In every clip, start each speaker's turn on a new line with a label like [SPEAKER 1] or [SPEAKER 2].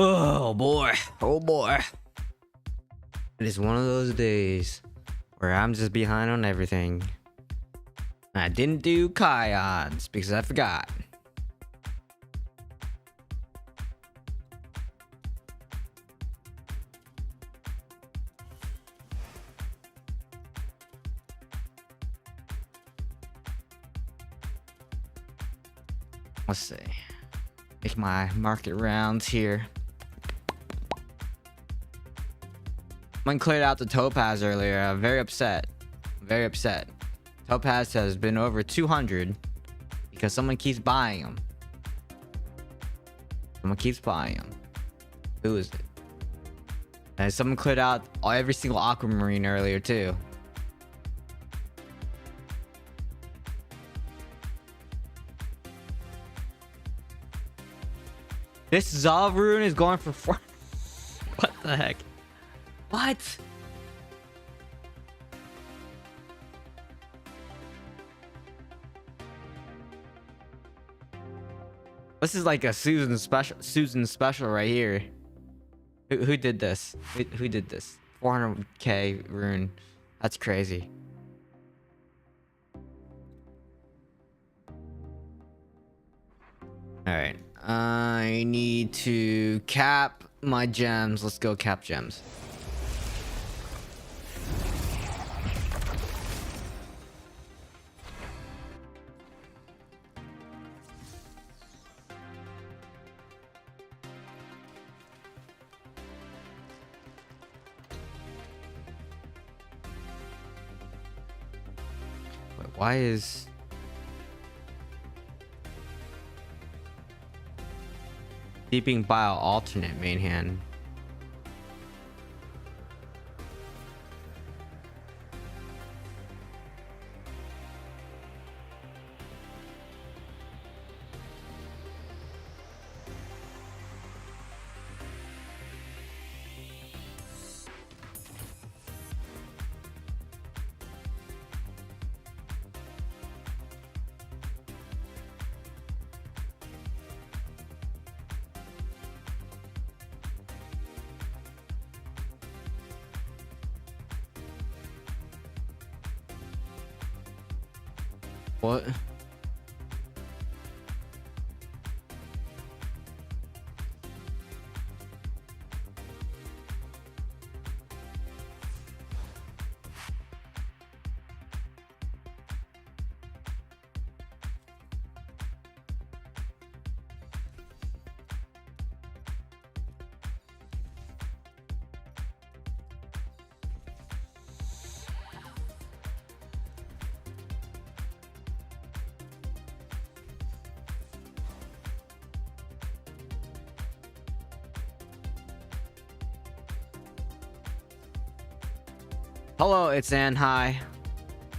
[SPEAKER 1] Oh boy, oh boy. It is one of those days where I'm just behind on everything. I didn't do Kai odds because I forgot. Let's see. Make my market rounds here. Someone cleared out the Topaz earlier. I'm very upset. Very upset. Topaz has been over 200 because someone keeps buying them. Someone keeps buying them. Who is it? And someone cleared out every single aquamarine earlier too. This Zav rune is going for 4. What the heck? What? This is like a Susan special right here. Who did this? Who did this? 400k rune. That's crazy. All right. I need to cap my gems. Let's go cap gems. Wait, why is... Deeping Bile alternate main hand? What? Hello, it's Ann. Hi.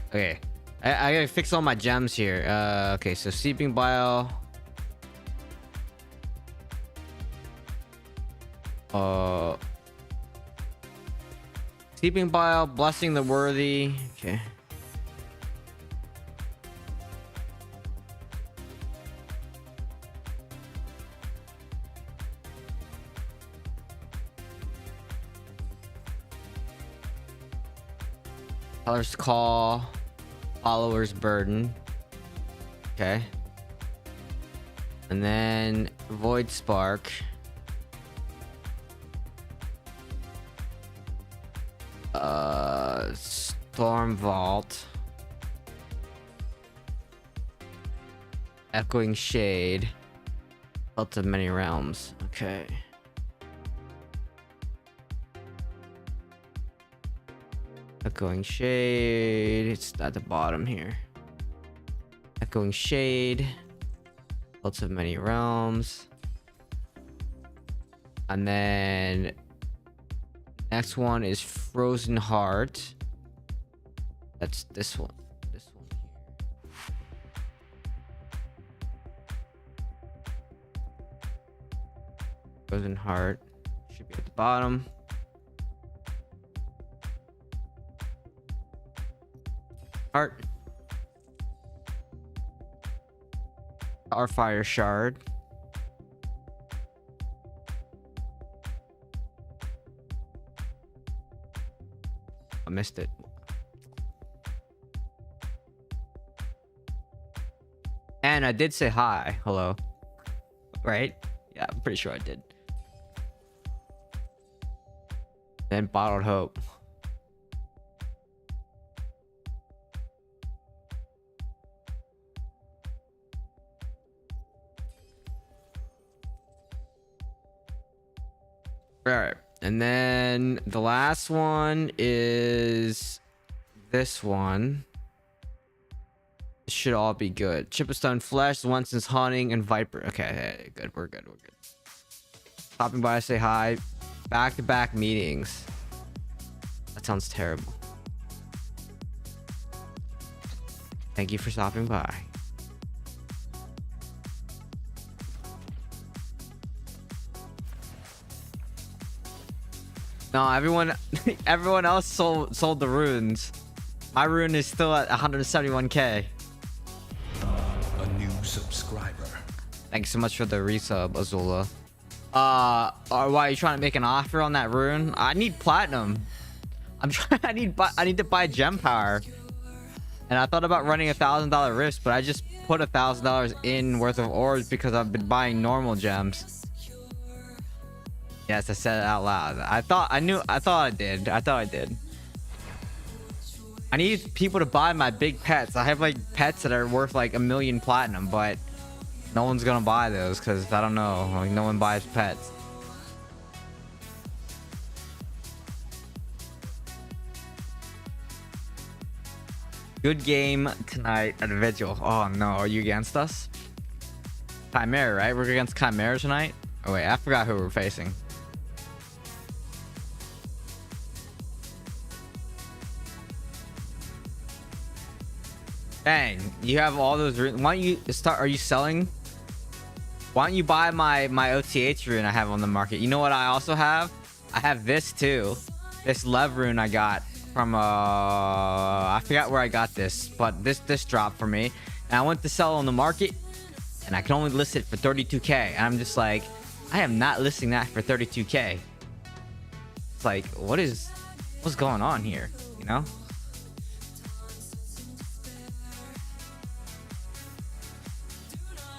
[SPEAKER 1] Okay. I gotta fix all my gems here. Okay, so Seeping Bile. Uh, Sleeping Bile, Blessing the Worthy. Okay. Teller's Call, Follower's Burden. Okay. And then Void Spark. Storm Vault. Echoing Shade. Belt of Many Realms. Okay. Echoing Shade. It's at the bottom here. Echoing Shade. Belt of Many Realms. And then next one is Frozen Heart. That's this one. This one here. Frozen Heart should be at the bottom. Heart. Our Fire Shard. I missed it. And I did say hi. Hello. Right? Yeah, I'm pretty sure I did. Then Bottled Hope. Alright. And then the last one is this one. It should all be good. Chipperstone Flesh, Winston's Hunting, and Viper. Okay, good. We're good. We're good. Stopping by to say hi. Back-to-back meetings. That sounds terrible. Thank you for stopping by. No, everyone else sold the runes. My rune is still at 171k.
[SPEAKER 2] A new subscriber.
[SPEAKER 1] Thanks so much for the resub, Azula. Why are you trying to make an offer on that rune? I need platinum. I need to buy gem power. And I thought about running $1,000 risk, but I just put $1,000 in worth of orbs because I've been buying normal gems. Yes, I said it out loud. I thought I did. I need people to buy my big pets. I have like pets that are worth like 1 million platinum, but no one's gonna buy those because I don't know. Like, no one buys pets. Good game tonight at Vigil. Oh no, are you against us? Chimera, right? We're against Chimera tonight? Oh wait, I forgot who we're facing. Dang, you have all those runes. Why don't you start? Are you selling? Why don't you buy my OTH rune I have on the market? You know what I also have? I have this too. This Lev rune I got from I forgot where I got this, but this dropped for me. And I went to sell on the market and I can only list it for 32k. And I'm just like, I am not listing that for 32k. It's like, what's going on here? You know?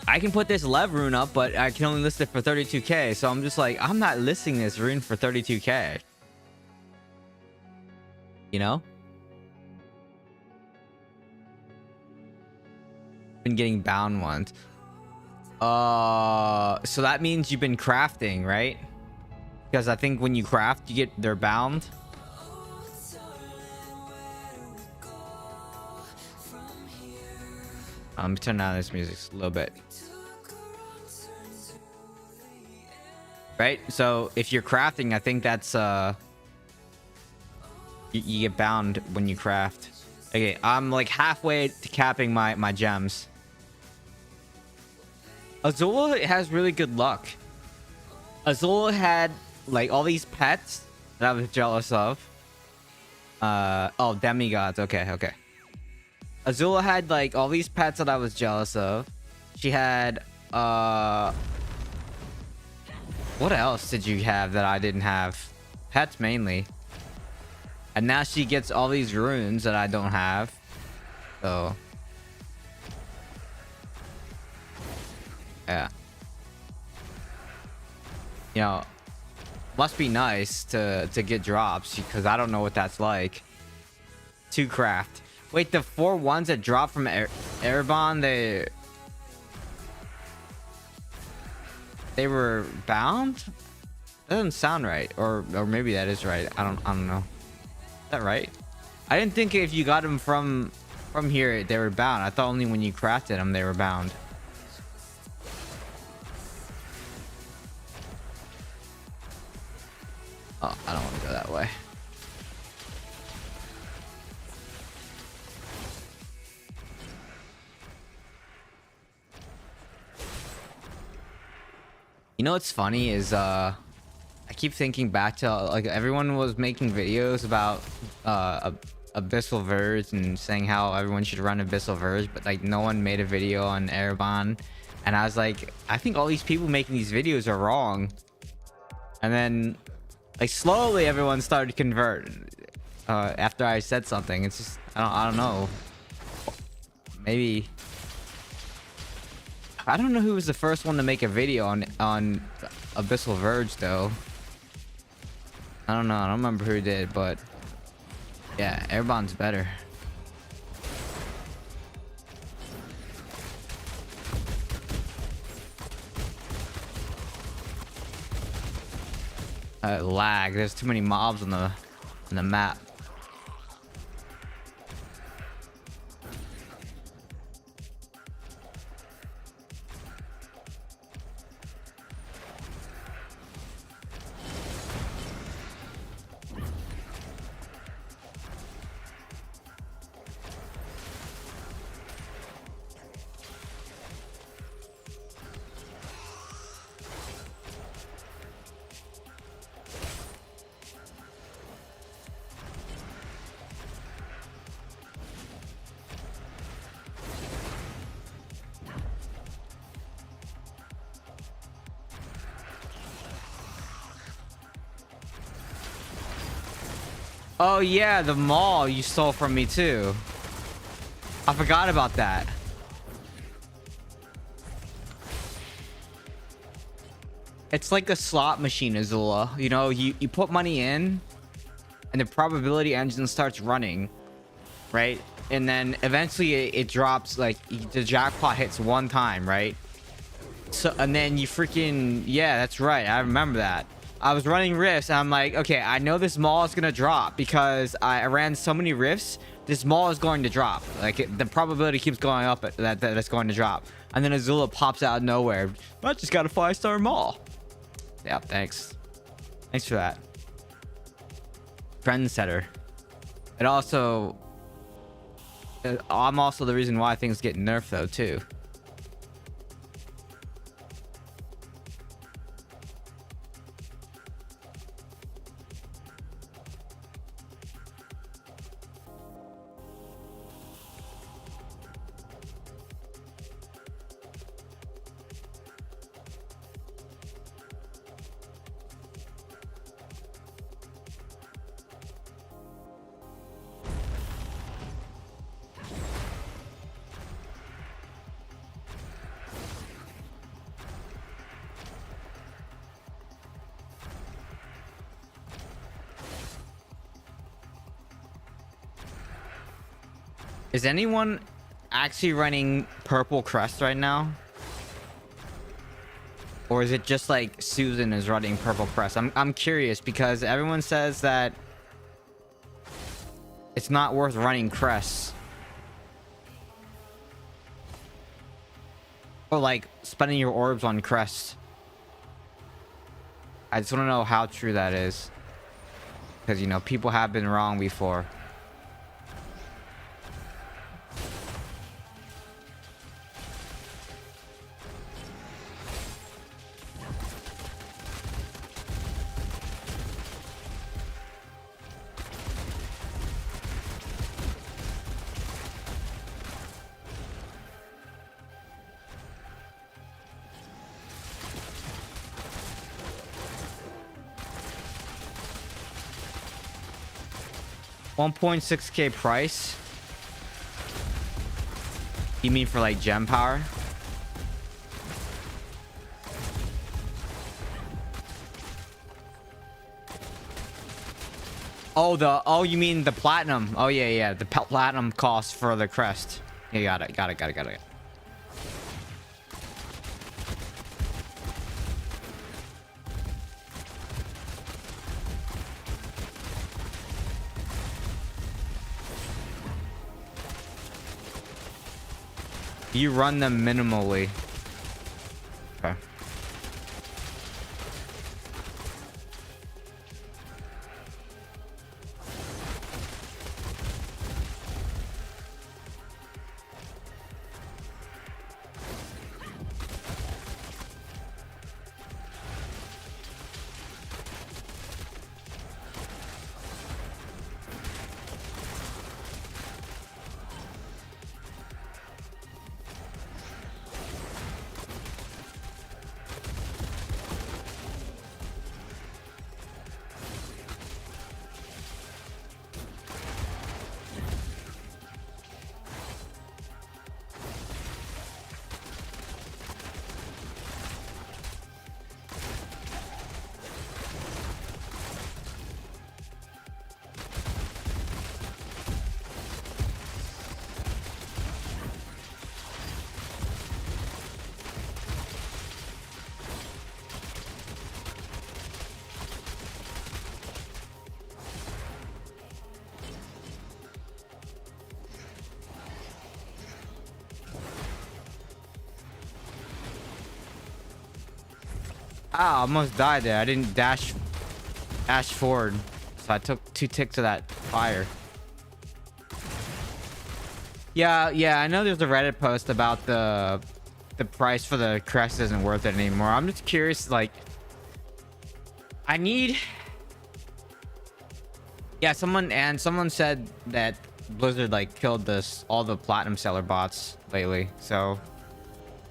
[SPEAKER 1] I can put this Lev rune up, but I can only list it for 32k. So I'm just like, I'm not listing this rune for 32k. You know? Been getting bound ones. So that means you've been crafting, right? Because I think when you craft, they're bound. Let me turn down this music a little bit. Right? So if you're crafting, I think that's you get bound when you craft. Okay, I'm like halfway to capping my gems. Azula has really good luck. Azula had like all these pets that I was jealous of. Oh, demigods. Okay, okay. Azula had like all these pets that I was jealous of. She had what else did you have that I didn't have? Pets mainly. And now she gets all these runes that I don't have. So yeah. You know, must be nice to get drops because I don't know what that's like. To craft. Wait, the 4 ones that drop from erebban, they were bound? That doesn't sound right, or maybe that is right. I don't know. Is that right? I didn't think if you got them from here they were bound. I thought only when you crafted them they were bound. Oh, I don't want to go that way. You know what's funny is I keep thinking back to like everyone was making videos about Abyssal Verge and saying how everyone should run Abyssal Verge, but like no one made a video on erebban, and I was like, I think all these people making these videos are wrong. And then like slowly everyone started to convert after I said something. It's just I don't know, maybe I don't know who was the first one to make a video on Abyssal Verge though. I don't know. I don't remember who did, but yeah, erebban's better. Lag. There's too many mobs on the map. Oh yeah, the mall you stole from me too. I forgot about that. It's like a slot machine, Azula. You know, you put money in and the probability engine starts running, right? And then eventually it drops, like the jackpot hits one time, right? So, and then you freaking, yeah, that's right. I remember that. I was running rifts and I'm like, okay, I know this mall is gonna drop because I ran so many rifts. This mall is going to drop. Like the probability keeps going up that it's going to drop. And then Azula pops out of nowhere. I just got a 5-star mall. Yeah, thanks. Thanks for that. Trendsetter. It also, I'm also the reason why things get nerfed though too. Is anyone actually running purple crest right now? Or is it just like Susan is running purple crest? I'm curious because everyone says that it's not worth running crests. Or like spending your orbs on crests. I just want to know how true that is. Because, you know, people have been wrong before. 1.6k price. You mean for like gem power? Oh, you mean the platinum? Oh yeah, the platinum cost for the crest. Yeah, got it. You run them minimally. Okay. Ah, I almost died there. I didn't dash forward, so I took 2 ticks of that fire. Yeah, I know there's a Reddit post about the price for the crest isn't worth it anymore. I'm just curious, like, I need. Yeah, someone said that Blizzard like killed all the platinum seller bots lately, so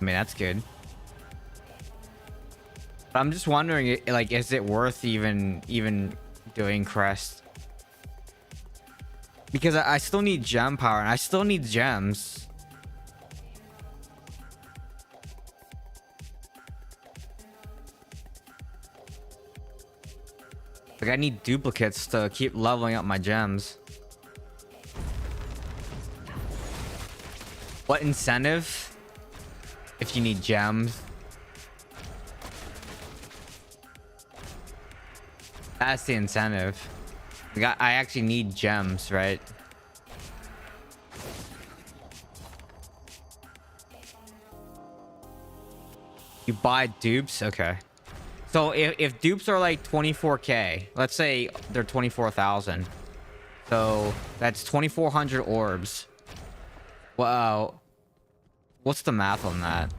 [SPEAKER 1] I mean that's good. But I'm just wondering, like, is it worth even doing crest? Because I still need gem power and I still need gems. Like, I need duplicates to keep leveling up my gems. What incentive? If you need gems. That's the incentive. I actually need gems, right? You buy dupes? Okay. So if dupes are like 24k, let's say they're 24,000. So that's 2,400 orbs. Wow. What's the math on that?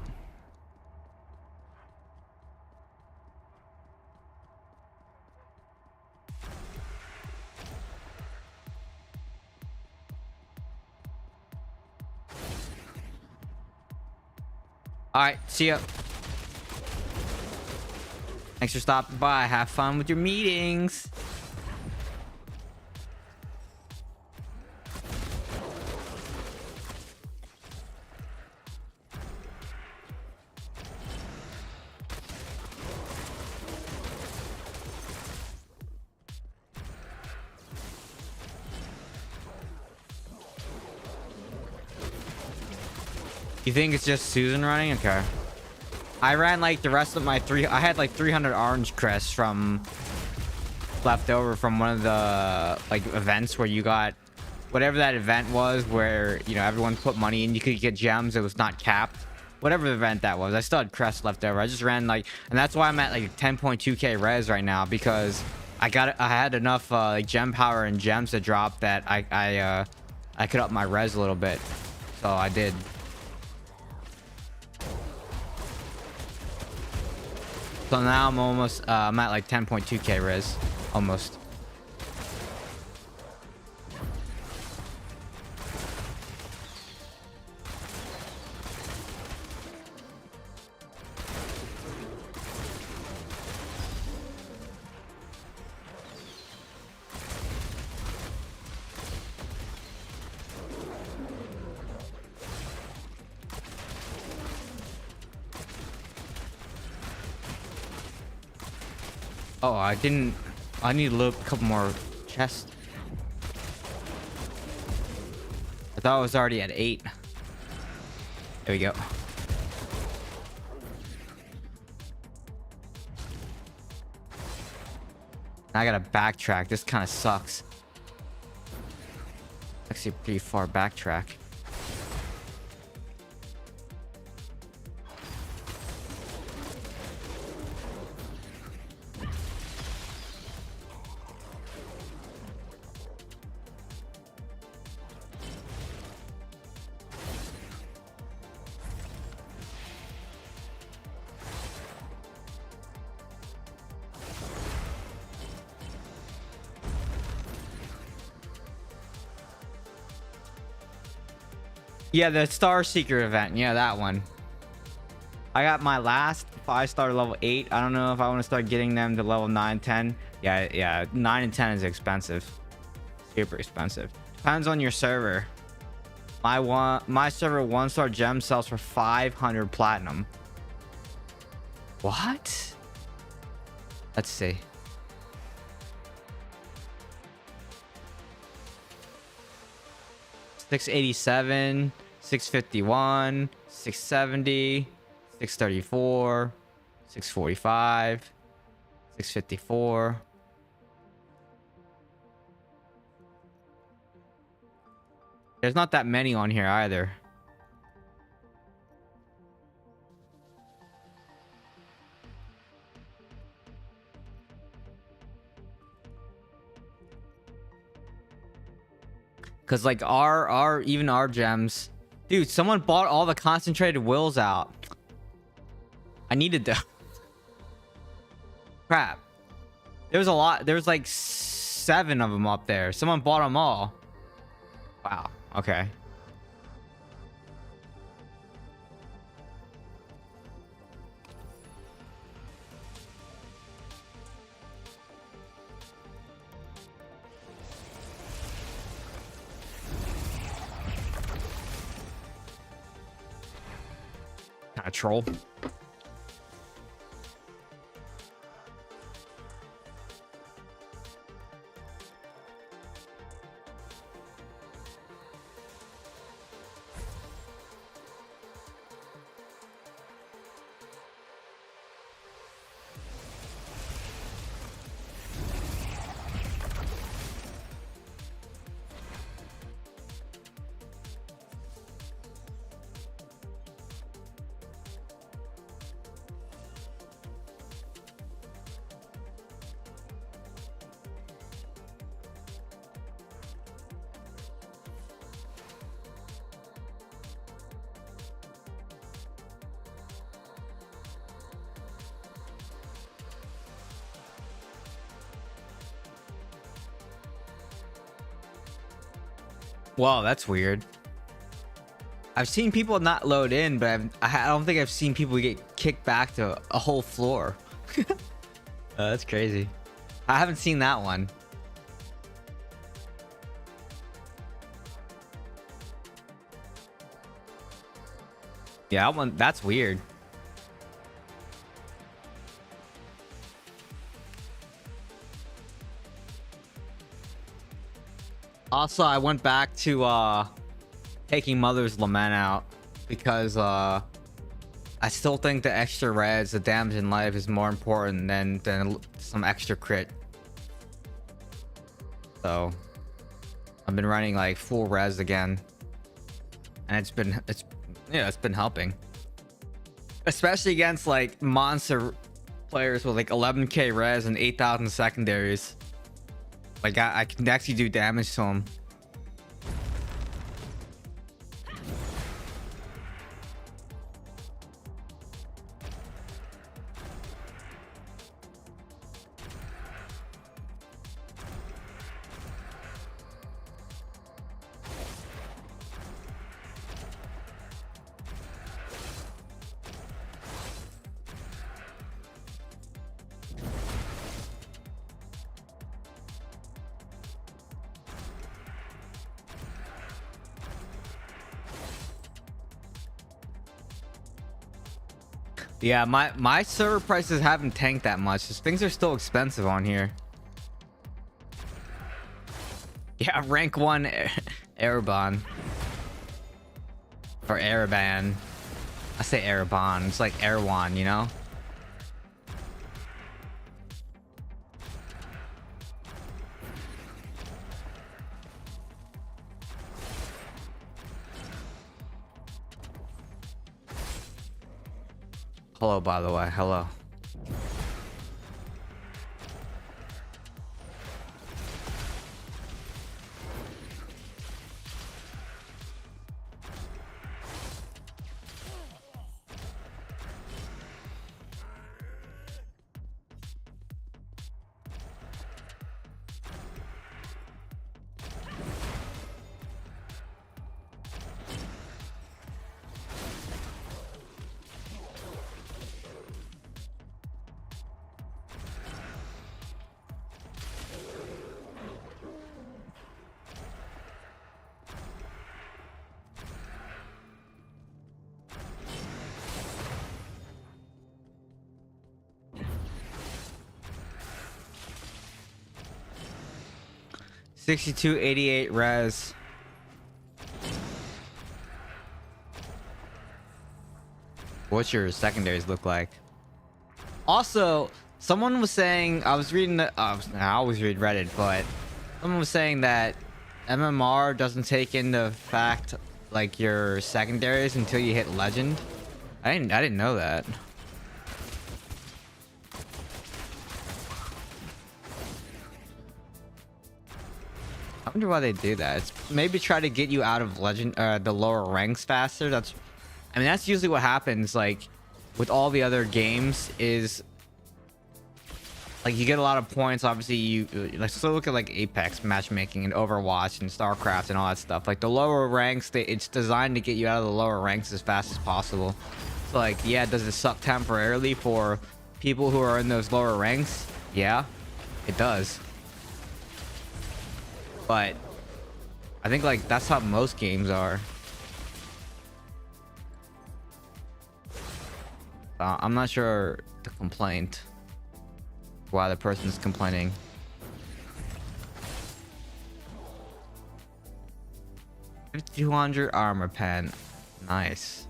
[SPEAKER 1] All right, see ya. Thanks for stopping by. Have fun with your meetings. You think it's just Susan running? Okay. I ran like the rest of my I had like 300 orange crests from left over from one of the like events where you got whatever that event was where, you know, everyone put money in, you could get gems, it was not capped. Whatever the event that was, I still had crests left over. I just ran like, and that's why I'm at like 10.2k res right now, because I had enough like gem power and gems to drop that I could up my res a little bit. So I did. So now I'm almost, I'm at like 10.2k res, almost. Oh, I didn't. I need to look a couple more chests. I thought I was already at 8. There we go. Now I gotta backtrack. This kind of sucks. Actually, a pretty far backtrack. Yeah, the Star Seeker event. Yeah, that one. I got my last 5-star level 8. I don't know if I want to start getting them to level 9, 10. Yeah, 9 and 10 is expensive. Super expensive. Depends on your server. My server 1-star gem sells for 500 platinum. What? Let's see. $687, $651, $670, $634, $645, $654. There's not that many on here either. Cause like even our gems, dude. Someone bought all the concentrated wills out. I needed them. Crap. There was a lot. There was like 7 of them up there. Someone bought them all. Wow. Okay. Kind of troll. Wow, that's weird. I've seen people not load in, but I don't think I've seen people get kicked back to a whole floor. That's crazy. I haven't seen that one. Yeah, that one, that's weird. Also, I went back to taking Mother's Lament out because I still think the extra reds, the damage in life is more important than some extra crit. So I've been running like full res again, and it's been helping, especially against like monster players with like 11k res and 8,000 secondaries. Like I can actually do damage to him. Yeah, my server prices haven't tanked that much. Just things are still expensive on here. Yeah, rank 1 erebban. Or erebban. I say erebban. It's like Erewhon, you know? Hello, by the way. Hello. $62.88 res. What's your secondaries look like? Also, someone was saying, I was reading the, I always read Reddit, but someone was saying that MMR doesn't take into fact like your secondaries until you hit legend. I didn't know that. I wonder why they do that. It's maybe try to get you out of legend, the lower ranks faster. I mean, that's usually what happens. Like with all the other games, is like you get a lot of points. Obviously, you like so look at like Apex matchmaking and Overwatch and StarCraft and all that stuff. Like the lower ranks, it's designed to get you out of the lower ranks as fast as possible. So like, yeah, does it suck temporarily for people who are in those lower ranks? Yeah, it does. But I think like that's how most games are. I'm not sure the complaint, why the person's complaining. $5,200 armor pen, nice.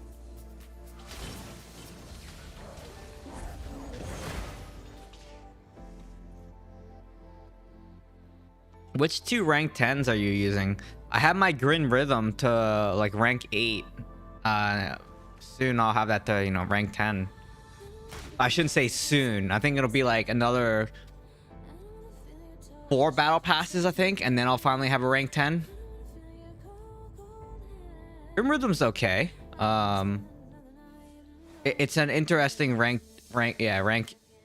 [SPEAKER 1] Which 2 rank 10s are you using? I have my Grin Rhythm to like rank 8. Soon I'll have that to, you know, rank 10. I shouldn't say soon. I think it'll be like another 4 battle passes, I think, and then I'll finally have a rank 10. Grim Rhythm's okay. It's an interesting rank.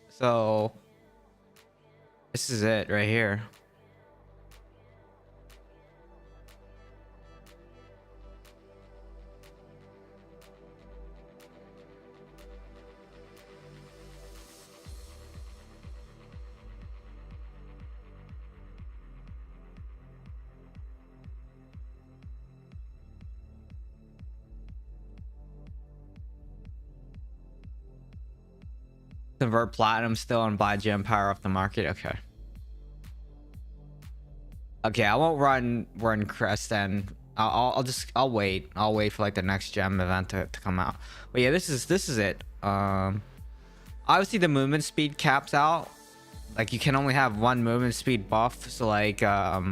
[SPEAKER 1] So this is it right here. Convert platinum still and buy gem power off the market. Okay, I won't run crest then. I'll wait for like the next gem event to come out. But yeah, this is it. Obviously the movement speed caps out. Like you can only have 1 movement speed buff. So like Bottle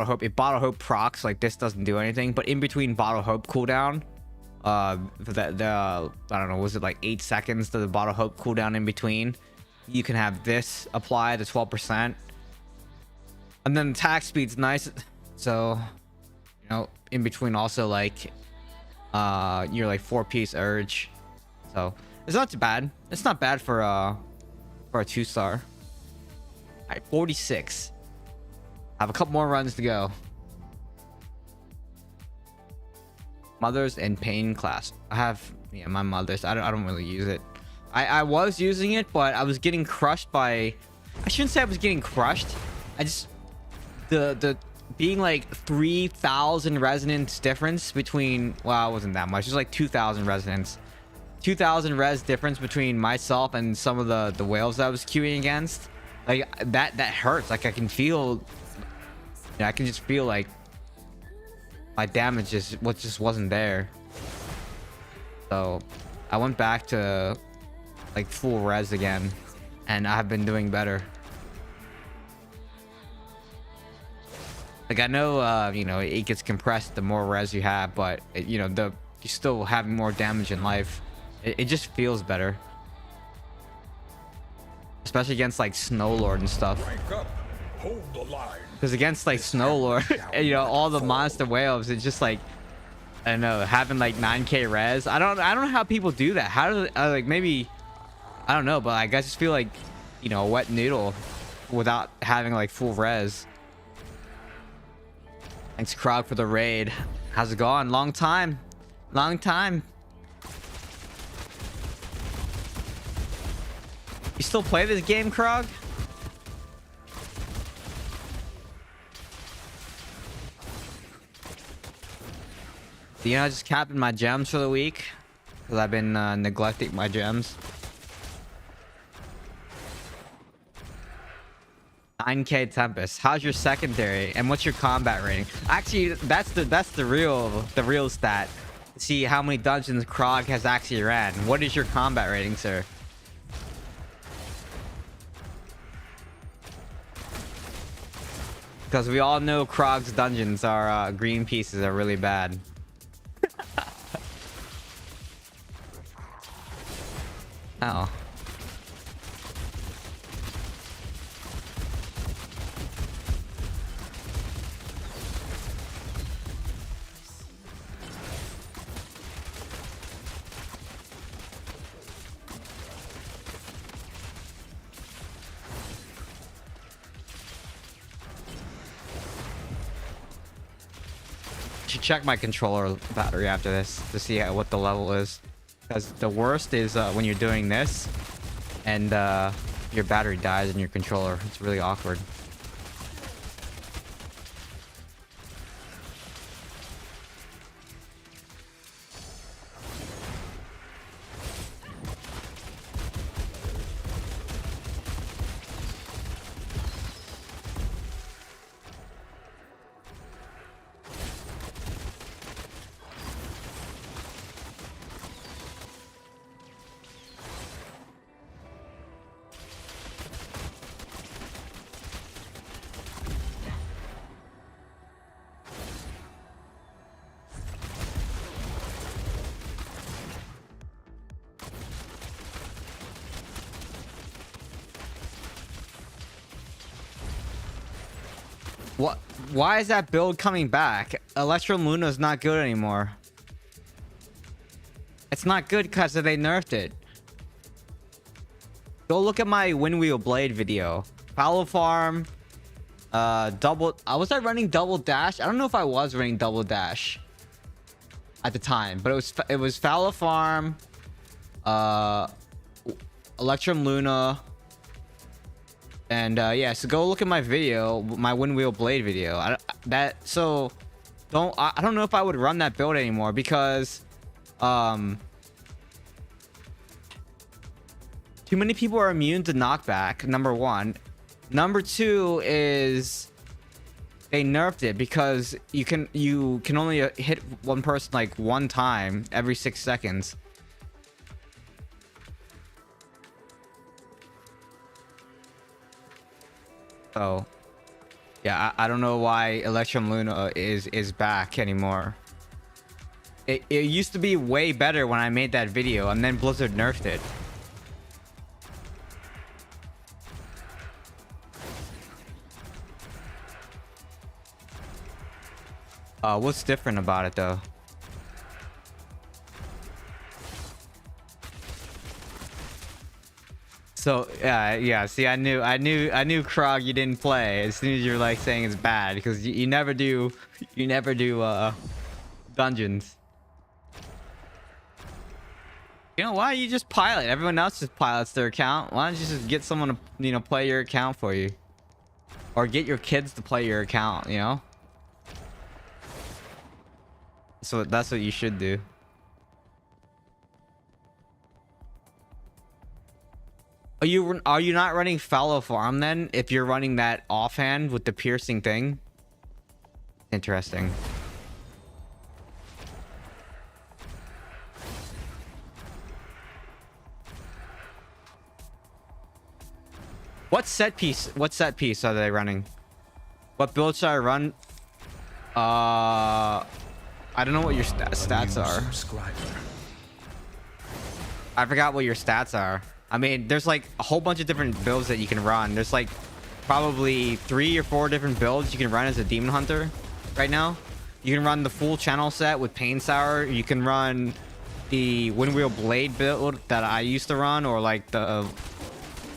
[SPEAKER 1] Hope, if Bottle Hope procs, like this doesn't do anything. But in between Bottle Hope cooldown, I don't know, was it like 8 seconds to the Bottle Hope cooldown in between, you can have this apply to 12%, and then attack speed's nice, so you know, in between also like you're like 4-piece urge, so it's not too bad. It's not bad for a 2-star. All right, 46. I have a couple more runs to go. Mothers and pain class. I have, yeah, my mother's. I don't really use it. I was using it, but I was getting crushed by, I shouldn't say I was getting crushed. I just, the being like 3,000 resonance difference between, well, it wasn't that much. It was like 2,000 resonance 2,000 res difference between myself and some of the whales that I was queuing against. Like that hurts. Like I can feel, I can just feel like my damage just wasn't there. So I went back to like full res again, and I've been doing better. Like I know, you know, it gets compressed the more res you have, but you know, you still have more damage in life. It just feels better, especially against like Snow Lord and stuff. Because against like Snow Lord, you know, all the monster whales, it's just like, I don't know, having like 9k res. I don't know how people do that. How do they, like, maybe, I don't know, but like, I just feel like, you know, a wet noodle without having like full res. Thanks, Krog, for the raid. How's it going? Long time. Long time. You still play this game, Krog? You know, I just capping my gems for the week because I've been neglecting my gems. 9k Tempest. How's your secondary and what's your combat rating? Actually, that's the real stat. See how many dungeons Krog has actually ran. What is your combat rating, sir? Because we all know Krog's dungeons are green pieces are really bad. Oh. Should check my controller battery after this to see what the level is, because the worst is when you're doing this and your battery dies in your controller. It's really awkward. What? Why is that build coming back? Electrum Luna's not good anymore. It's not good because they nerfed it. Go look at my Windwheel Blade video. Fallow Farm. Was I running double dash? I don't know if I was running double dash at the time, but it was Fallow Farm, Electrum Luna. And yeah, so go look at my video, my Windwheel Blade video. I don't know if I would run that build anymore because too many people are immune to knockback, number one. Number two is they nerfed it because you can only hit one person like one time every 6 seconds. So yeah, I don't know why Electrum Luna is back anymore. It used to be way better when I made that video, and then Blizzard nerfed it. What's different about it though? So yeah. See, I knew Krog you didn't play as soon as you're like saying it's bad because you never do dungeons. You know, why don't you just pilot? Everyone else just pilots their account. Why don't you just get someone to, you know, play your account for you, or get your kids to play your account? You know. So that's what you should do. Are you not running fallow farm then? If you're running that offhand with the piercing thing? Interesting. What set piece are they running? What build should I run? I don't know what your stats are. I forgot what your stats are. I mean, there's like a whole bunch of different builds that you can run. There's like probably 3 or 4 different builds you can run as a demon hunter right now. You can run the full channel set with Pain Sour. You can run the Windwheel Blade build that I used to run, or like the,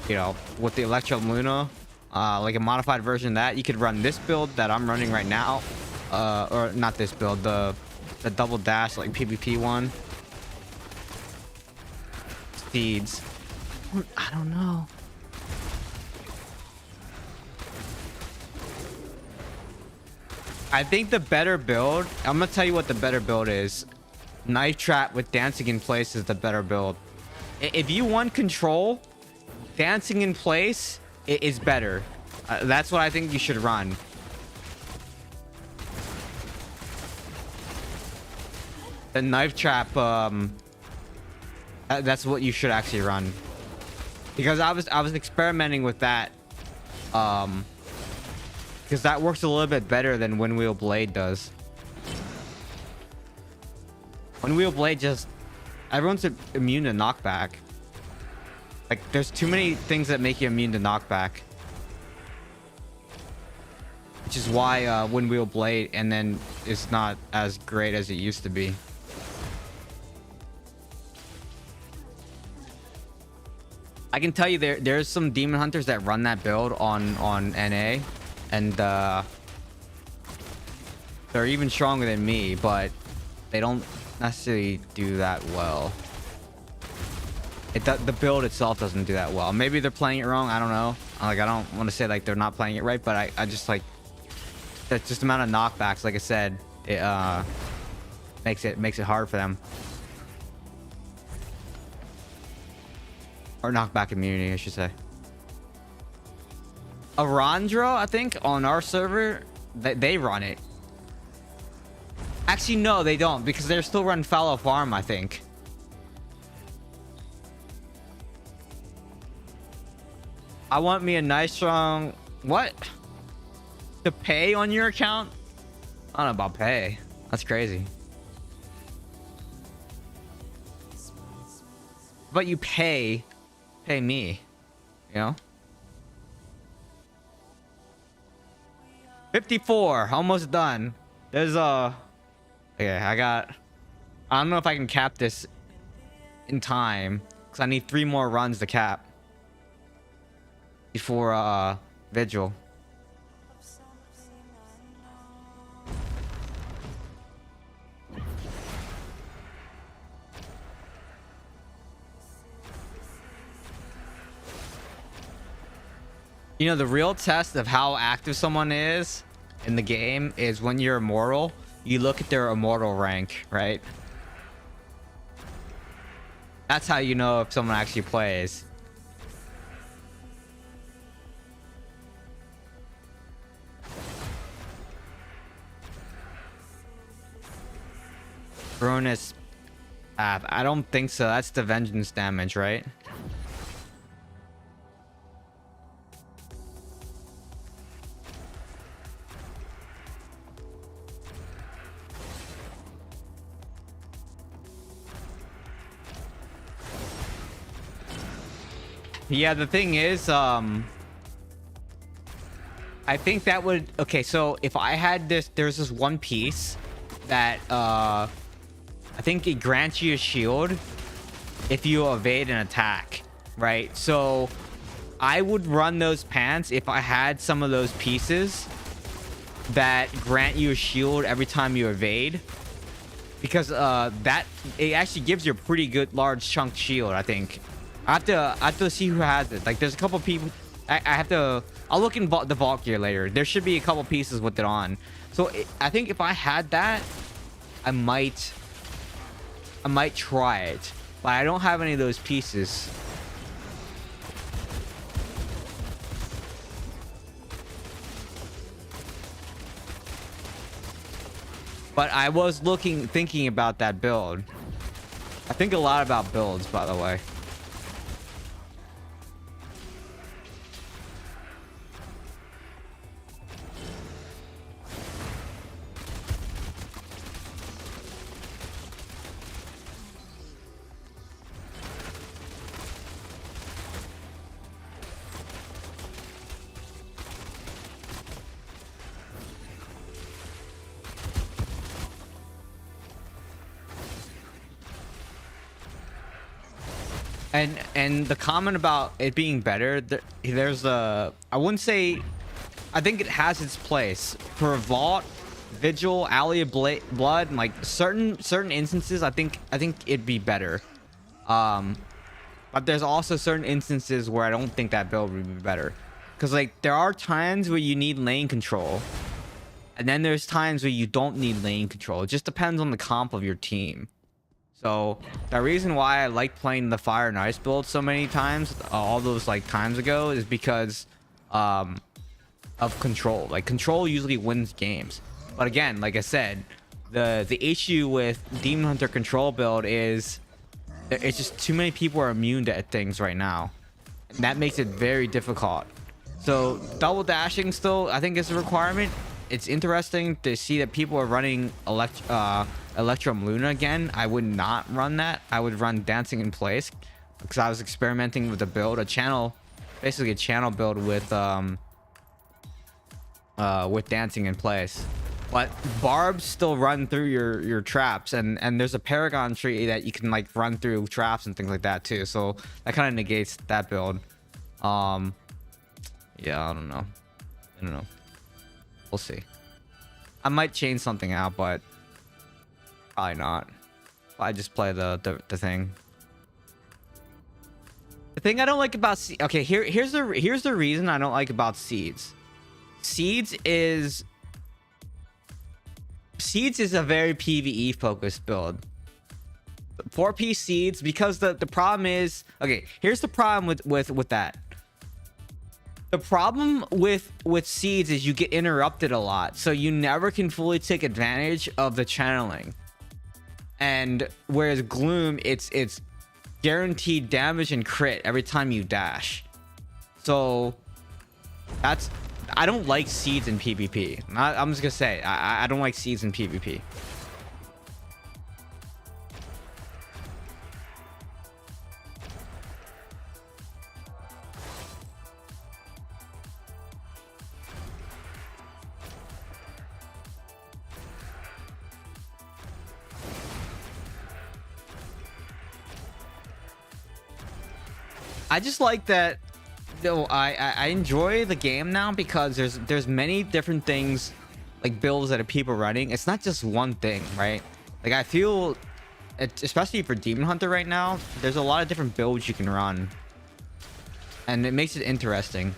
[SPEAKER 1] you know, with the Electro Luna, like a modified version of that. You could run this build that I'm running right now, or not this build, the double dash like PvP one. Steeds. I don't know. I think the better build, I'm gonna tell you what the better build is. Knife Trap with Dancing in Place is the better build. If you want control, Dancing in Place is better. That's what I think you should run. The Knife Trap, that's what you should actually run. Because I was experimenting with that, because that works a little bit better than Windwheel Blade does. Windwheel Blade just, everyone's immune to knockback. Like, there's too many things that make you immune to knockback, which is why Windwheel Blade and then it's not as great as it used to be. I can tell you there's some demon hunters that run that build on NA, and they're even stronger than me, but they don't necessarily do that well. The build itself doesn't do that well. Maybe they're playing it wrong. I don't know. Like, I don't want to say like they're not playing it right, but I just like that's just the amount of knockbacks. Like I said, it makes it hard for them. Or knockback immunity, I should say. Arandro, I think, on our server, they run it. Actually, no, they don't, because they're still running fallow farm, I think. I want me a nice strong... What? To pay on your account? I don't know about pay. That's crazy. But you pay me, you know? 54, almost done. There's okay, I don't know if I can cap this in time, because I need 3 more runs to cap before Vigil. You know, the real test of how active someone is in the game is when you're immortal. You look at their immortal rank, right? That's how you know if someone actually plays. Ruinous Path. I don't think so. That's the vengeance damage, right? Yeah, the thing is, I think that would... Okay, so if I had this... There's this one piece that, I think it grants you a shield if you evade an attack, right? So I would run those pants if I had some of those pieces that grant you a shield every time you evade. Because, that... It actually gives you a pretty good large chunk shield, I think. I have to see who has it. Like, there's a couple people. I'll look in the vault gear later. There should be a couple pieces with it on. So I think if I had that, I might try it. But I don't have any of those pieces. But I was thinking about that build. I think a lot about builds, by the way. And the comment about it being better, there's a, I wouldn't say, I think it has its place for Vault, Vigil, Alley of Blood, and like certain instances. I think it'd be better. But there's also certain instances where I don't think that build would be better, because like there are times where you need lane control, and then there's times where you don't need lane control. It just depends on the comp of your team. So the reason why I like playing the Fire and Ice build so many times, all those like times ago, is because of control. Like control usually wins games. But again, like I said, the issue with Demon Hunter control build is it's just too many people are immune to things right now, and that makes it very difficult. So double dashing still, I think, is a requirement. It's interesting to see that people are running Electrum Luna again. I would not run that. I would run Dancing in Place, because I was experimenting with a build, basically a channel build with Dancing in Place. But barbs still run through your traps, and there's a Paragon tree that you can like run through traps and things like that too. So that kind of negates that build. Yeah, I don't know. We'll see. I might change something out, but probably not. I just play the thing. The thing I don't like about here's the reason I don't like about Seeds. Seeds is a very PvE focused build. 4P Seeds, because the problem is, okay, here's the problem with that. The problem with Seeds is you get interrupted a lot, so you never can fully take advantage of the channeling. And whereas Gloom, it's guaranteed damage and crit every time you dash. So that's, I don't like Seeds in PvP. I'm just gonna say I don't like Seeds in PvP. I just like that, though. I enjoy the game now because there's many different things, like builds that people running. It's not just one thing, right? Like I feel, especially for Demon Hunter right now, there's a lot of different builds you can run, and it makes it interesting.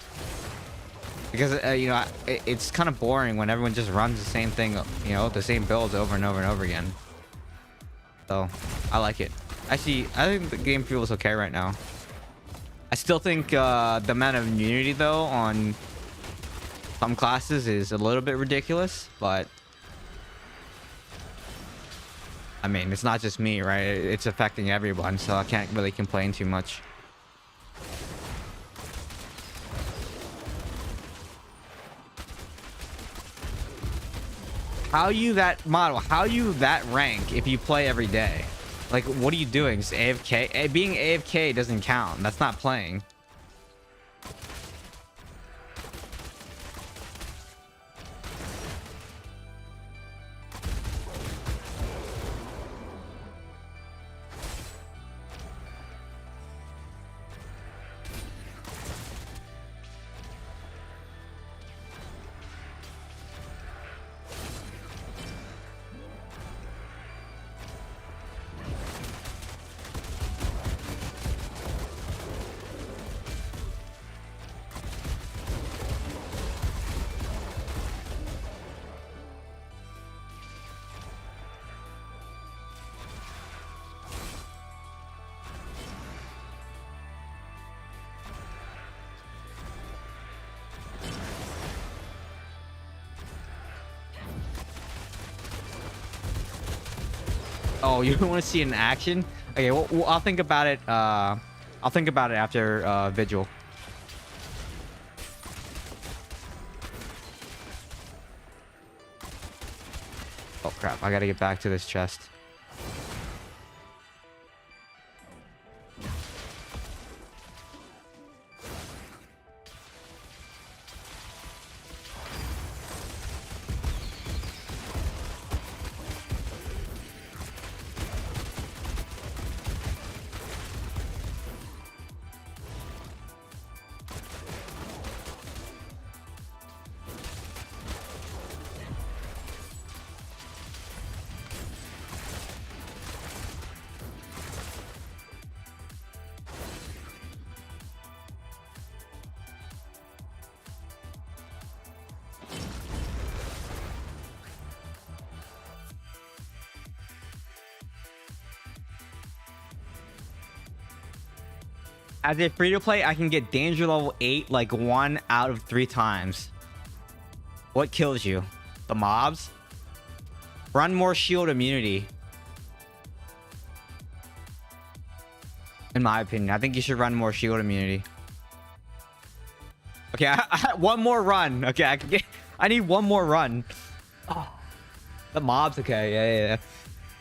[SPEAKER 1] Because you know, it's kind of boring when everyone just runs the same thing, you know, the same builds over and over and over again. So I like it. Actually, I think the game feels okay right now. I still think the amount of immunity though on some classes is a little bit ridiculous, but I mean, it's not just me, right? It's affecting everyone, so I can't really complain too much. How you that rank if you play every day? Like, what are you doing? Just AFK? Being AFK doesn't count. That's not playing. Oh, you want to see it in action? Okay, well, I'll think about it. I'll think about it after Vigil. Oh crap! I gotta get back to this chest. As a free to play, I can get danger level 8 like 1 out of 3 times. What kills you? The mobs? Run more shield immunity. In my opinion, I think you should run more shield immunity. Okay, one more run. Okay, I need one more run. Oh, the mobs. Okay, yeah.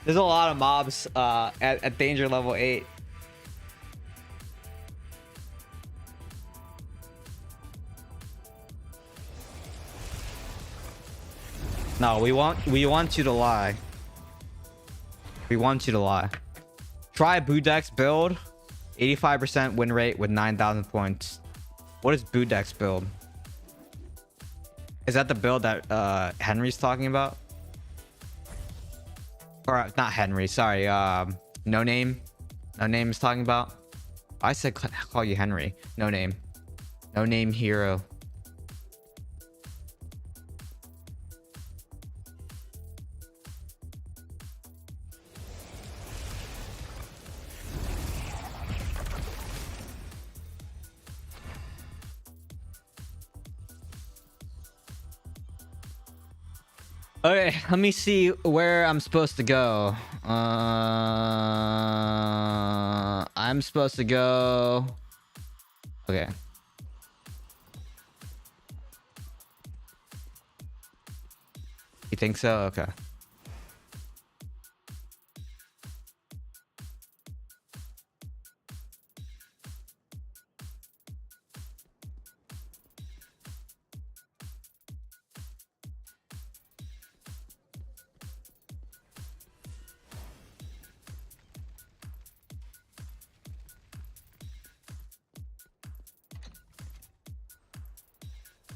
[SPEAKER 1] There's a lot of mobs at danger level 8. No, we want you to lie. We want you to lie. Try Budex build. 85% win rate with 9,000 points. What is Budex build? Is that the build that Henry's talking about? Or not Henry, sorry. No Name. No Name is talking about. I said call you Henry. No Name. No Name hero. Okay, let me see where I'm supposed to go. I'm supposed to go. Okay. You think so? Okay.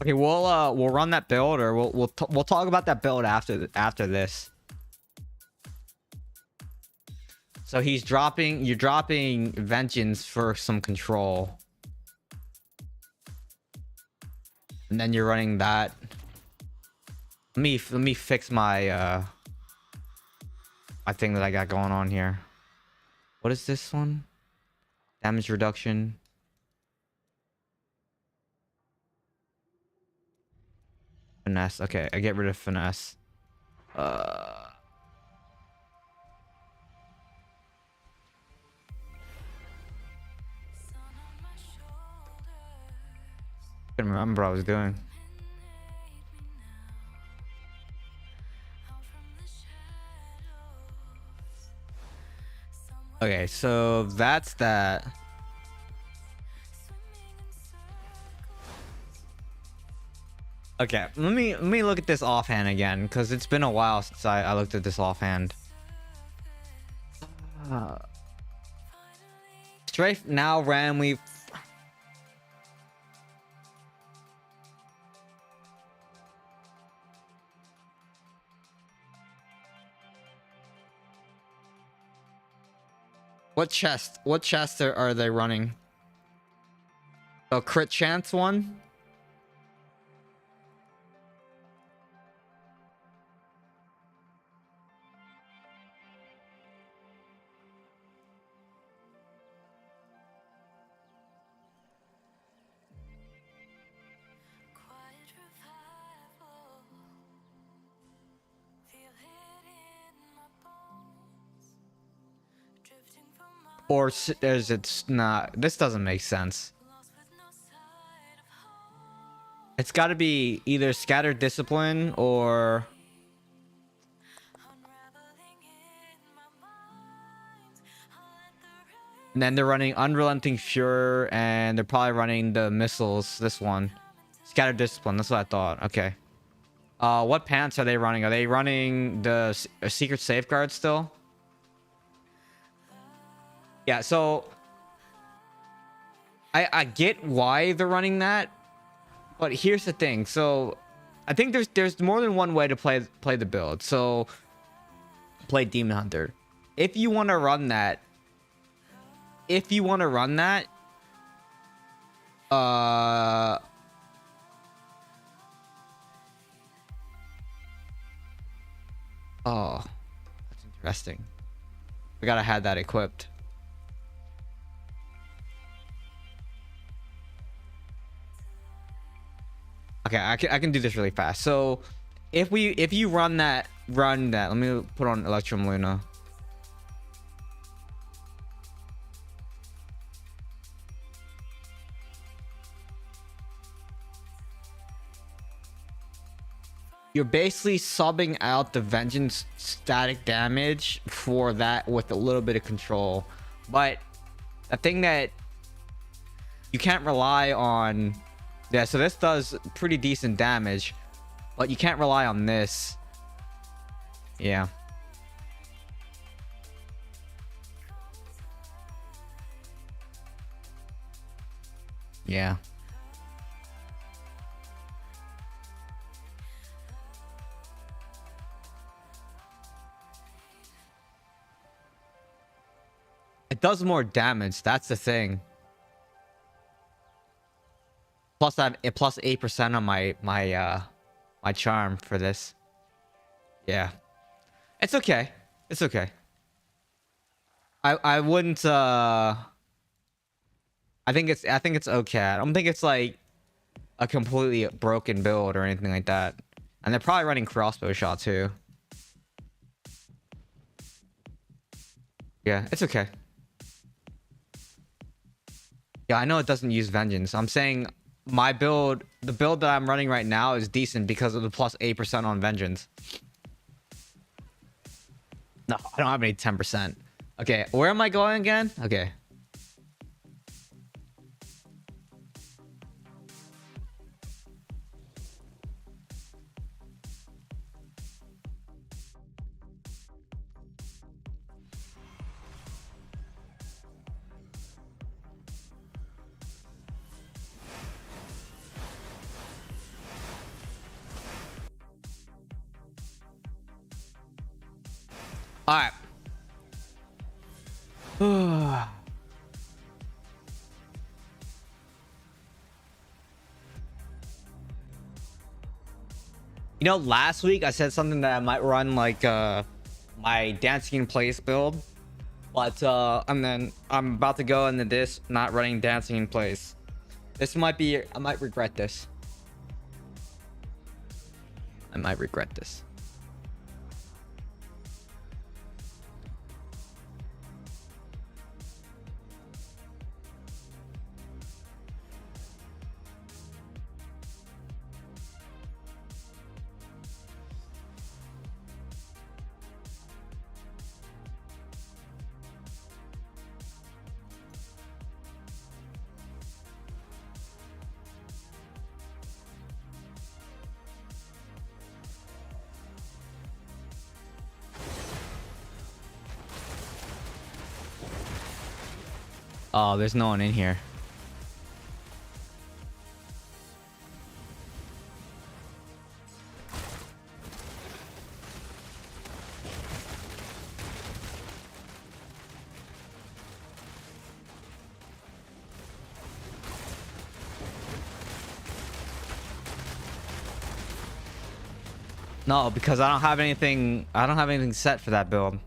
[SPEAKER 1] Okay, we'll run that build, or we'll talk about that build after this. So you're dropping Vengeance for some control, and then you're running that. Let me fix my my thing that I got going on here. What is this one? Damage reduction. Finesse. Okay, I get rid of finesse. I couldn't remember what I was doing. Okay, so that's that. Okay, let me look at this offhand again, because it's been a while since I looked at this offhand. Strafe now randomly. What chest? What chest are they running? A crit chance one? Or is it's not? This doesn't make sense. It's got to be either scattered discipline or. And then they're running unrelenting fury, and they're probably running the missiles. This one, scattered discipline. That's what I thought. Okay. What pants are they running? Are they running the secret safeguard still? Yeah. So I get why they're running that, but here's the thing. So I think there's more than one way to play the build. So play Demon Hunter. If you want to run that, uh oh, that's interesting. We gotta have that equipped. Okay, I can do this really fast. So if you run that, let me put on Electrum Luna. You're basically subbing out the Vengeance static damage for that with a little bit of control. But the thing that you can't rely on, yeah, so this does pretty decent damage, but you can't rely on this. Yeah. Yeah. It does more damage. That's the thing. Plus, I have a plus 8% on my charm for this. Yeah, it's okay. It's okay. I wouldn't. I think it's okay. I don't think it's like a completely broken build or anything like that. And they're probably running crossbow shot too. Yeah, it's okay. Yeah, I know it doesn't use vengeance. I'm saying my build, the build that I'm running right now is decent because of the plus 8% on vengeance. No, I don't have any 10%. Okay, where am I going again? Okay. All right. You know, last week I said something that I might run like my dancing in place build, but and then I'm about to go into this not running dancing in place. This might be, I might regret this. I might regret this. Oh, there's no one in here. No, because I don't have anything. I don't have anything set for that build.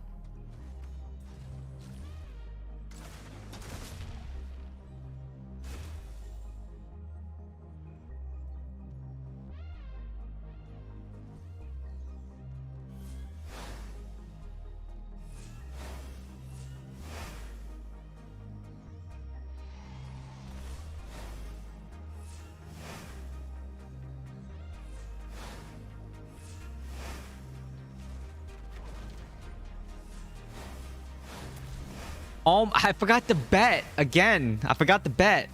[SPEAKER 1] Oh, I forgot the bet again. I forgot the bet.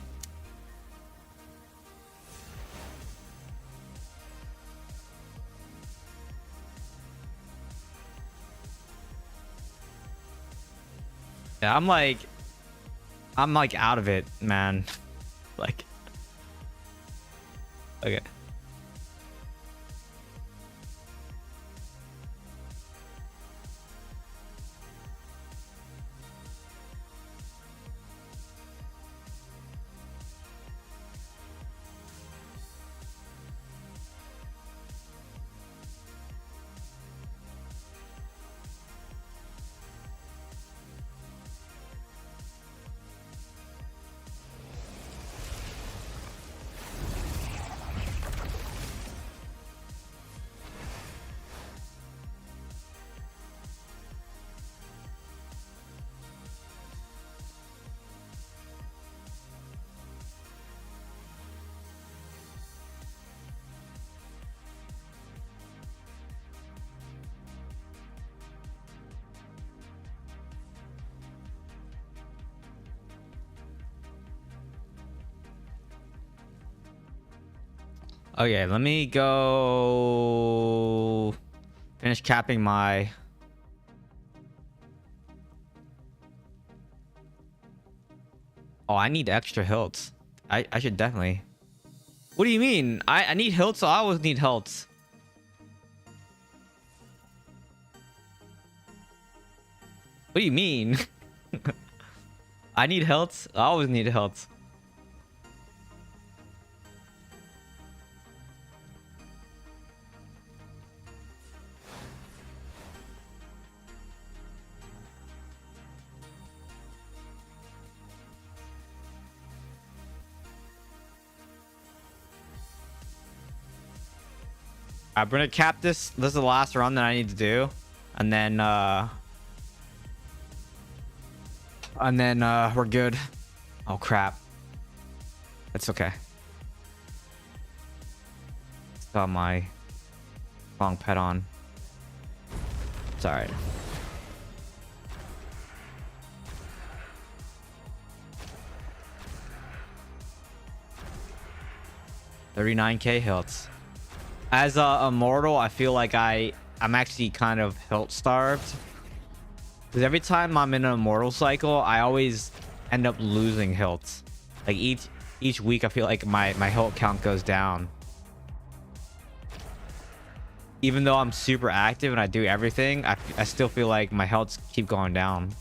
[SPEAKER 1] Yeah, I'm like out of it, man. Like, okay. Okay, let me go finish capping my... Oh, I need extra hilts. I should definitely... What do you mean? I need hilts, so I always need hilts. What do you mean? I need hilts? I always need hilts. I'm gonna cap this. This is the last run that I need to do, and then we're good. Oh crap! It's okay. Still got my wrong pet on. It's alright. $39K hilts. As a immortal, I feel like I'm actually kind of hilt starved, because every time I'm in an immortal cycle, I always end up losing hilts. Like each week, I feel like my hilt count goes down, even though I'm super active and I do everything. I still feel like my hilts keep going down.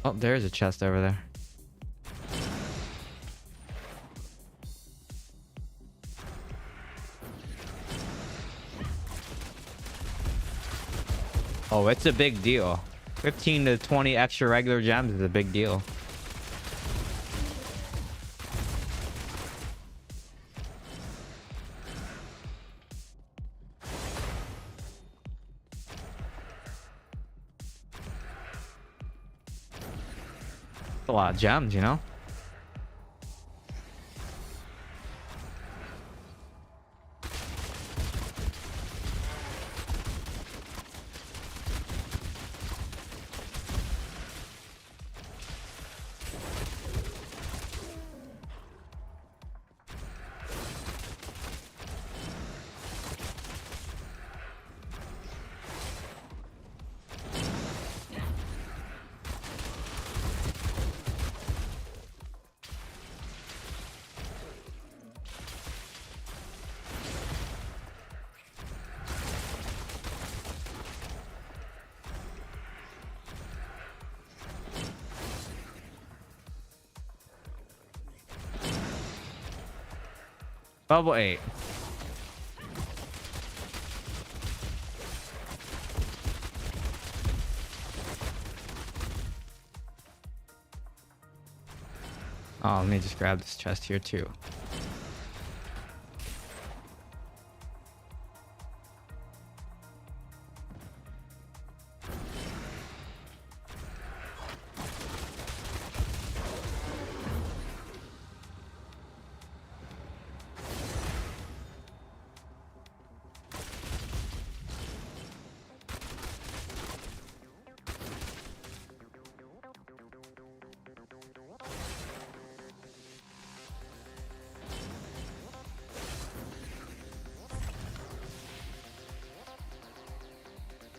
[SPEAKER 1] Oh, there's a chest over there. Oh, it's a big deal. 15 to 20 extra regular gems is a big deal. A lot of gems, you know? Level 8. Oh, let me just grab this chest here too.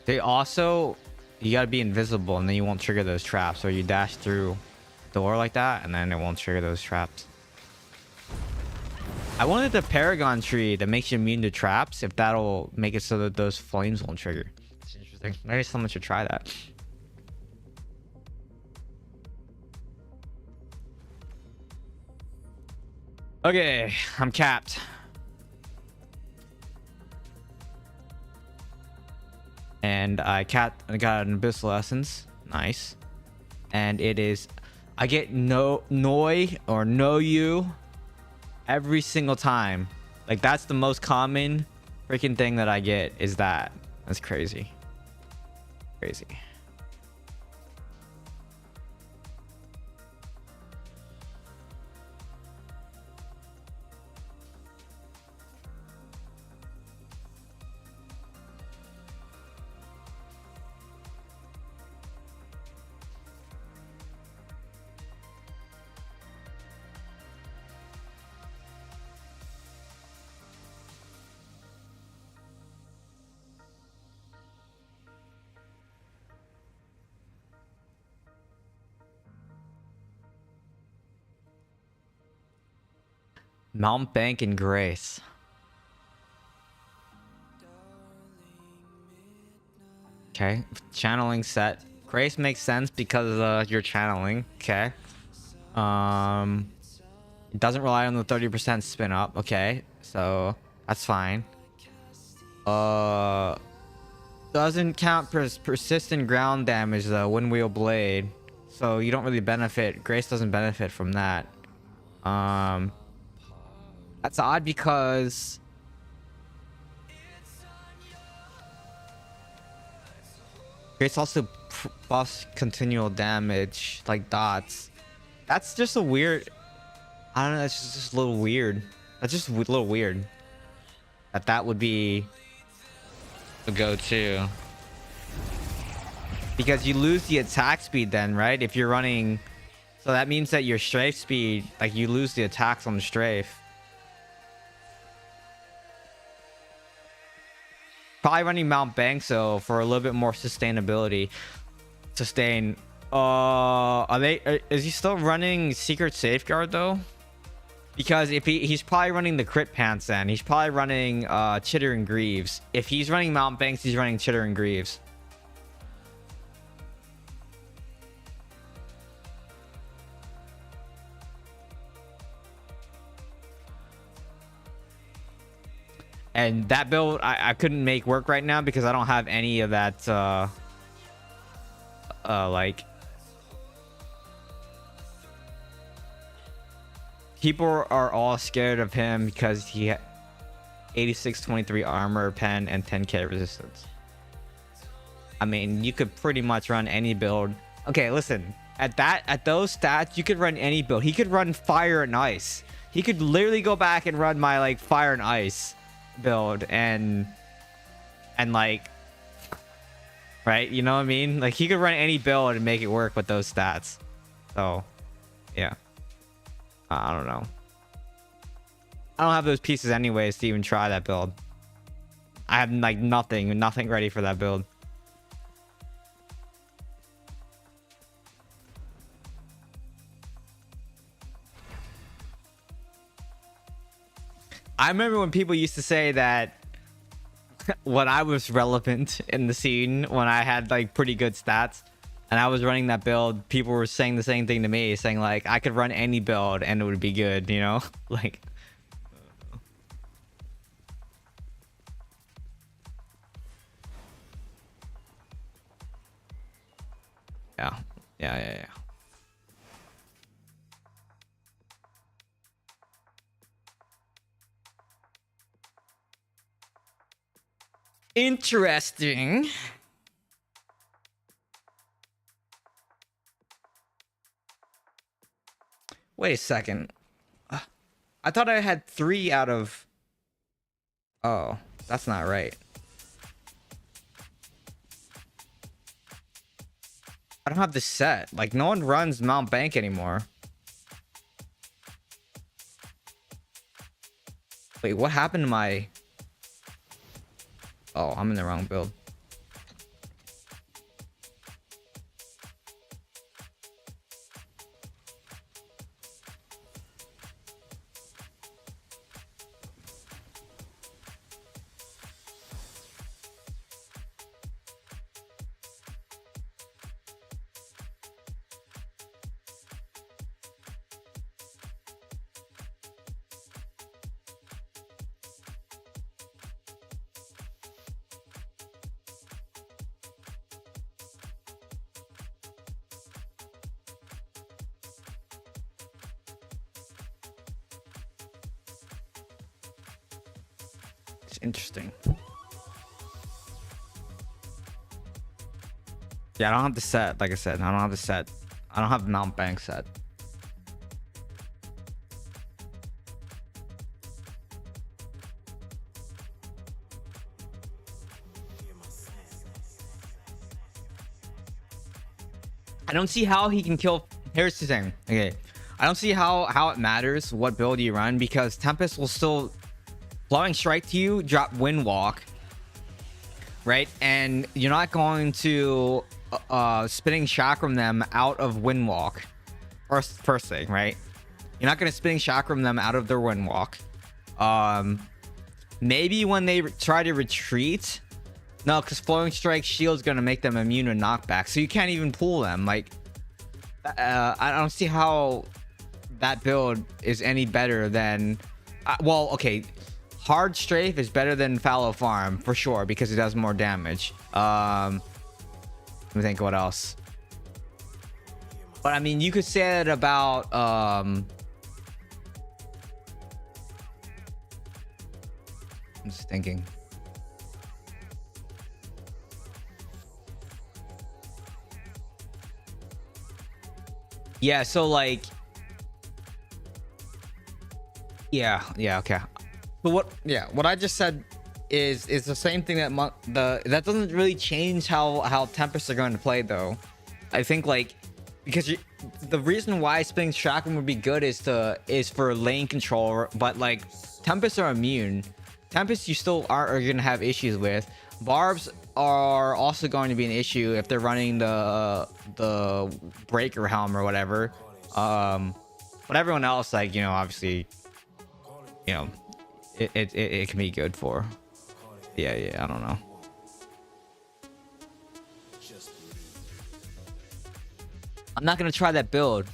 [SPEAKER 1] They also, you gotta be invisible and then you won't trigger those traps. Or you dash through the door like that and then it won't trigger those traps. I wanted the Paragon tree that makes you immune to traps, if that'll make it so that those flames won't trigger. It's interesting. Maybe someone should try that. Okay, I'm capped. And I got an abyssal essence. Nice. And it is, I get Noi or know you every single time. Like that's the most common freaking thing that I get is that. That's crazy. Crazy. Mount Bank and Grace. Okay, channeling set. Grace makes sense because you're channeling. Okay. It doesn't rely on the 30% spin up. Okay, so that's fine. Doesn't count persistent ground damage though. Windwheel blade, so you don't really benefit. Grace doesn't benefit from that. That's odd because Grace also buffs continual damage like dots. That's just a weird. I don't know. It's just a little weird. That's just a little weird. That would be the go-to. Because you lose the attack speed then, right? If you're running, so that means that your strafe speed, like you lose the attacks on the strafe. Probably running Mount Bank so for a little bit more sustainability. Sustain. Is he still running Secret Safeguard though? Because if he's probably running the crit pants then. He's probably running Chitter and Greaves. If he's running Mount Banks, he's running Chitter and Greaves. And that build I couldn't make work right now because I don't have any of that like people are all scared of him because he 8623 armor, pen, and 10k resistance. I mean, you could pretty much run any build. Okay, listen, at those stats, you could run any build. He could run fire and ice. He could literally go back and run my like fire and ice build and like, right? You know what I mean? Like he could run any build and make it work with those stats. So, yeah. I don't know. I don't have those pieces anyways to even try that build. I have like nothing ready for that build. I remember when people used to say that when I was relevant in the scene, when I had like pretty good stats and I was running that build, people were saying the same thing to me, saying like I could run any build and it would be good, you know? Like yeah. Interesting. Wait a second. I thought I had 3 out of... Oh, that's not right. I don't have this set. Like, no one runs Mount Bank anymore. Wait, what happened to my... Oh, I'm in the wrong build. Interesting. Yeah, I don't have the set. Like I said, I don't have the set. I don't have the Mount Bank set. I don't see how he can kill. Here's the thing. Okay, I don't see how it matters what build you run, because Tempest will still Flowing Strike to you, drop Windwalk, right? And you're not going to Spinning Chakram them out of Windwalk. First thing, right? You're not going to Spinning Chakram them out of their Windwalk. Maybe when they try to retreat. No, because Flowing Strike Shield is going to make them immune to knockback. So you can't even pull them. Like, I don't see how that build is any better than... well, okay. Hard Strafe is better than Fallow Farm for sure, because it does more damage. Let me think what else. But I mean, you could say it about I'm just thinking. Yeah, so like yeah, okay. But what I just said is the same thing that doesn't really change how Tempests are going to play though. I think like because the reason why Spinning Chakram would be good is for lane control, but like Tempests are immune. Tempests you still are going to have issues with. Barbs are also going to be an issue if they're running the Breaker Helm or whatever. But everyone else, like, you know, obviously, you know, it can be good for. Yeah, I don't know. I'm not gonna try that build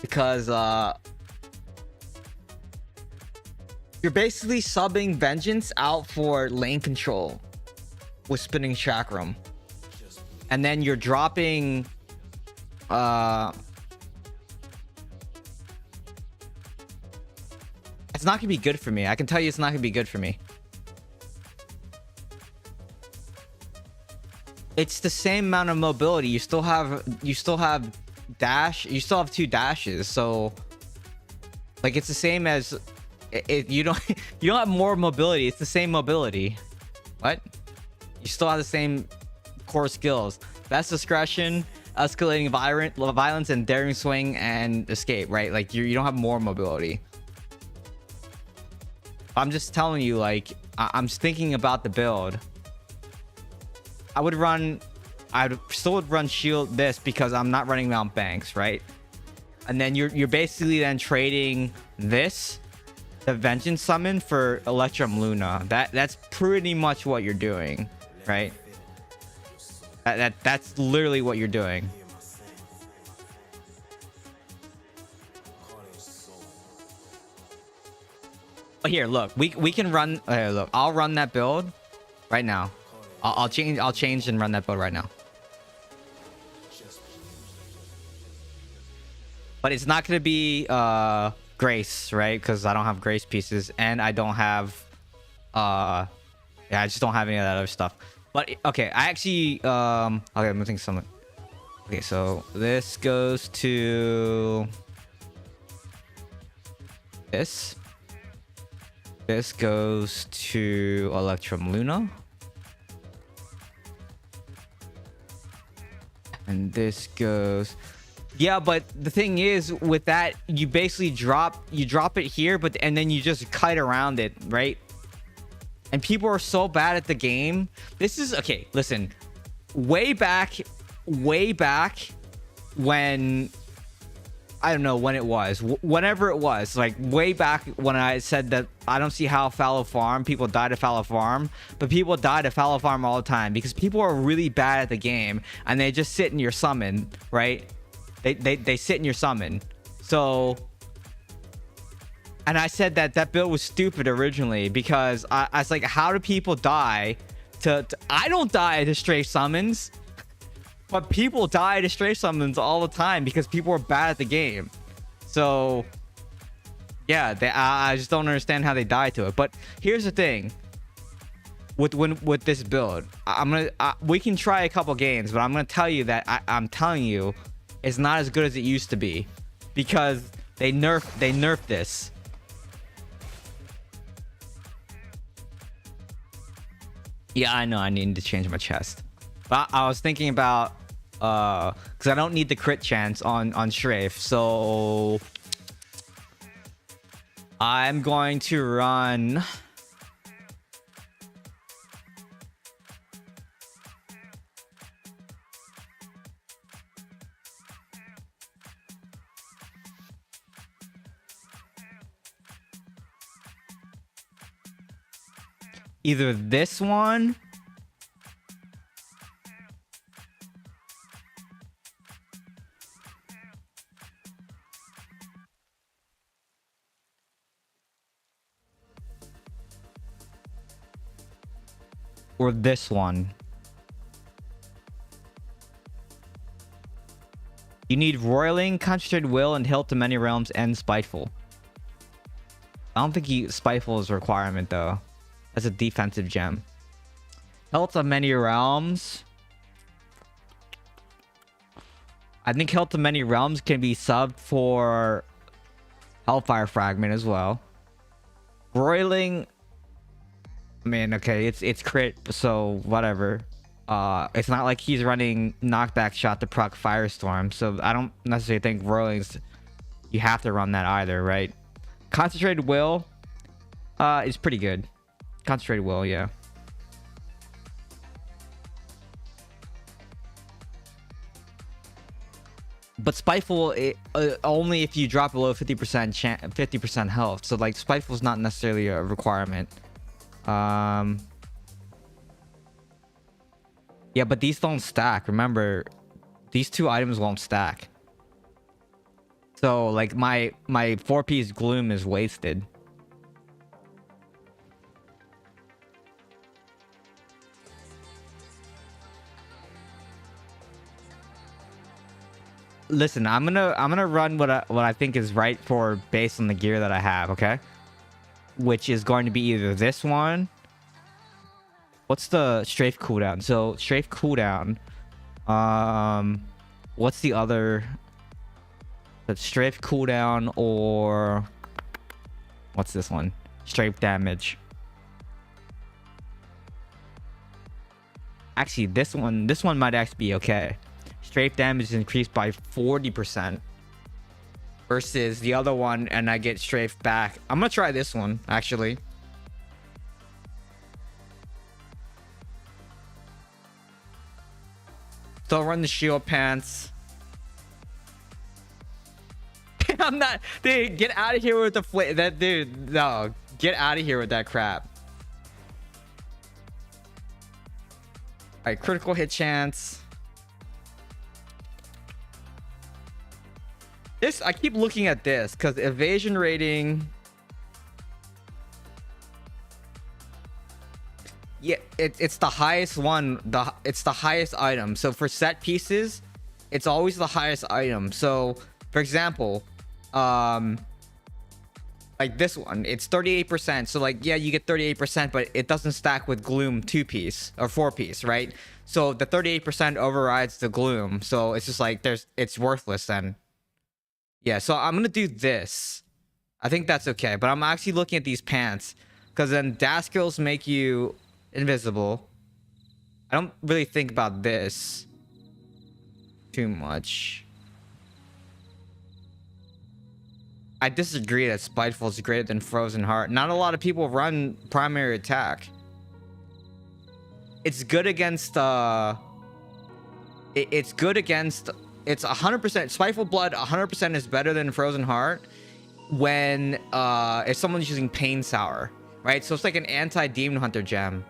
[SPEAKER 1] because you're basically subbing Vengeance out for lane control with Spinning Chakram, and then you're dropping it's not gonna be good for me. I can tell you it's not gonna be good for me. It's the same amount of mobility. You still have dash. You still have 2 dashes. So like it's the same as you don't have more mobility. It's the same mobility. What? You still have the same core skills. Best discretion, escalating violence, and daring swing and escape, right? Like you don't have more mobility. I'm just telling you, like, I'm thinking about the build. I still would run shield this because I'm not running Mount Banks, right? And then you're basically then trading this, the Vengeance summon, for Electrum Luna. That's pretty much what you're doing, right? That's literally what you're doing. Here, look, we can run. Look, I'll run that build right now. I'll change and run that build right now. But it's not gonna be Grace, right? Because I don't have Grace pieces, and I don't have Yeah, I just don't have any of that other stuff. But okay, I actually okay, I'm missing something. Okay, so this goes to this. This goes to Electrum Luna. And this goes... Yeah, but the thing is, with that, you basically drop it here, and then you just kite around it, right? And people are so bad at the game. This is... Okay, listen. Way back when... I don't know when it was. Whenever it was. Like, way back when I said that I don't see how Fallow Farm, people died at Fallow Farm. But people died at Fallow Farm all the time. Because people are really bad at the game. And they just sit in your summon, right? They sit in your summon. So... And I said that build was stupid originally. Because I was like, how do people die to... I don't die to stray summons. But people die to stray summons all the time because people are bad at the game. So, yeah, I just don't understand how they die to it. But here's the thing: with this build, we can try a couple games, but I'm gonna tell you that I'm telling you, it's not as good as it used to be because they nerfed this. Yeah, I know. I need to change my chest. But I was thinking about because I don't need the crit chance on Strafe, so I'm going to run either this one or this one. You need Roiling, Concentrated Will, and Hilt to Many Realms and Spiteful. I don't think Spiteful is a requirement though. That's a defensive gem. Hilt of Many Realms. I think Hilt of Many Realms can be subbed for Hellfire Fragment as well. Roiling... I mean, okay, it's crit, so whatever. It's not like he's running knockback shot to proc Firestorm, so I don't necessarily think Roiling's... You have to run that either, right? Concentrated Will is pretty good. Concentrated Will, yeah. But Spiteful, only if you drop below 50% health. So, like, Spiteful is not necessarily a requirement. Yeah, but these don't stack. Remember, these two items won't stack. So, like, my 4-piece Gloom is wasted. Listen, I'm gonna run what I think is right for based on the gear that I have, okay? Which is going to be either this one. What's the strafe cooldown? So strafe cooldown. What's the other? The strafe cooldown or what's this one? Strafe damage. Actually, this one might actually be okay. Strafe damage is increased by 40% versus the other one, and I get strafe back. I'm gonna try this one actually. Still run the shield pants. I'm not, dude. Get out of here with the that dude. No, get out of here with that crap. All right, critical hit chance. This, I keep looking at this because evasion rating. Yeah, it's the highest one. It's the highest item. So for set pieces, it's always the highest item. So for example, Like this one, it's 38%. So like, yeah, you get 38%, but it doesn't stack with gloom 2-piece or 4-piece, right? So the 38% overrides the gloom. So it's just like it's worthless then. Yeah, so I'm gonna do this. I think that's okay, but I'm actually looking at these pants because then daskills make you invisible. I don't really think about this too much. I disagree that Spiteful is greater than Frozen Heart. Not a lot of people run primary attack. It's good against it's good against, it's 100%. Spiteful Blood 100% is better than Frozen Heart when if someone's using Pain Sour, right? So it's like an anti-demon hunter gem.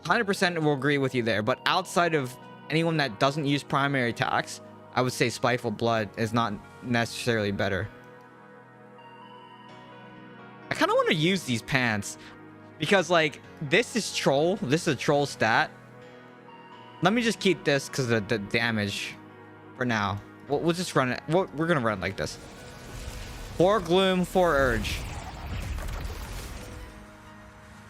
[SPEAKER 1] 100% will agree with you there, but outside of anyone that doesn't use primary attacks, I would say Spiteful Blood is not necessarily better. I kind of want to use these pants because like this is a troll stat. Let me just keep this because of the damage for now. We'll just run it. We're gonna run it like this. 4 gloom, 4 urge.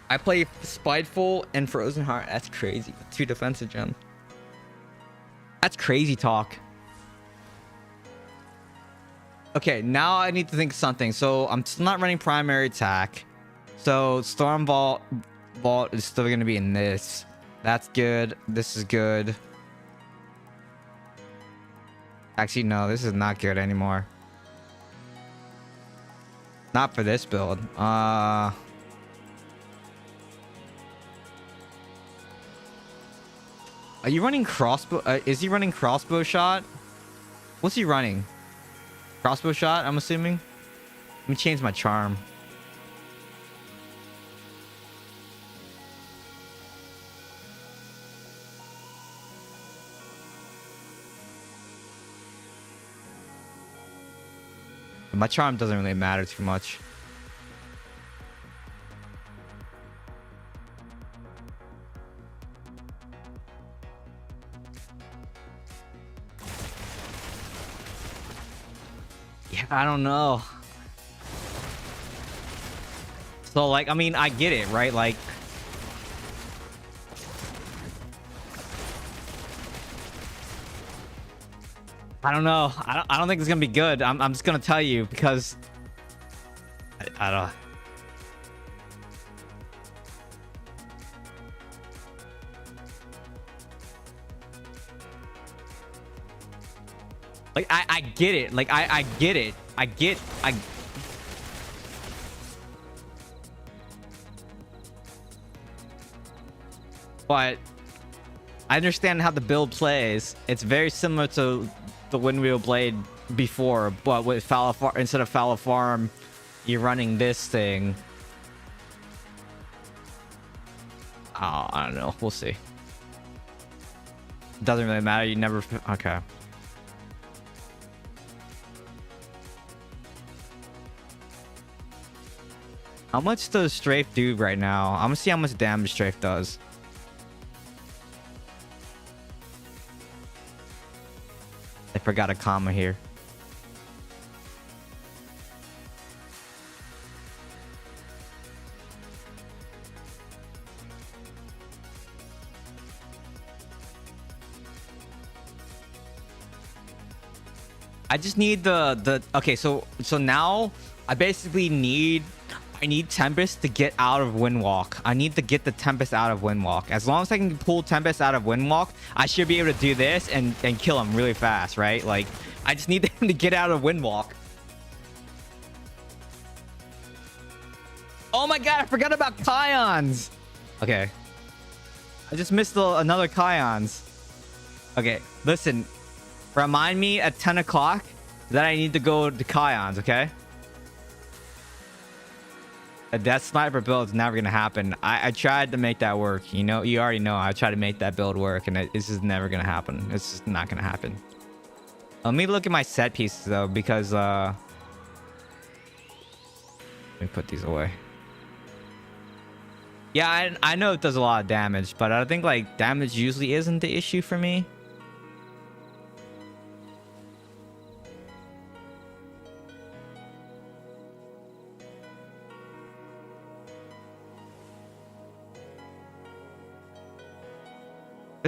[SPEAKER 1] I play Spiteful and Frozen Heart. That's crazy. 2 defensive gems. That's crazy talk. Okay, now I need to think of something. So I'm still not running primary attack. So Storm Vault is still going to be in this. That's good. This is good. Actually, no, this is not good anymore. Not for this build. Are you running crossbow? Is he running crossbow shot? What's he running? Crossbow shot, I'm assuming. Let me change my charm. My charm doesn't really matter too much. Yeah, I don't know. So like, I mean, I get it, right? Like, I don't know. I don't think it's gonna be good. I'm just gonna tell you because I don't. Like I get it. Like I get it. But I understand how the build plays. It's very similar to the Windwheel Blade before, but with instead of Fallow Farm, you're running this thing. Oh, I don't know. We'll see. Doesn't really matter. You never. Okay. How much does Strafe do right now? I'm gonna see how much damage Strafe does. I forgot a comma here. I just need the okay, so now I basically need Tempest to get out of Windwalk. I need to get the Tempest out of Windwalk. As long as I can pull Tempest out of Windwalk, I should be able to do this and kill him really fast, right? Like, I just need him to get out of Windwalk. Oh my god, I forgot about Kions. Okay. I just missed another Kions. Okay, listen. Remind me at 10 o'clock that I need to go to Kions, okay? That sniper build is never gonna happen. I tried to make that work. You know, you already know I tried to make that build work, and this is never gonna happen. It's just not gonna happen. Let me look at my set pieces though, because let me put these away. Yeah, I know it does a lot of damage, but I think like damage usually isn't the issue for me.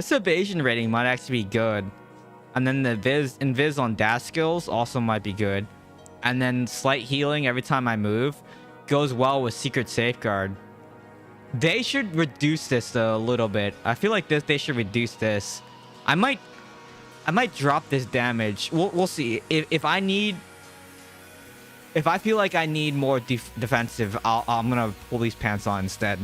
[SPEAKER 1] This evasion rating might actually be good. And then the invis on dash skills also might be good. And then slight healing every time I move goes well with secret safeguard. They should reduce this though a little bit. I feel like they should reduce this. I might drop this damage. We'll see. If I feel like I need more defensive, I'm gonna pull these pants on instead.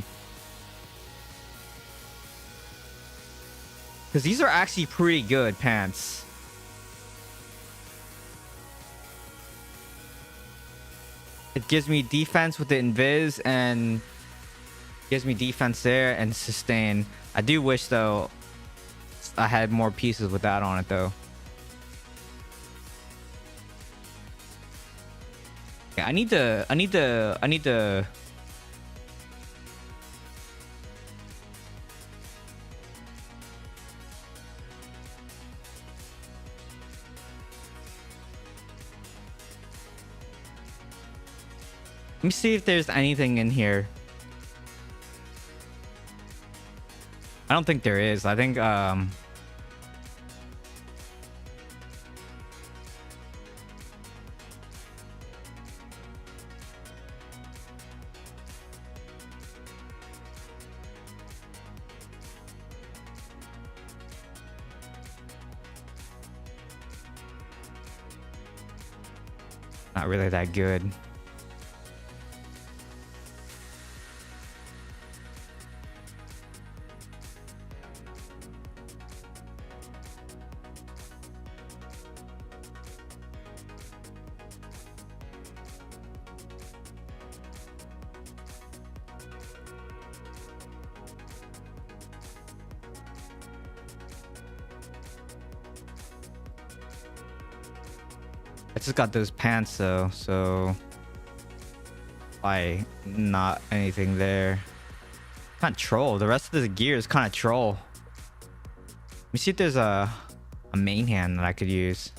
[SPEAKER 1] Because these are actually pretty good pants. It gives me defense with the invis and gives me defense there and sustain. I do wish though I had more pieces with that on it though. Yeah, I need to let me see if there's anything in here. I don't think there is. I think not really that good. I just got those pants though, so why not anything there? Kind of troll. The rest of the gear is kind of troll. Let me see if there's a main hand that I could use.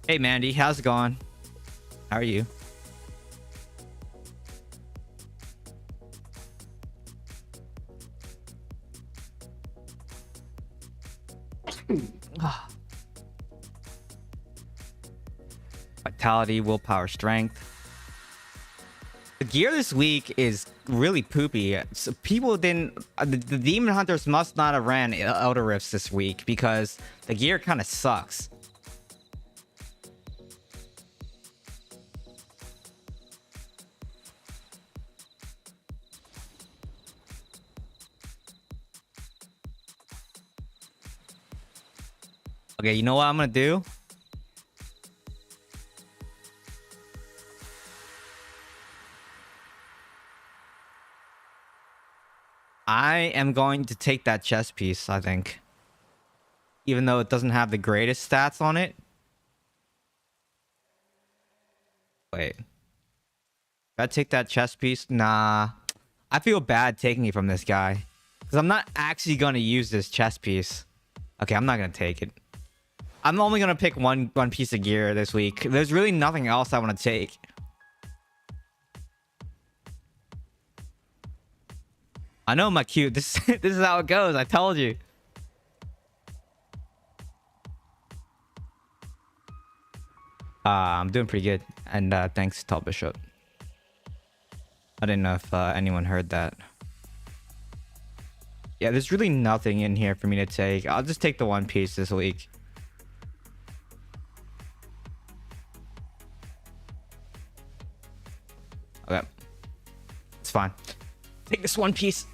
[SPEAKER 1] Hey Mandy, how's it going? How are you? Vitality, willpower, strength. The gear this week is really poopy. So people didn't. The demon hunters must not have ran Elder Rifts this week because the gear kind of sucks. Okay, you know what I'm gonna do? I am going to take that chest piece, I think. Even though it doesn't have the greatest stats on it. Wait. Did I take that chest piece? Nah. I feel bad taking it from this guy. Because I'm not actually going to use this chest piece. Okay, I'm not going to take it. I'm only going to pick one piece of gear this week. There's really nothing else I want to take. I know, my cute. This is how it goes. I told you. I'm doing pretty good. And thanks, Tall Bishop. I didn't know if anyone heard that. Yeah, there's really nothing in here for me to take. I'll just take the one piece this week. Okay. It's fine. Take this one piece.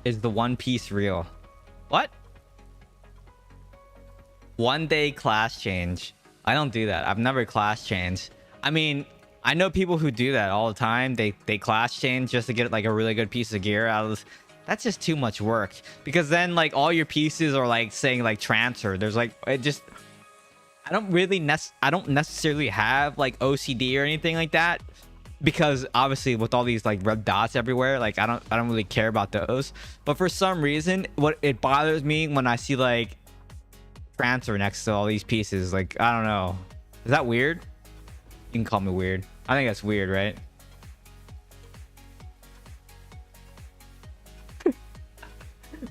[SPEAKER 1] Is the one piece real? What? 1 day class change. I don't do that. I've never class changed. I mean, I know people who do that all the time. They class change just to get like a really good piece of gear out of. That's just too much work, because then like all your pieces are like saying like transfer. There's like it just. I don't necessarily have like OCD or anything like that, because obviously with all these like red dots everywhere, like I don't really care about those. But for some reason, what it bothers me when I see like transfer next to all these pieces, like I don't know. Is that weird? You can call me weird. I think that's weird, right?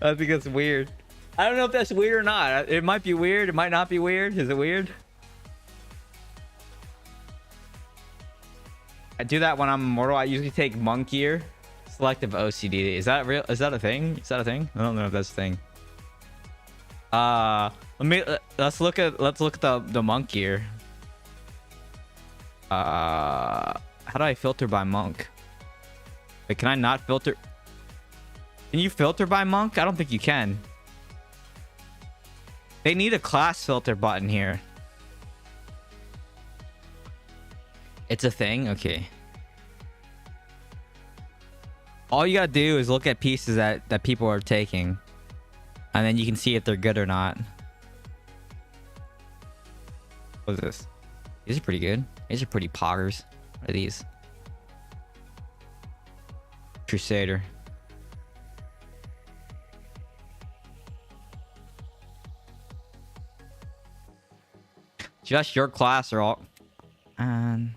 [SPEAKER 1] I think that's weird. I don't know if that's weird or not. It might be weird. It might not be weird. Is it weird? I do that when I'm immortal. I usually take monk gear. Selective OCD. Is that real? Is that a thing? Is that a thing? I don't know if that's a thing. Let's look at the monk gear. How do I filter by monk? Wait, can I not filter? Can you filter by monk? I don't think you can. They need a class filter button here. It's a thing? Okay. All you gotta do is look at pieces that people are taking, and then you can see if they're good or not. What is this? These are pretty good. These are pretty poggers. What are these? Crusader. Just your class or all. Let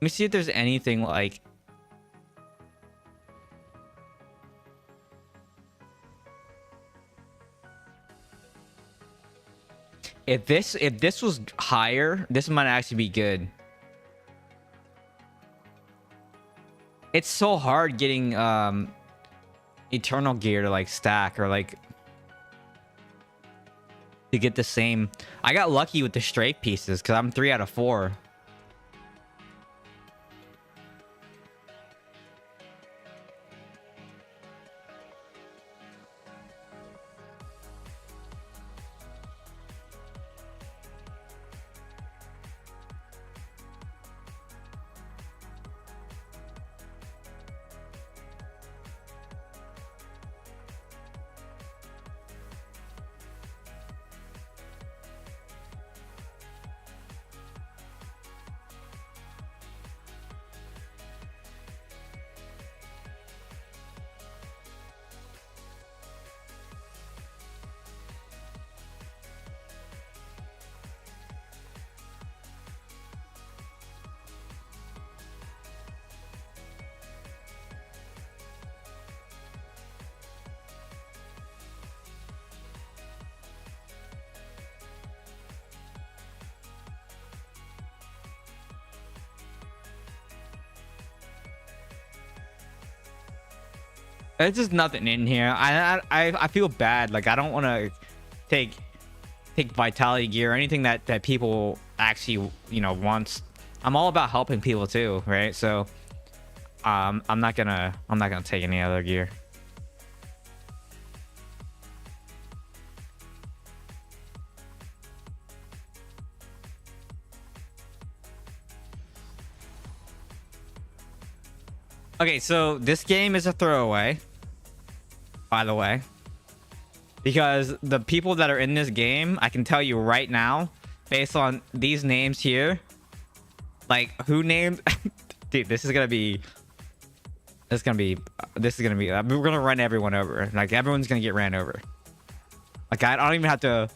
[SPEAKER 1] me see if there's anything like. If this was higher, this might actually be good. It's so hard getting eternal gear to like stack or like to get the same. I got lucky with the straight pieces because I'm 3 out of 4. There's just nothing in here. I feel bad. Like I don't want to take vitality gear or anything that people actually wants. I'm all about helping people too, right? So I'm not gonna take any other gear. Okay, so this game is a throwaway, by the way, because the people that are in this game, I can tell you right now, based on these names here, like who named, dude, this is gonna be, we're gonna run everyone over. Like everyone's gonna get ran over. Like I don't even have to,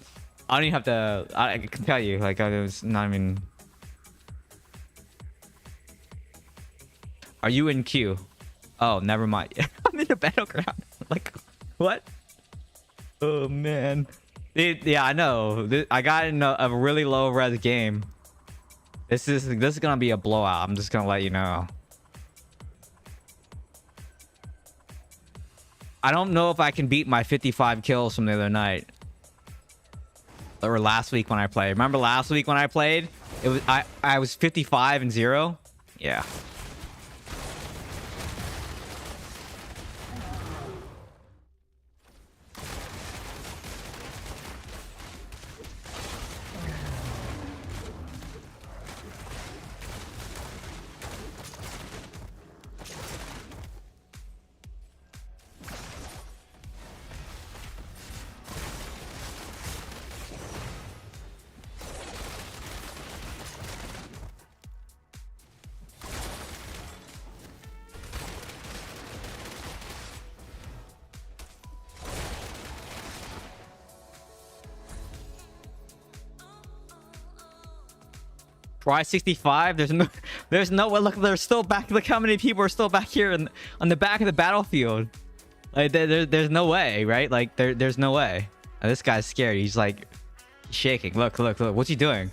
[SPEAKER 1] I can tell you, like I was not even. Are you in queue? Oh, never mind. I'm in a battleground. Like, what? Oh man. Yeah, I know. I got in a really low res game. This is gonna be a blowout. I'm just gonna let you know. I don't know if I can beat my 55 kills from the other night. Or last week when I played. Remember last week when I played? It was I was 55 and 0. Yeah. Try 65. There's no way. Look, they're still back. Look how many people are still back here on the back of the battlefield. Like there's no way, right? Like there's no way. This guy's scared. He's like shaking. Look. What's he doing?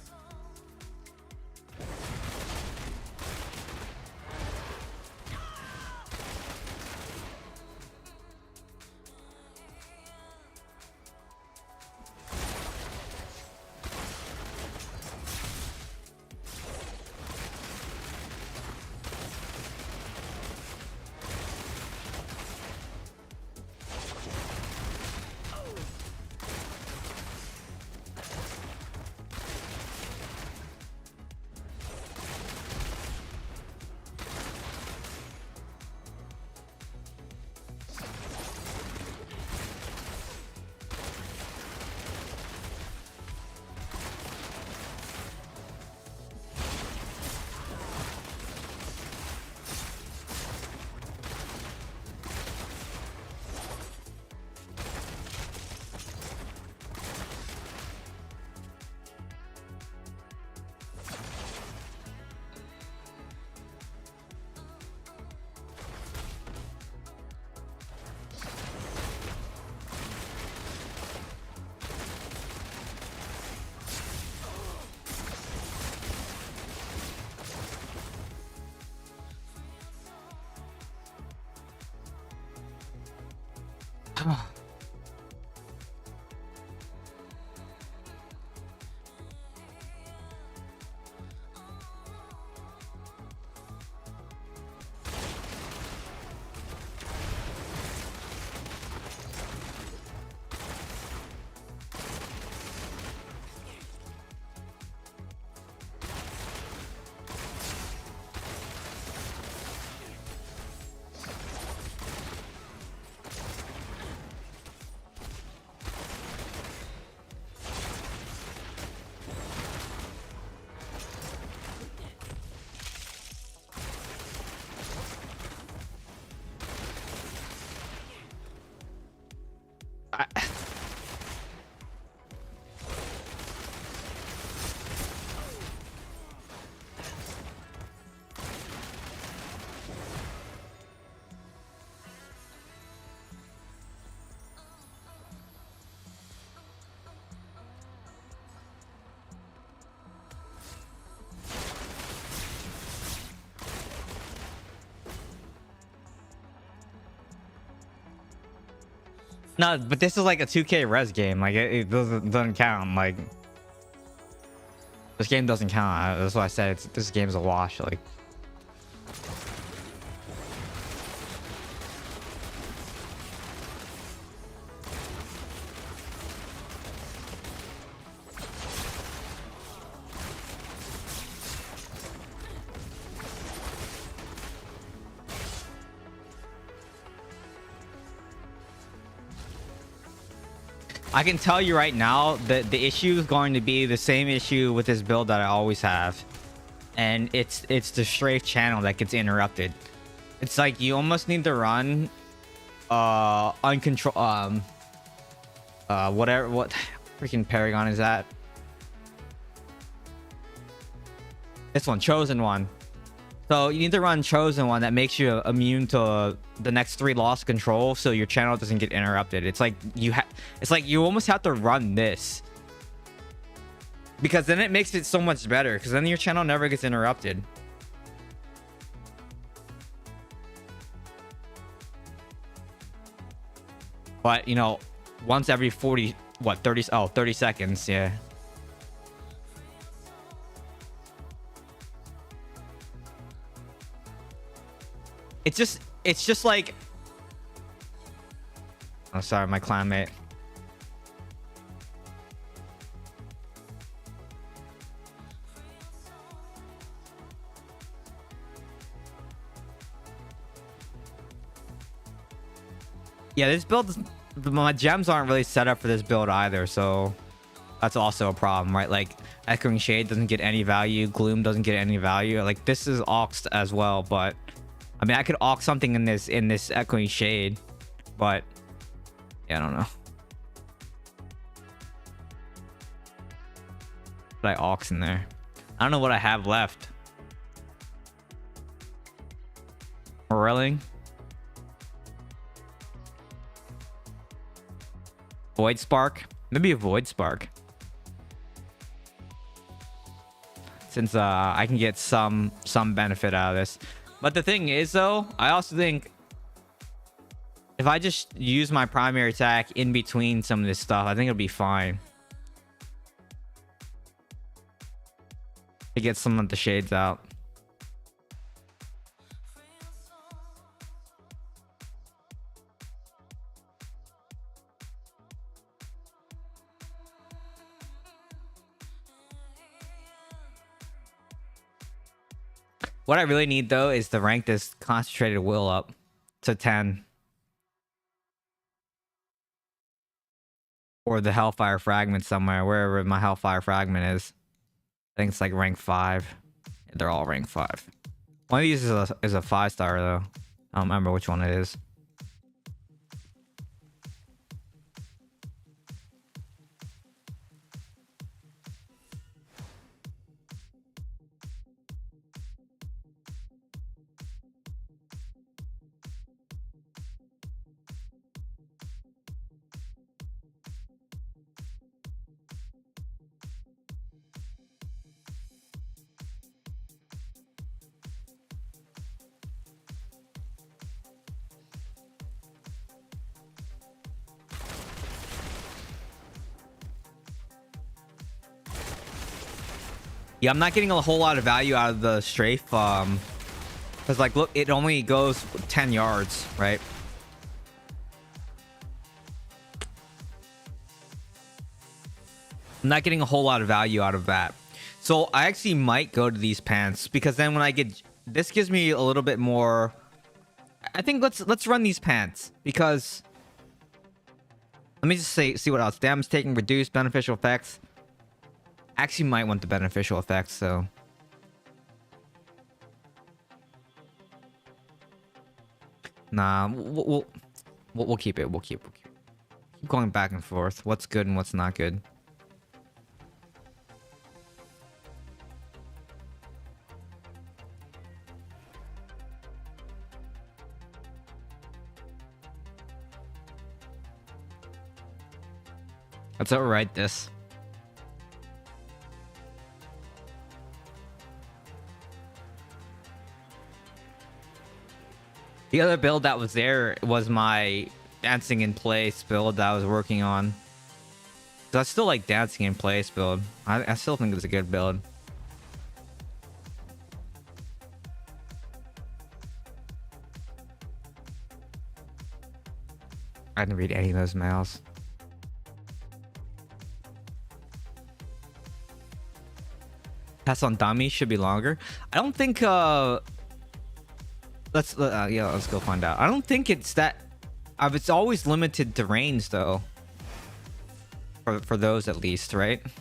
[SPEAKER 1] No, but this is like a 2K res game. Like it doesn't count. Like this game doesn't count. That's why I said this game's a wash. Like. I can tell you right now that the issue is going to be the same issue with this build that I always have, and it's the strafe channel that gets interrupted. It's like you almost need to run uncontrolled what freaking Paragon is that? This one, Chosen One. So you need to run Chosen One that makes you immune to the next 3 lost control, so your channel doesn't get interrupted. It's like you almost have to run this, because then it makes it so much better, because then your channel never gets interrupted. But you know, once every 30 seconds, yeah. It's just like, oh sorry, my clanmate. Yeah, this build, my gems aren't really set up for this build either, so that's also a problem, right? Like Echoing Shade doesn't get any value, Gloom doesn't get any value. Like this is oxed as well, but I mean, I could ox something in this Echoing Shade, but yeah, I don't know. But I ox in there. I don't know what I have left. Really? Void Spark? Maybe a Void Spark. Since I can get some benefit out of this. But the thing is though, I also think if I just use my primary attack in between some of this stuff, I think it'll be fine. To get some of the shades out. What I really need though is to rank this concentrated will up to 10. Or the Hellfire Fragment somewhere, wherever my Hellfire Fragment is. I think it's like rank 5. They're all rank 5. One of these is a 5-star though. I don't remember which one it is. Yeah, I'm not getting a whole lot of value out of the strafe. Because like, look, it only goes 10 yards, right? I'm not getting a whole lot of value out of that. So I actually might go to these pants because then when I get this gives me a little bit more. I think let's run these pants because let me just see what else. Damage taking reduced beneficial effects. Actually might want the beneficial effects, so nah, we'll keep it. We'll keep going back and forth. What's good and what's not good. Let's overwrite this. The other build that was there was my dancing in place build that I was working on. So I still like dancing in place build. I still think it's a good build. I didn't read any of those mails. Pass on dummy should be longer. I don't think let's go find out. I don't think it's that it's always limited to range though. For those at least, right? Let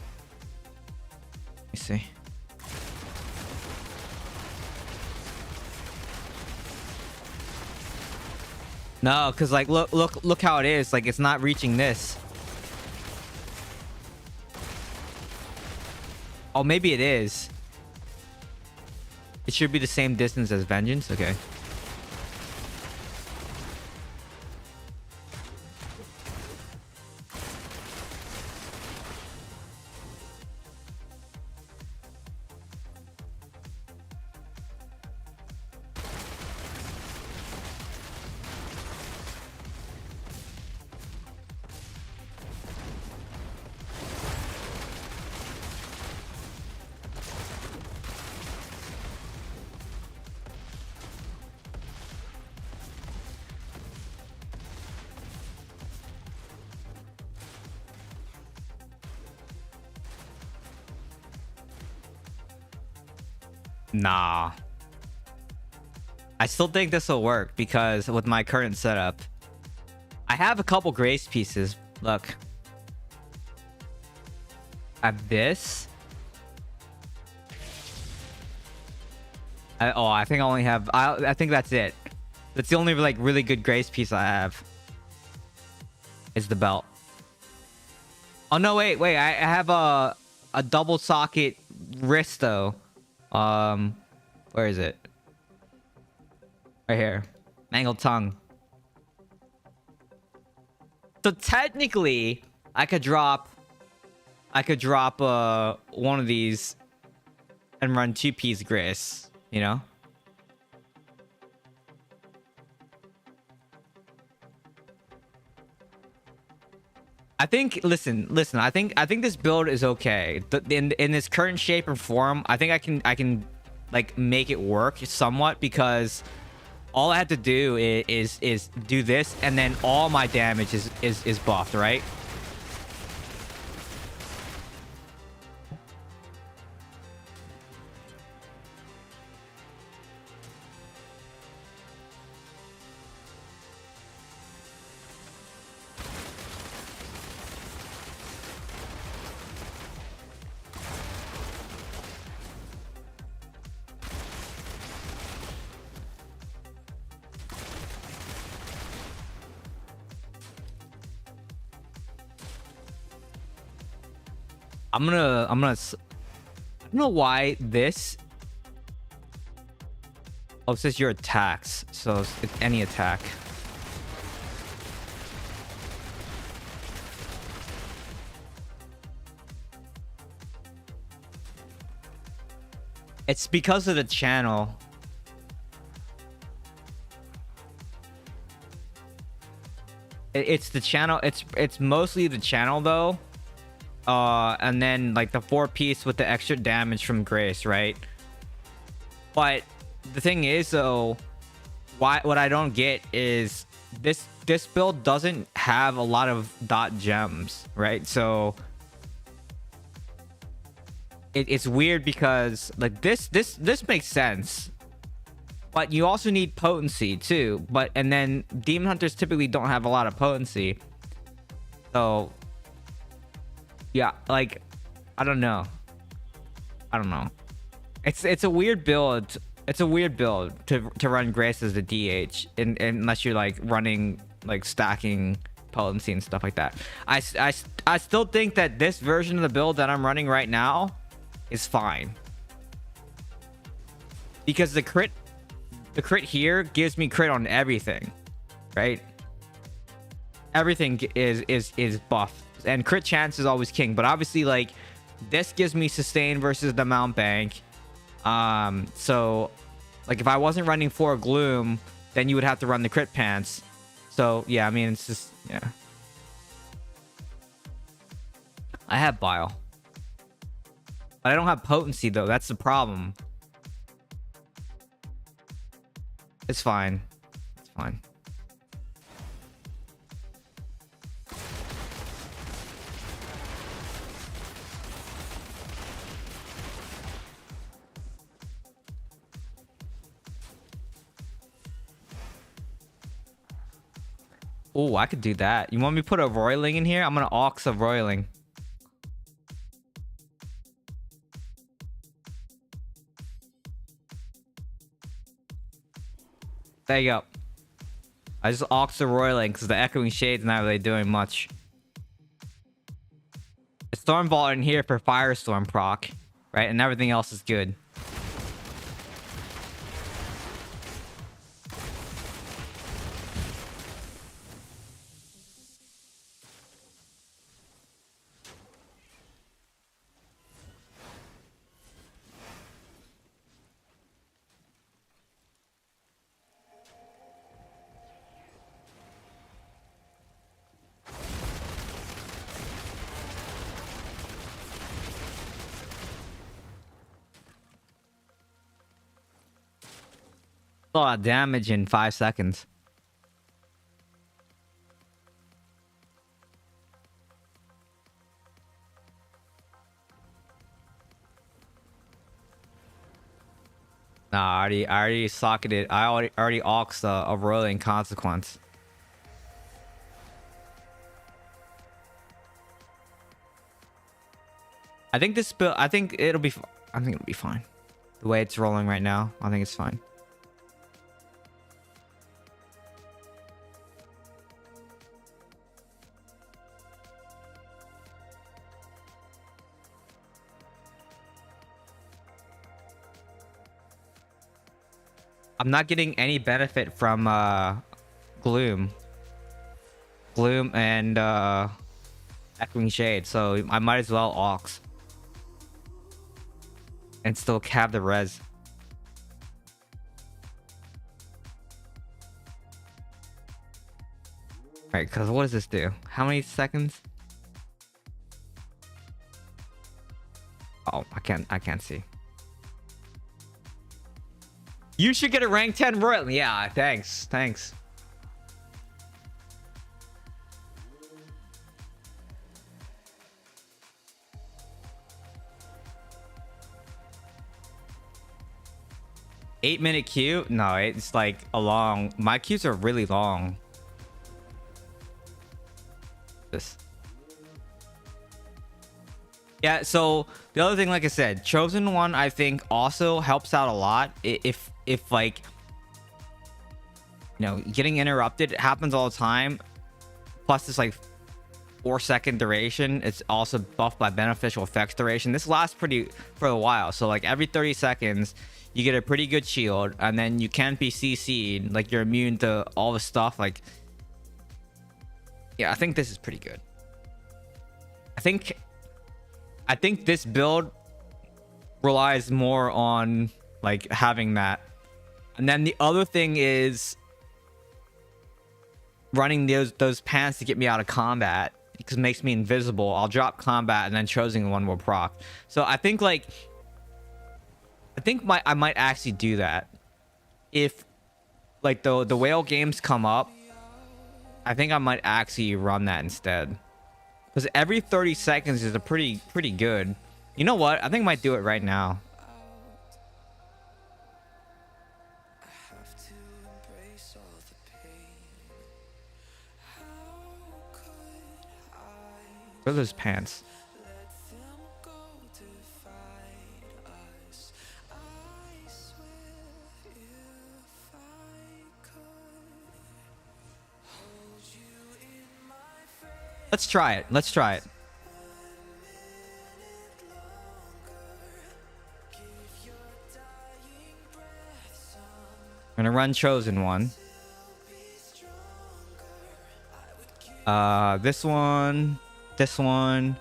[SPEAKER 1] me see. No, because like look how it is. Like it's not reaching this. Oh, maybe it is. It should be the same distance as Vengeance. Okay. Nah. I still think this will work because with my current setup, I have a couple grace pieces. Look. I have this. I think I only have... I think that's it. That's the only like really good grace piece I have. Is the belt. Oh no, wait. I have a double socket wrist though. Where is it? Right here. Mangled tongue. So technically, I could drop one of these and run 2-piece Gris, you know? I think listen, I think this build is okay. In this current shape and form, I think I can like make it work somewhat, because all I have to do is do this, and then all my damage is buffed, right? I don't know why this. Oh, it says your attacks, so it's any attack. It's because of the channel. It's the channel. It's mostly the channel though. And then like the 4-piece with the extra damage from Grace, right? But the thing is though, what I don't get is this build doesn't have a lot of dot gems, right? So it's weird, because like this makes sense, but you also need potency too. And then demon hunters typically don't have a lot of potency, so yeah, like I don't know. It's a weird build. It's a weird build to run Grace as a DH, unless you're like running like stacking potency and stuff like that. I still think that this version of the build that I'm running right now is fine, because the crit here gives me crit on everything, right? Everything is buff, and crit chance is always king. But obviously, like, this gives me sustain versus the mount bank. So like if I wasn't running 4 gloom, then you would have to run the crit pants. So yeah, I mean, it's just, yeah. I have bile, but I don't have potency though. That's the problem. It's fine. It's fine. Oh, I could do that. You want me to put a roiling in here? I'm gonna aux a roiling. There you go. I just aux the roiling because the echoing shade's not really doing much. A Stormvault in here for Firestorm proc, right? And everything else is good. A lot of damage in 5 seconds. Nah, I already socketed. I already auxed a roiling consequence. I think this build. I think it'll be fine. The way it's rolling right now, I think it's fine. I'm not getting any benefit from Gloom. Gloom and Echoing Shade, so I might as well Ox. And still have the res. Right, because what does this do? How many seconds? Oh, I can't see. You should get a rank 10 royal. Yeah, thanks. 8-minute queue? No, it's like a long. My queues are really long. This. Yeah, so the other thing, like I said, Chosen One, I think also helps out a lot. If like, you know, getting interrupted happens all the time. Plus, it's like 4-second duration. It's also buffed by beneficial effects duration. This lasts for a while. So like every 30 seconds, you get a pretty good shield, and then you can't be CC'd. Like you're immune to all the stuff. Like, yeah, I think this is pretty good. I think this build relies more on like having that. And then the other thing is running those pants to get me out of combat, because it makes me invisible. I'll drop combat and then Chosen One will proc. So I think like I might actually do that if like the whale games come up. I think I might actually run that instead, because every 30 seconds is a pretty good. You know what? I think I might do it right now. Where are those pants? Let's try it. I'm gonna run Chosen One. This one, and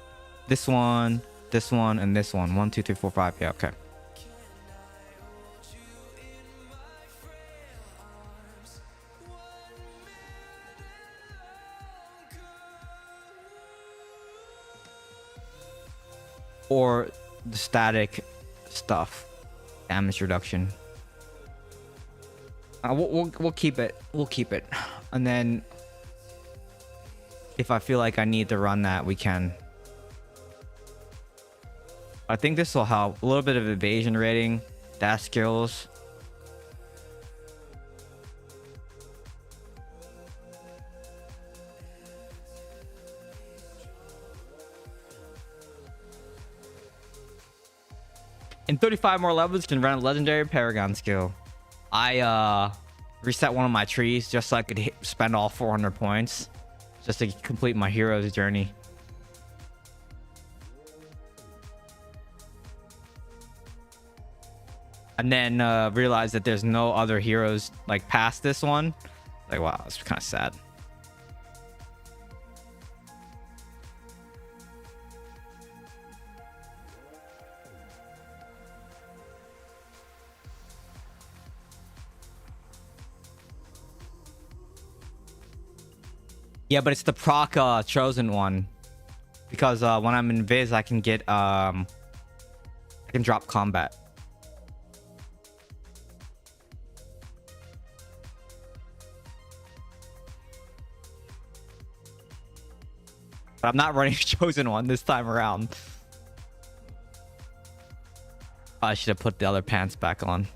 [SPEAKER 1] this one. 1, 2, 3, 4, 5. Yeah, okay. Or the static stuff, damage reduction. We'll keep it. And then if I feel like I need to run that, we can. I think this will help. A little bit of evasion rating, dash skills. In 35 more levels, you can run a legendary Paragon skill. I reset one of my trees just so I could spend all 400 points just to complete my hero's journey. And then realized that there's no other heroes like past this one. Like, wow, it's kind of sad. Yeah, but it's the proc Chosen One, because when I'm in Viz, I can get I can drop combat. But I'm not running Chosen One this time around. I should have put the other pants back on.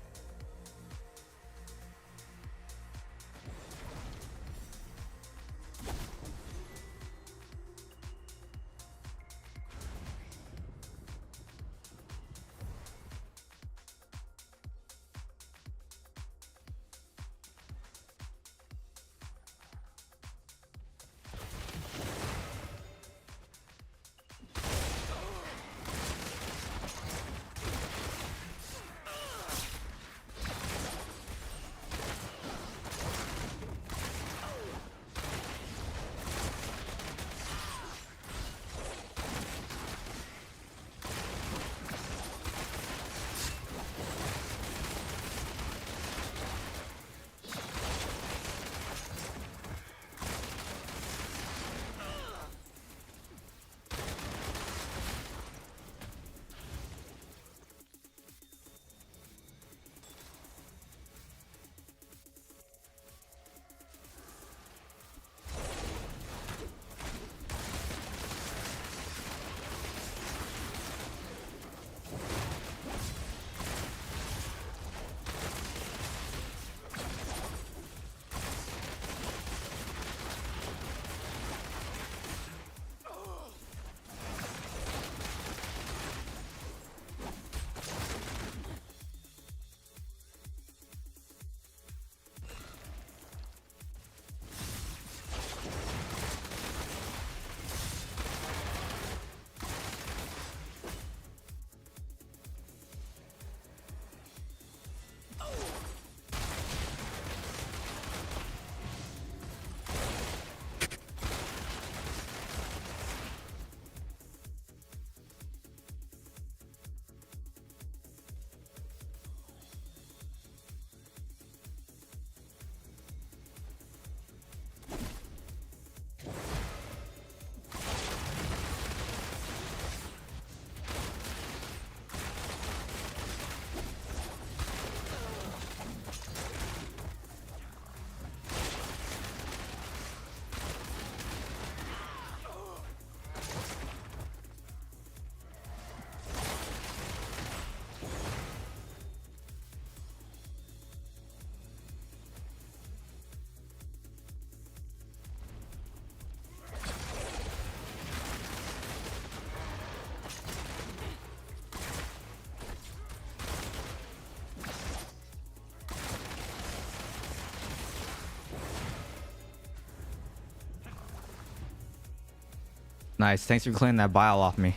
[SPEAKER 1] Nice. Thanks for clearing that bile off me.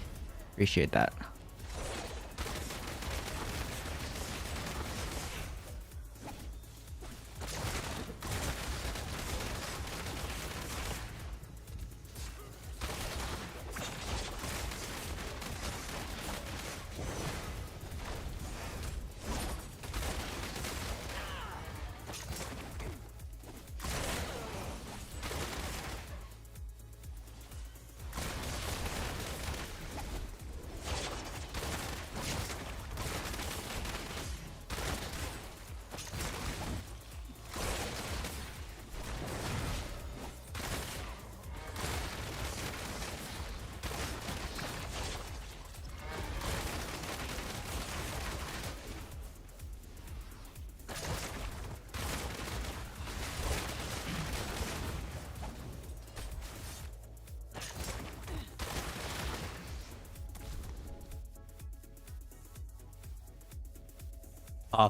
[SPEAKER 1] Appreciate that.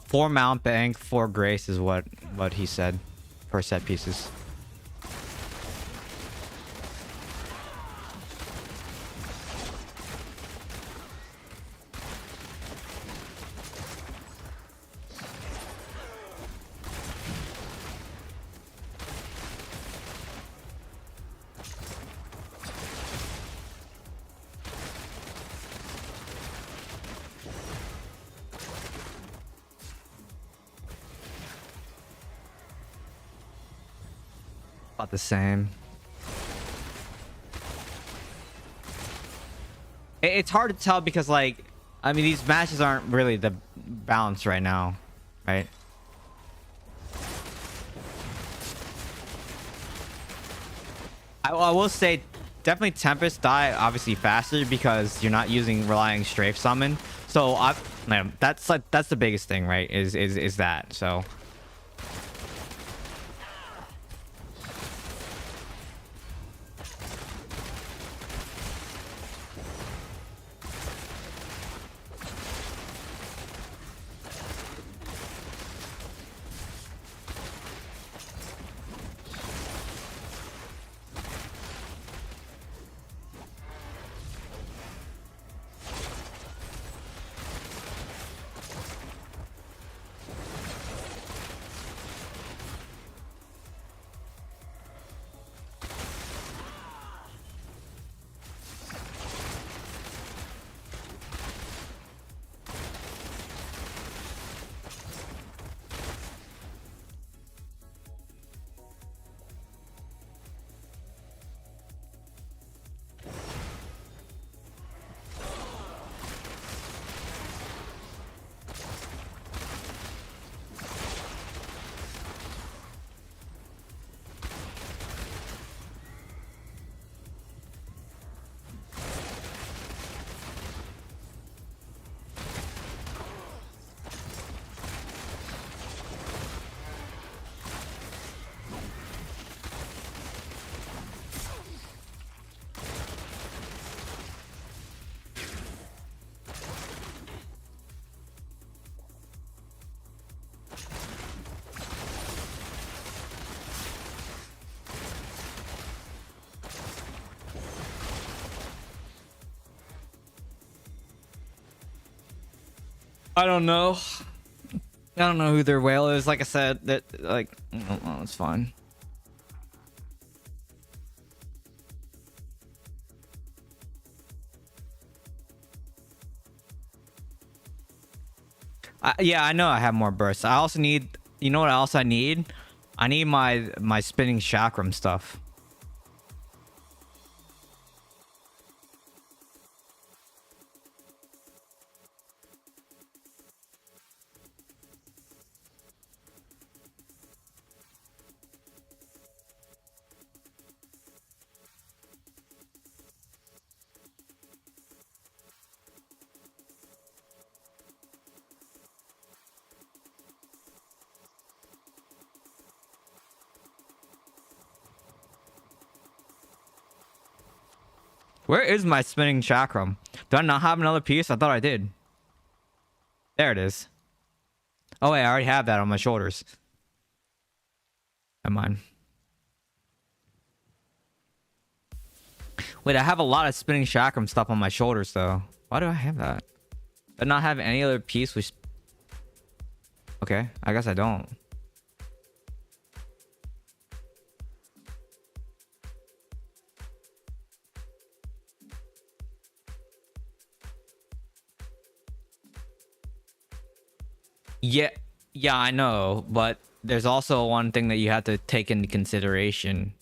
[SPEAKER 1] Four mount bank, four grace is what he said for set pieces. About the same. It's hard to tell because, like, I mean, these matches aren't really the balance right now, right? I will say, definitely Tempest die obviously faster because you're not relying strafe summon. So that's the biggest thing, right? Is that so? I don't know. I don't know who their whale is. Like I said, that like, oh, it's fine. Yeah, I know I have more bursts. I also need, you know what else I need? I need my spinning chakram stuff. Where is my spinning chakram? Do I not have another piece? I thought I did. There it is. Oh wait, I already have that on my shoulders. Never mind.
[SPEAKER 3] Wait, I have a lot of spinning chakram stuff on my shoulders though. Why do I have that? I not have any other piece which... Okay, I guess I don't. Yeah, yeah, I know, but there's also one thing that you have to take into consideration.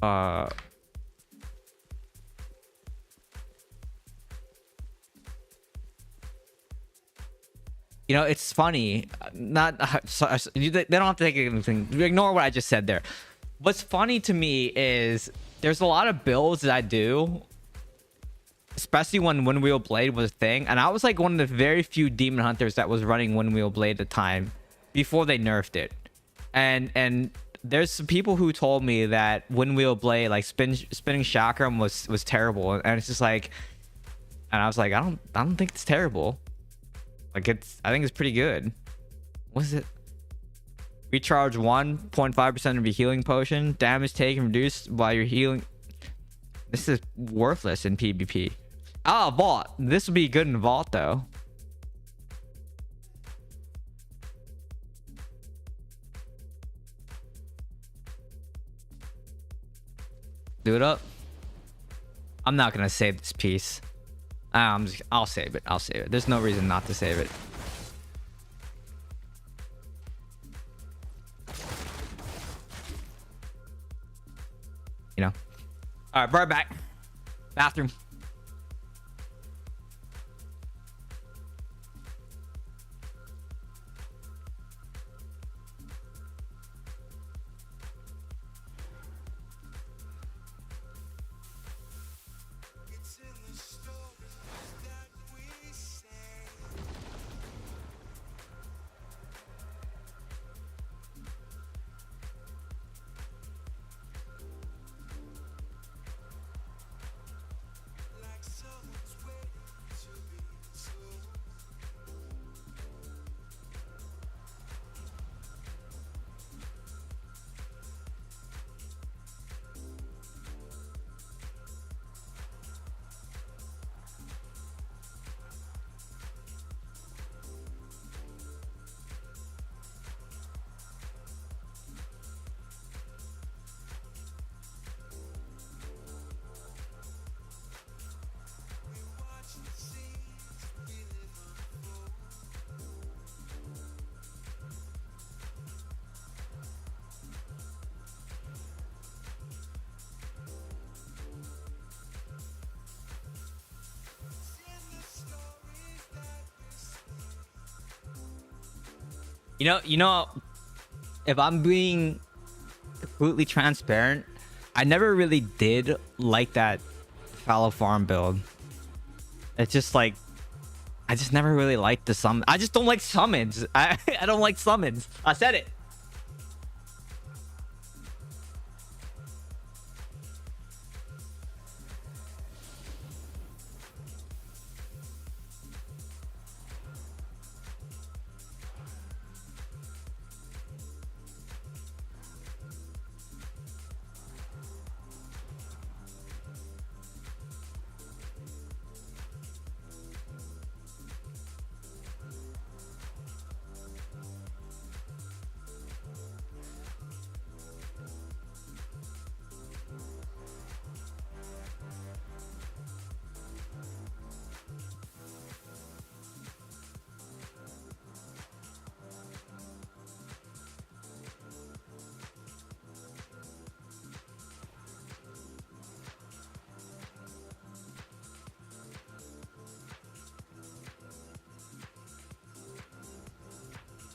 [SPEAKER 3] You know, it's funny. Not they don't have to take anything. Ignore what I just said there. What's funny to me is there's a lot of builds that I do, especially when Wind Wheel Blade was a thing, and I was like one of the very few demon hunters that was running Wind Wheel Blade at the time before they nerfed it. And there's some people who told me that Wind Wheel Blade, like spinning chakram, was terrible, and it's just like, and I was like, I don't think it's terrible. Like I think it's pretty good. What is it? Recharge 1.5% of your healing potion. Damage taken reduced while you're healing. This is worthless in PvP. Ah, Vault. This would be good in Vault though. Do it up. I'm not gonna save this piece. I'll save it. I'll save it. There's no reason not to save it. You know. All right, right back. Bathroom. You know, if I'm being completely transparent, I never really did like that fallow farm build. It's just like, I just never really liked the summon. I just don't like summons. I don't like summons. I said it.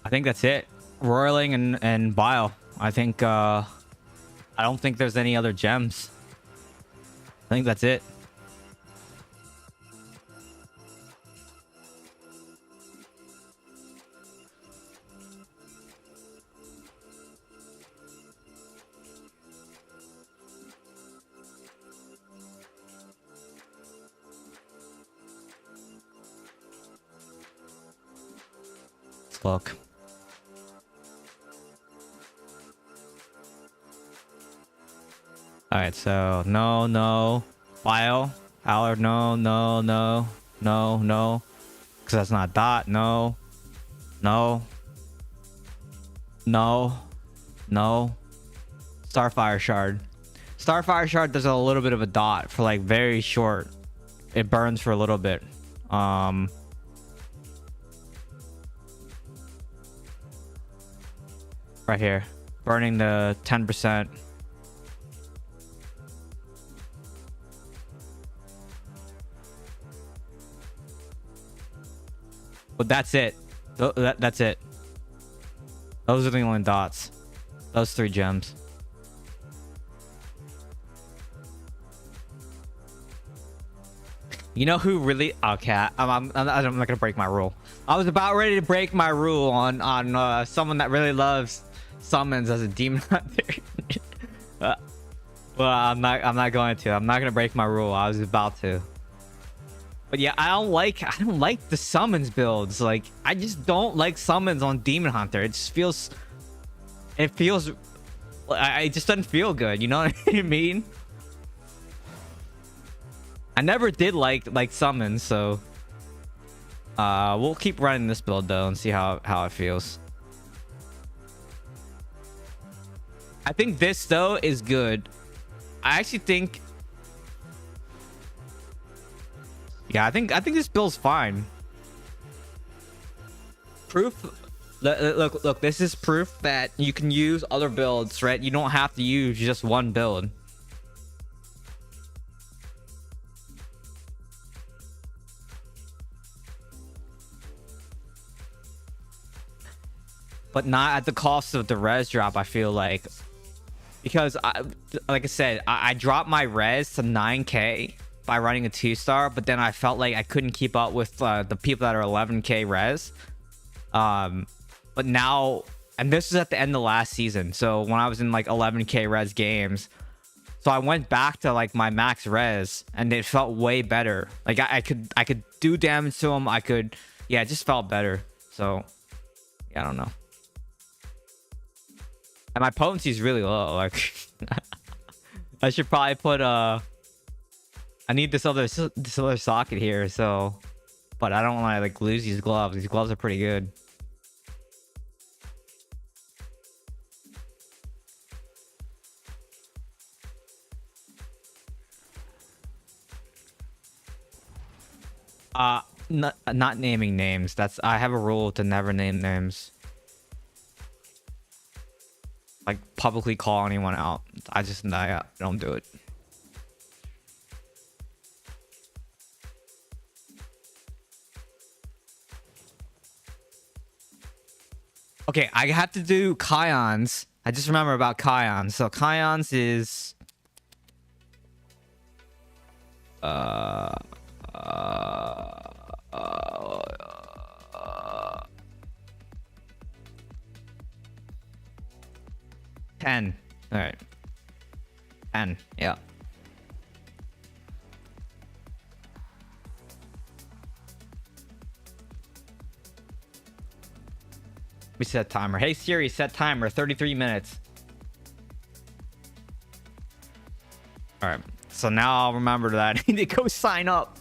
[SPEAKER 3] I think that's it. Roiling and Bile. I think I don't think there's any other gems. I think that's it. Let's look. All right, so no, file, Allard, no, because that's not dot. No. Starfire shard. Starfire shard does a little bit of a dot for like very short. It burns for a little bit. Right here, burning the 10%. But that's it. That's it. Those are the only dots. Those 3 gems. You know who really? Okay, I'm not gonna break my rule. I was about ready to break my rule on someone that really loves summons as a demon hunter. Well, I'm not going to. I'm not gonna break my rule. I was about to. But yeah, I don't like the summons builds. Like, I just don't like summons on Demon Hunter. It just feels, it just doesn't feel good. You know what I mean? I never did like summons, so we'll keep running this build though and see how it feels. I think this though is good. I actually think. Yeah, I think this build's fine. Proof. Look. This is proof that you can use other builds, right? You don't have to use just one build. But not at the cost of the res drop, I feel like. Because, like I said, I dropped my res to 9k by running a 2-star, but then I felt like I couldn't keep up with the people that are 11k res. But now, and this is at the end of last season, so when I was in like 11k res games, so I went back to like my max res, and it felt way better. Like I could do damage to them. Yeah, it just felt better. So yeah, I don't know. And my potency is really low. Like I should probably put I need this other socket here, so, but I don't want to like lose these gloves. These gloves are pretty good. Not naming names. I have a rule to never name names. Like publicly call anyone out. I don't do it. Okay, I have to do Kions. I just remember about Kions. So Kions is 10. All right. 10. Yeah. We set timer. Hey Siri, set timer. 33 minutes. All right. So now I'll remember that. I need to go sign up.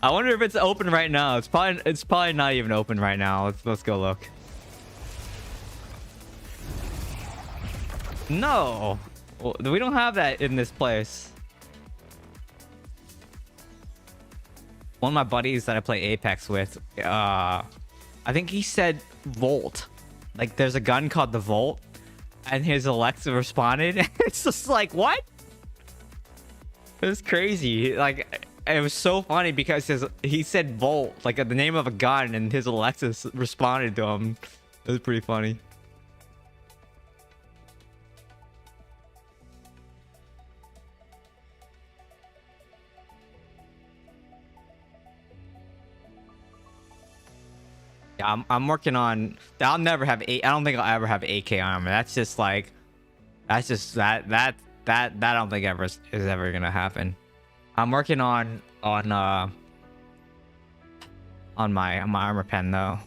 [SPEAKER 3] I wonder if it's open right now. It's probably not even open right now. Let's go look. No, well, we don't have that in this place. One of my buddies that I play Apex with, I think he said Volt. Like there's a gun called the Volt, and his Alexa responded. It's just like, what? It was crazy. Like it was so funny because he said Volt, like the name of a gun, and his Alexa responded to him. It was pretty funny. Yeah, I'm working on. I'll never have I don't think I'll ever have 8k armor. That's just like, that's just that I don't think is ever gonna happen. I'm working on my armor pen though.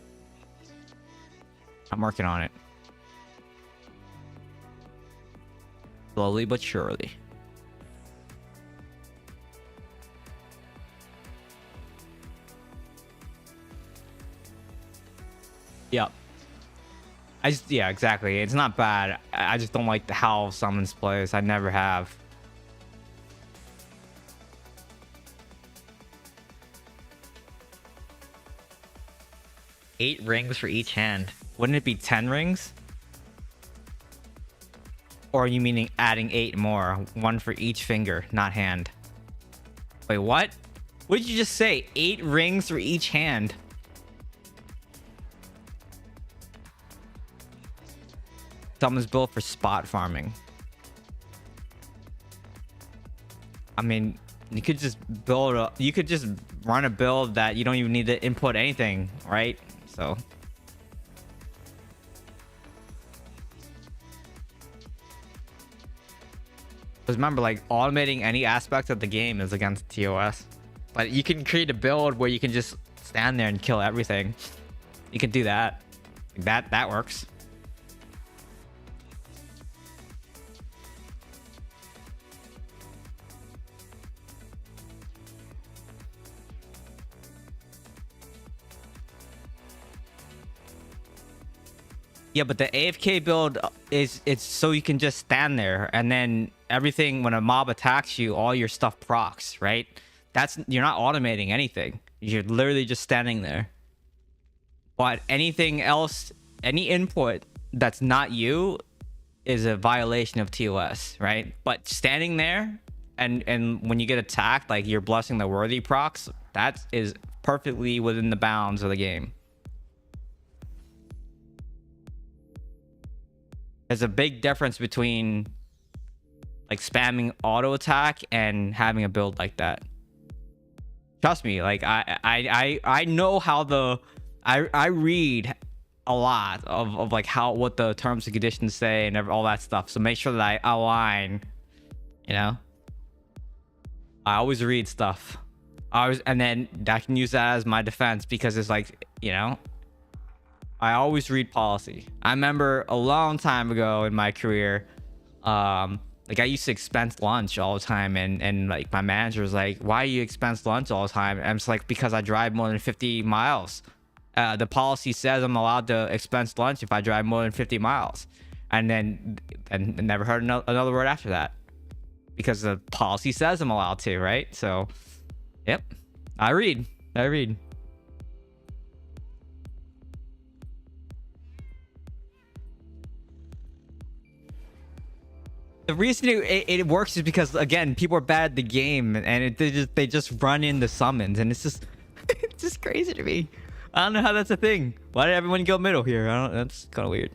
[SPEAKER 3] I'm working on it. Slowly but surely. Yep. Yeah, exactly. It's not bad. I just don't like how summons plays. I never have. Eight rings for each hand. Wouldn't it be 10 rings? Or are you meaning adding 8 more? One for each finger, not hand. Wait, what? What did you just say? 8 rings for each hand. Someone's built for spot farming. I mean, you could just you could just run a build that you don't even need to input anything, right? So because remember, like, automating any aspect of the game is against TOS. But you can create a build where you can just stand there and kill everything. You can do that. That works. Yeah, but the AFK build it's so you can just stand there, and then everything, when a mob attacks you, all your stuff procs, right? You're not automating anything. You're literally just standing there. But anything else, any input that's not you is a violation of TOS, right? But standing there and when you get attacked, like you're blessing the worthy procs, that is perfectly within the bounds of the game. There's a big difference between like spamming auto attack and having a build like that. Trust me, like I know how I read a lot of like what the terms and conditions say and all that stuff. So make sure that I align, you know. I always read stuff. And then I can use that as my defense, because it's like, you know, I always read policy. I remember a long time ago in my career, like I used to expense lunch all the time, and like my manager was like, "Why do you expense lunch all the time?" And I'm just like, "Because I drive more than 50 miles. The policy says I'm allowed to expense lunch if I drive more than 50 miles." And then never heard another word after that, because the policy says I'm allowed to, right? So, yep, I read. The reason it works is because, again, people are bad at the game, and they just run in the summons, and it's just it's just crazy to me. I don't know how that's a thing. Why did everyone go middle here? That's kind of weird.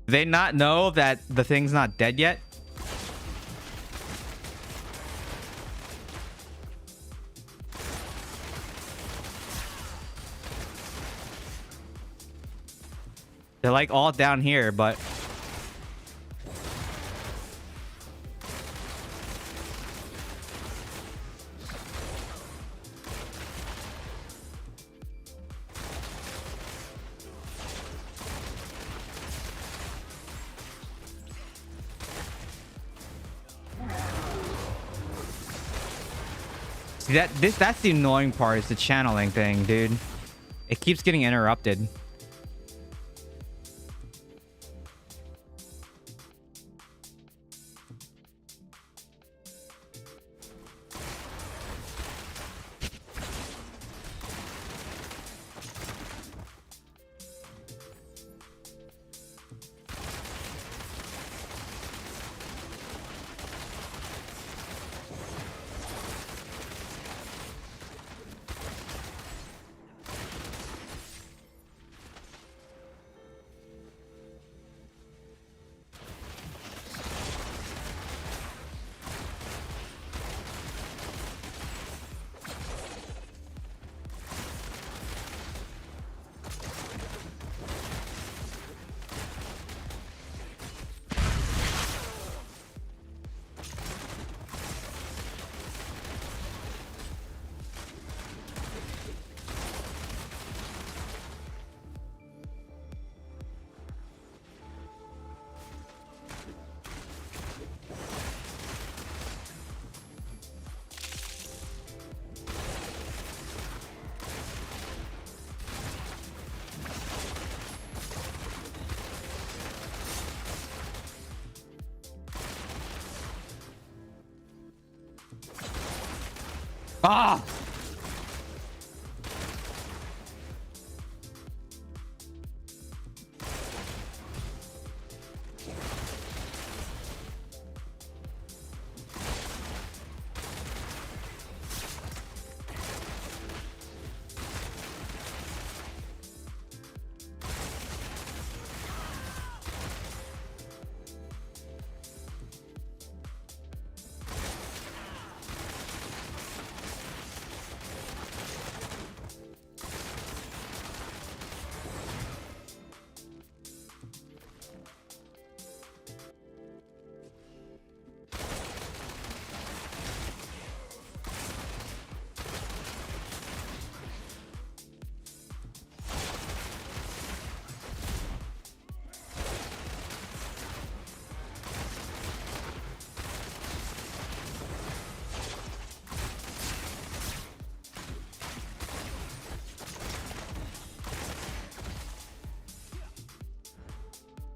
[SPEAKER 3] Do they not know that the thing's not dead yet? They're like all down here, but see, that's the annoying part, is the channeling thing, dude. It keeps getting interrupted. Ah!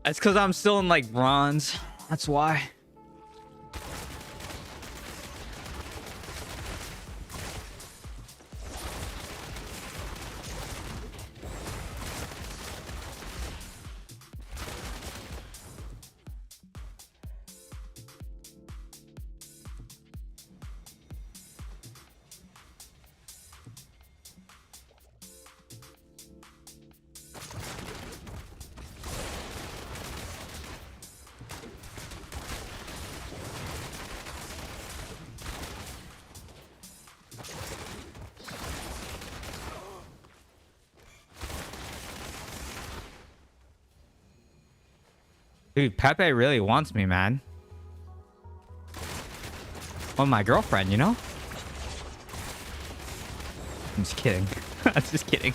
[SPEAKER 3] It's because I'm still in like bronze. That's why. Dude, Pepe really wants me, man. Oh, my girlfriend, you know? I'm just kidding. I'm just kidding.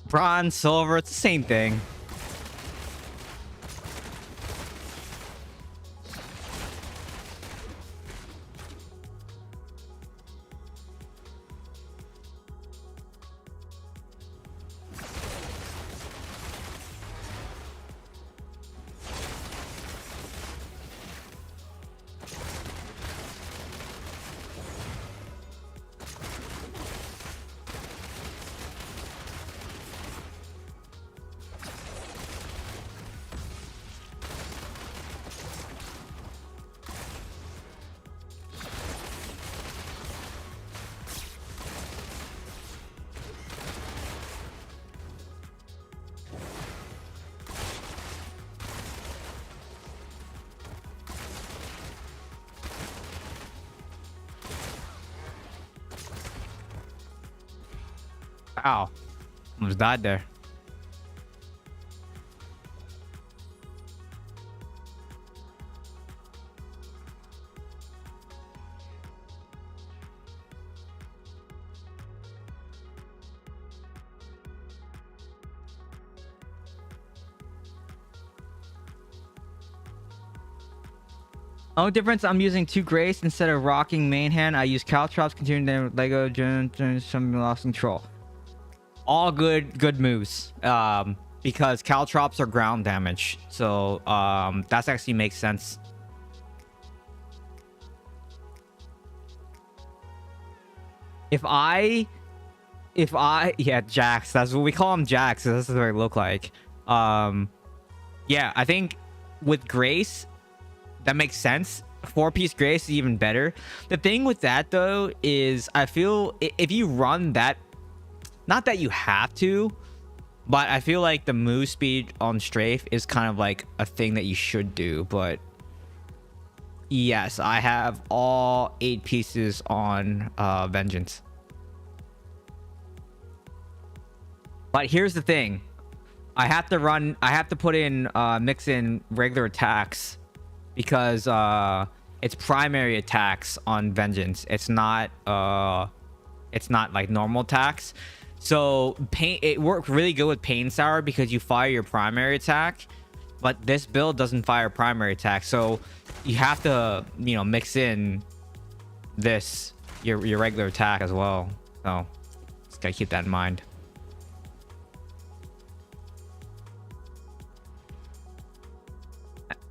[SPEAKER 3] Bronze, silver, it's the same thing. Ow. Almost died there. Oh, difference. I'm using 2 grace instead of rocking main hand. I use caltrops, continuing damage, Lego, something lost control. All good moves. Because caltrops are ground damage, so that actually makes sense. If I yeah, Jax, that's what we call him, Jax. That's what they look like. Yeah, I think with grace that makes sense. 4-piece grace is even better. The thing with that though is I feel if you run that, not that you have to, but I feel like the move speed on strafe is kind of like a thing that you should do. But yes, I have all 8 pieces on vengeance. But here's the thing, I have to put in mix in regular attacks because it's primary attacks on vengeance. It's not like normal attacks. So it worked really good with pain sour because you fire your primary attack, but this build doesn't fire primary attack. So you have to, you know, mix in this your regular attack as well. So just gotta keep that in mind.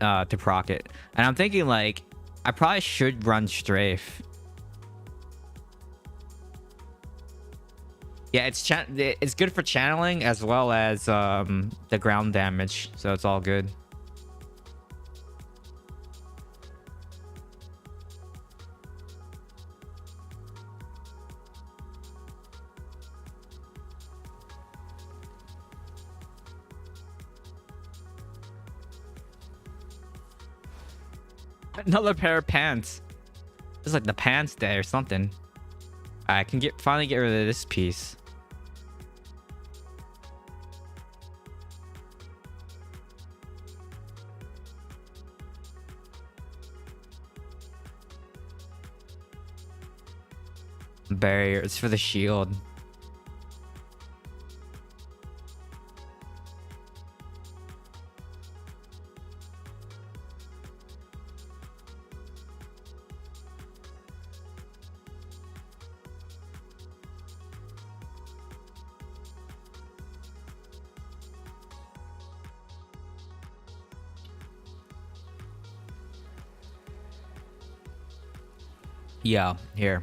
[SPEAKER 3] To proc it, and I'm thinking like I probably should run strafe. Yeah, it's good for channeling as well as the ground damage, so it's all good. Another pair of pants. It's like the pants day or something. I can finally get rid of this piece. Barrier. It's for the shield. Yeah, here.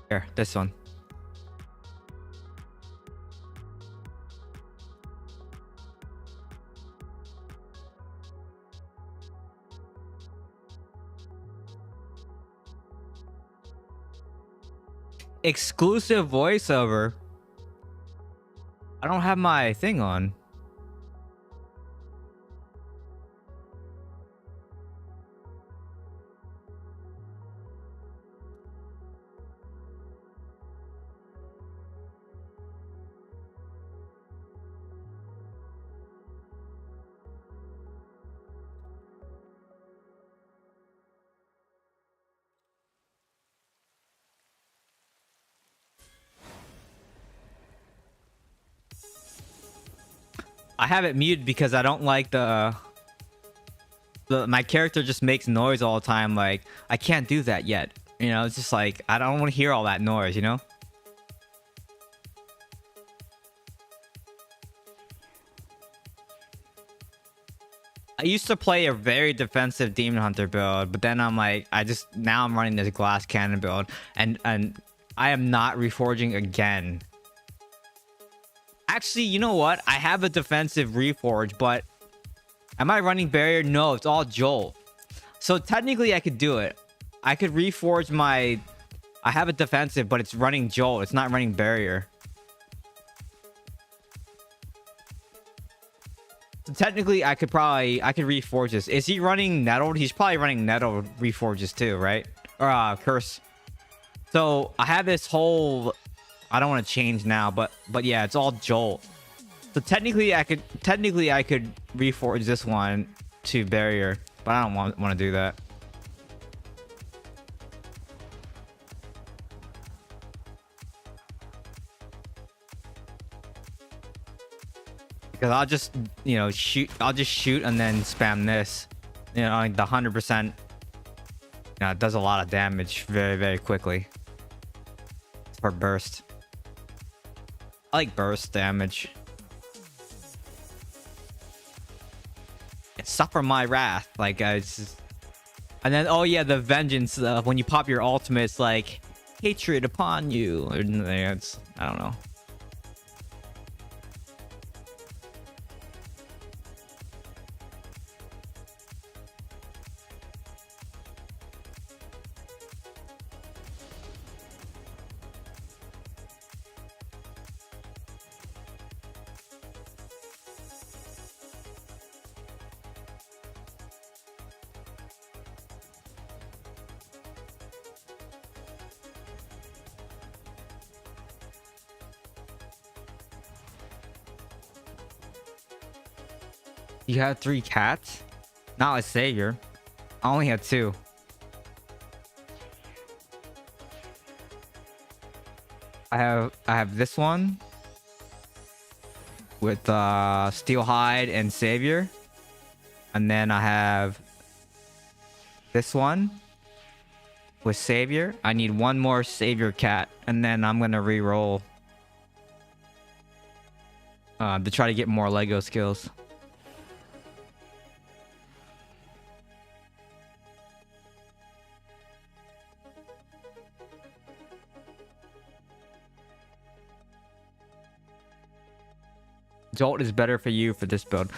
[SPEAKER 3] Here, this one. Exclusive voiceover. I don't have my thing on. I have it muted because I don't like my character just makes noise all the time. Like, I can't do that yet. You know, it's just like, I don't want to hear all that noise, you know? I used to play a very defensive demon hunter build, but then I'm like, now I'm running this glass cannon build, and I am not reforging again. Actually, you know what? I have a defensive reforge, but am I running barrier? No, it's all jolt. So technically I could do it. I could reforge I have a defensive, but it's running jolt. It's not running barrier. So technically I could reforge this. Is he running nettled? He's probably running nettled reforges too, right? Or curse. So I have this whole, I don't want to change now, but yeah, it's all jolt. So technically I could reforge this one to barrier, but I don't want to do that. Because I'll just, you know, I'll just shoot and then spam this. You know, like the 100%, you know, it does a lot of damage very, very quickly. It's for burst. I like burst damage. Suffer my wrath. Like, I And then, oh yeah, the vengeance. When you pop your ultimate, it's like hatred upon you. It's, I don't know. You have 3 cats? Not a savior. I only had 2. I have this one with steel hide and savior, and then I have this one with savior. I need one more savior cat, and then I'm gonna re-roll to try to get more Lego skills. Jolt is better for you for this build.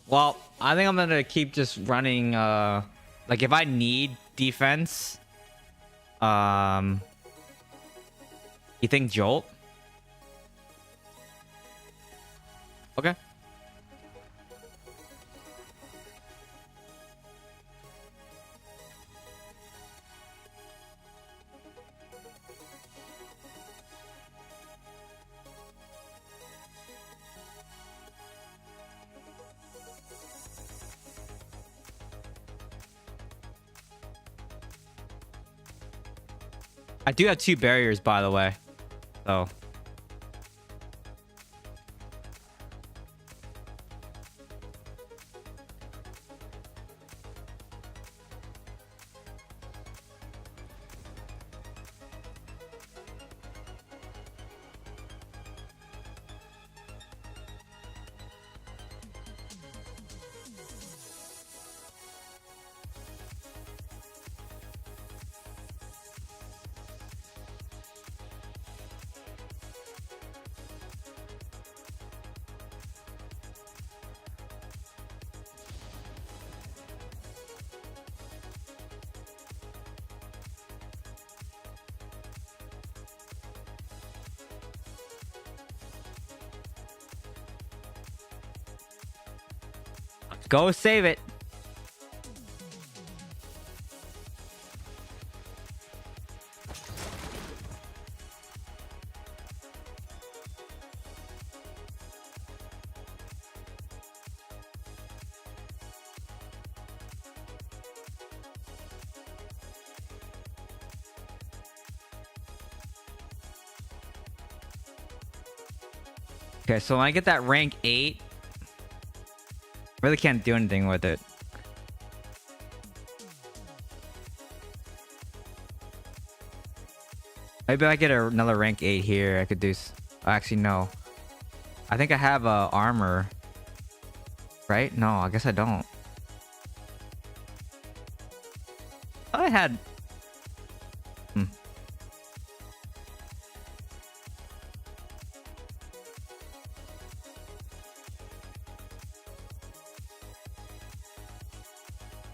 [SPEAKER 3] Well, I think I'm gonna keep just running like if I need defense. You think Jolt? Okay. I do have 2 barriers, by the way. So. Go save it. Okay, so when I get that rank 8, really can't do anything with it. Maybe I get another rank 8 here. I could do. Actually, no. I think I have armor. Right? No, I guess I don't. I thought I had.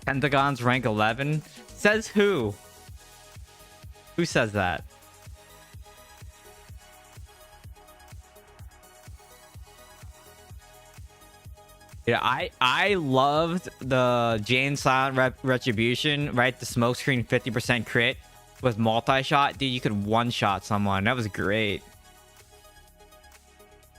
[SPEAKER 3] Pentagon's rank 11? Says who? Who says that? Yeah, I loved the Jane Silent Retribution, right? The smokescreen 50% crit with multi-shot. Dude, you could one-shot someone. That was great.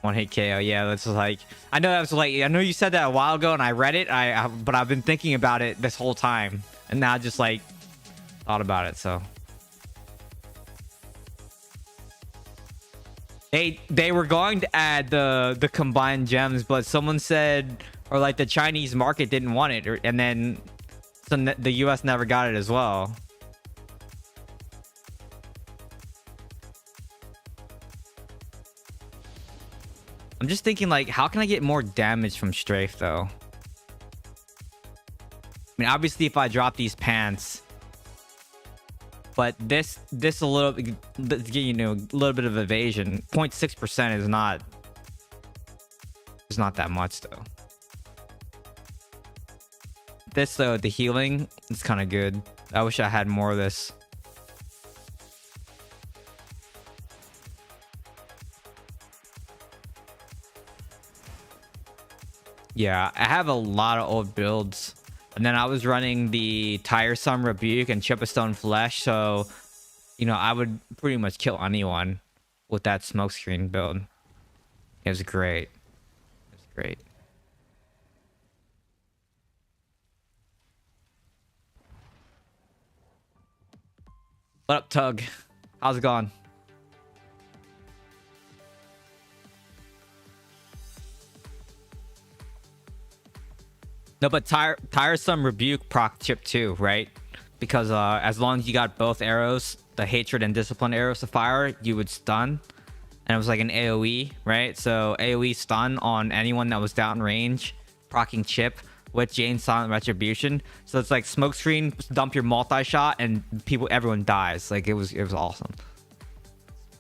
[SPEAKER 3] One hit KO. Yeah, that's like, I know that was like, I know you said that a while ago and I read it. But I've been thinking about it this whole time, and now I just like thought about it. So they were going to add the combined gems, but someone said, or like the Chinese market didn't want it, and then so the US never got it as well. I'm just thinking, like, how can I get more damage from strafe though? mean, obviously, if I drop these pants, but this a little, you know, a little bit of evasion. 0.6% is not that much though. This though, the healing is kind of good. I wish I had more of this. Yeah, I have a lot of old builds. And then I was running the Tiresome Rebuke and Chipstone Flesh, so, you know, I would pretty much kill anyone with that smokescreen build. It was great. It was great. What up, Tug? How's it going? No, but Tiresome Rebuke proc chip too, right? Because as long as you got both arrows, the Hatred and Discipline arrows to fire, you would stun. And it was like an AoE, right? So AoE stun on anyone that was downrange, procking chip with Jane's Silent Retribution. So it's like smokescreen, dump your multi-shot, and everyone dies. Like it was awesome.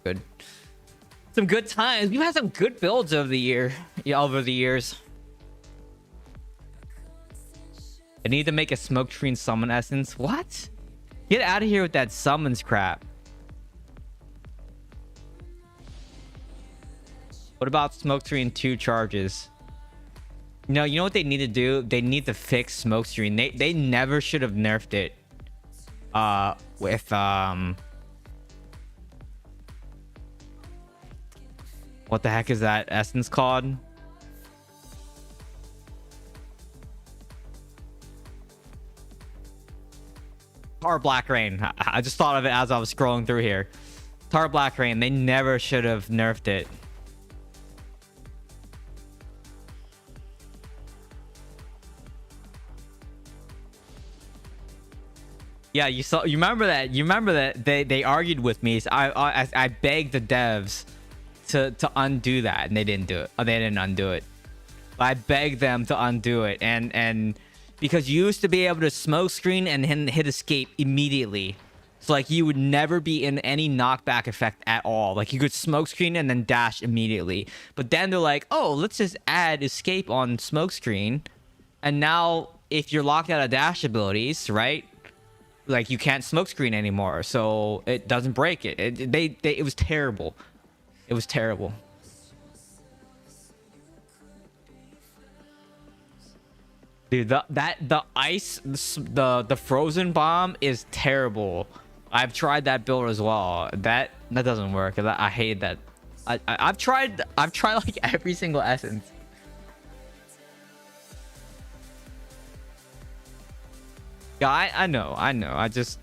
[SPEAKER 3] Good. Some good times. We've had some good builds over the years. I need to make a smokescreen summon essence. What? Get out of here with that summons crap. What about smokescreen 2 charges? No, you know what they need to do? They need to fix smokescreen. They never should have nerfed it. With what the heck is that essence called? Tar Black Rain. I just thought of it as I was scrolling through here. Tar Black Rain. They never should have nerfed it. Yeah, you remember that they argued with me. So I begged the devs to undo that, and they didn't do it. Oh, they didn't undo it. But I begged them to undo it, and because you used to be able to smoke screen and hit escape immediately. So like you would never be in any knockback effect at all. Like you could smoke screen and then dash immediately. But then they're like, oh, let's just add escape on smoke screen. And now if you're locked out of dash abilities, right? Like you can't smoke screen anymore. So it doesn't break it. It was terrible. It was terrible. Dude, the ice, the frozen bomb is terrible. I've tried that build as well. That doesn't work. I hate that. I've tried like every single essence. Yeah, I know. I just.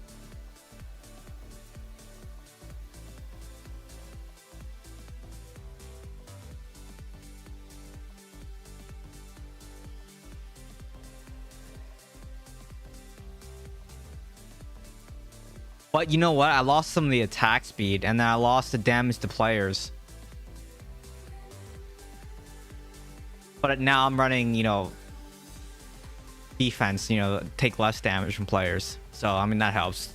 [SPEAKER 3] But you know what? I lost some of the attack speed, and then I lost the damage to players. But now I'm running, you know, defense, you know, take less damage from players. So, I mean, that helps.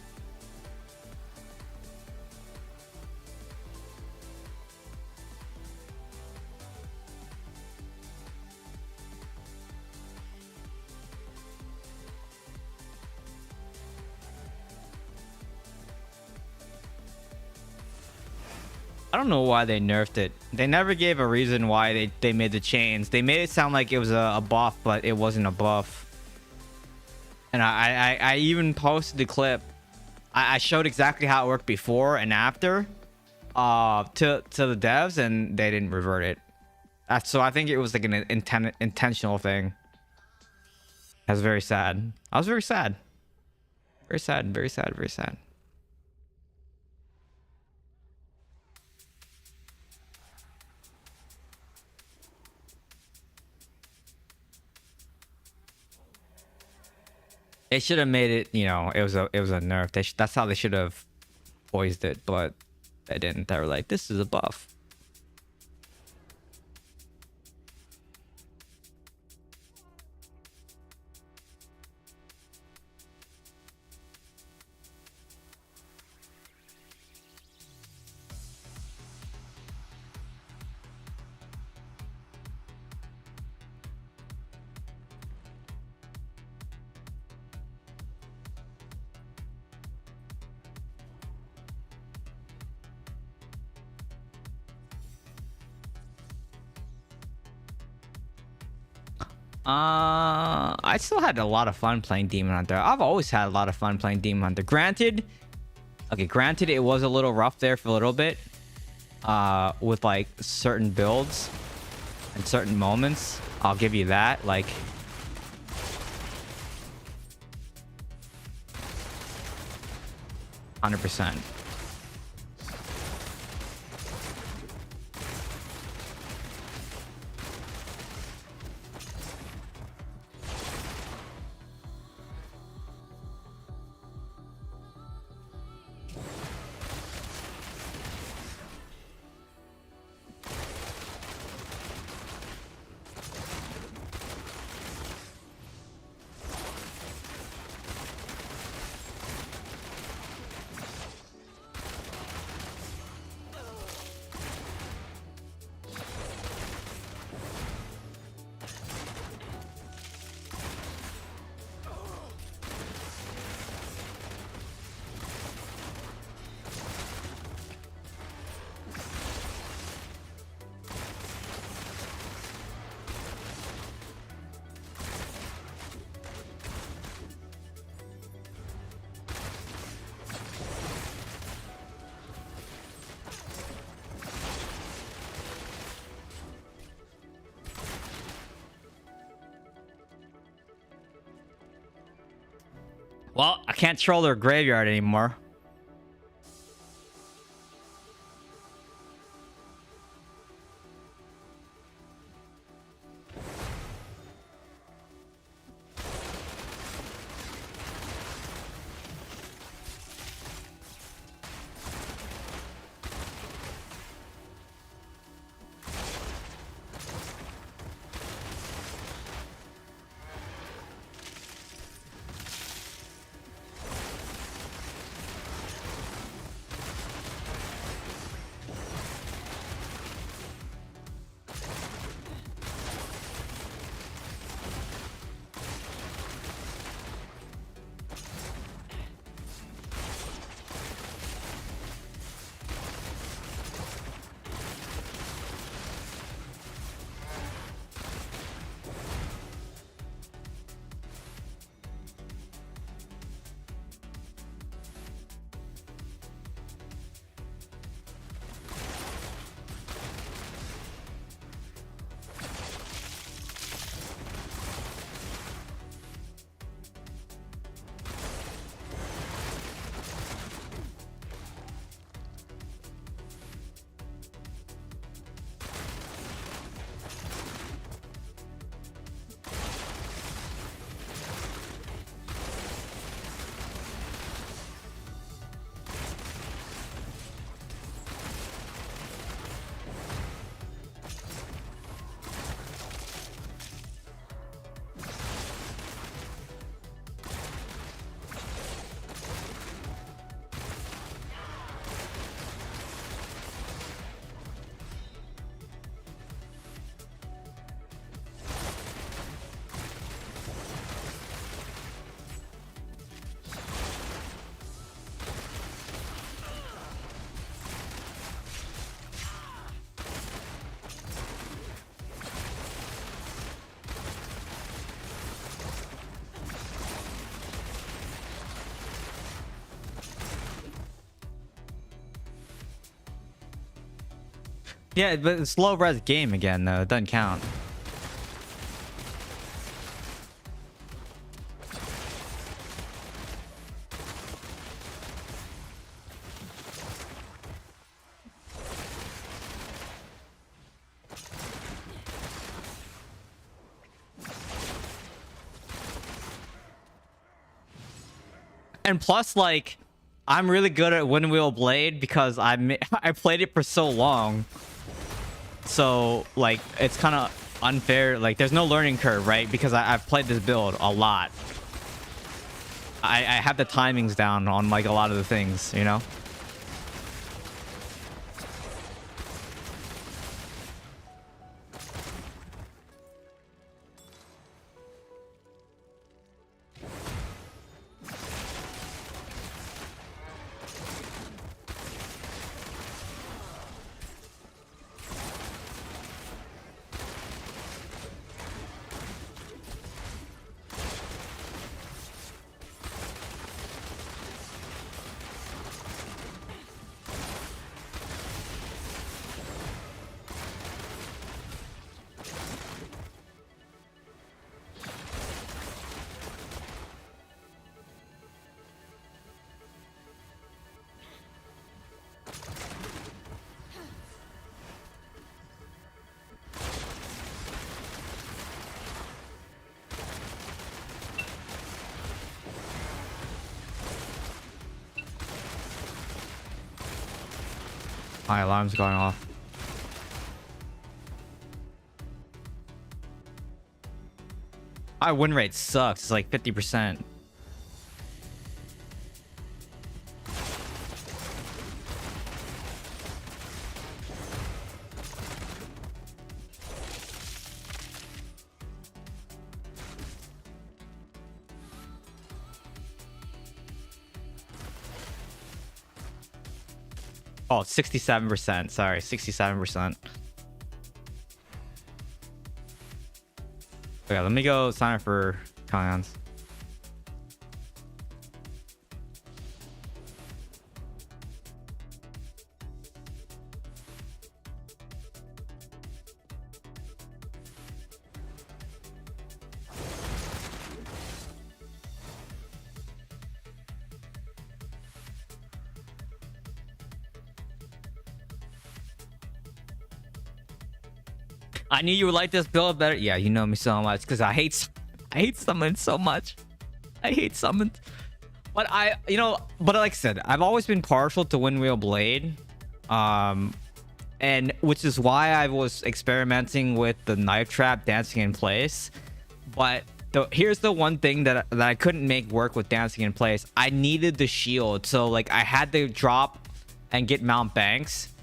[SPEAKER 3] I don't know why they nerfed it. They never gave a reason why they made the chains. They made it sound like it was a buff, but it wasn't a buff. And I even posted the clip. I showed exactly how it worked before and after to the devs, and they didn't revert it. So I think it was like an intentional thing. That's very sad. I was very sad. Very sad, very sad, very sad. They should have made it, you know, it was a nerf. That's how they should have poised it, but they didn't. They were like, this is a buff. I still had a lot of fun playing Demon Hunter. I've always had a lot of fun playing Demon Hunter. Granted, it was a little rough there for a little bit, with like certain builds and certain moments. I'll give you that. Like, %. Well, I can't troll their graveyard anymore. Yeah, but it's low res game again though. It doesn't count. And plus, like, I'm really good at Wind Wheel Blade because I played it for so long. So, like, it's kind of unfair. Like, there's no learning curve, right? Because I've played this build a lot. I have the timings down on, like, a lot of the things, you know? My alarm's going off. My win rate sucks. It's like 50%. Oh, 67%. Sorry, 67%. Okay, let me go sign up for Cons. I knew you would like this build better. Yeah, you know me so much because I hate summons so much. I hate summons. But but like I said, I've always been partial to Windwheel Blade. And which is why I was experimenting with the knife trap dancing in place. But here's the one thing that I couldn't make work with dancing in place. I needed the shield. So like I had to drop and get Mount Banks.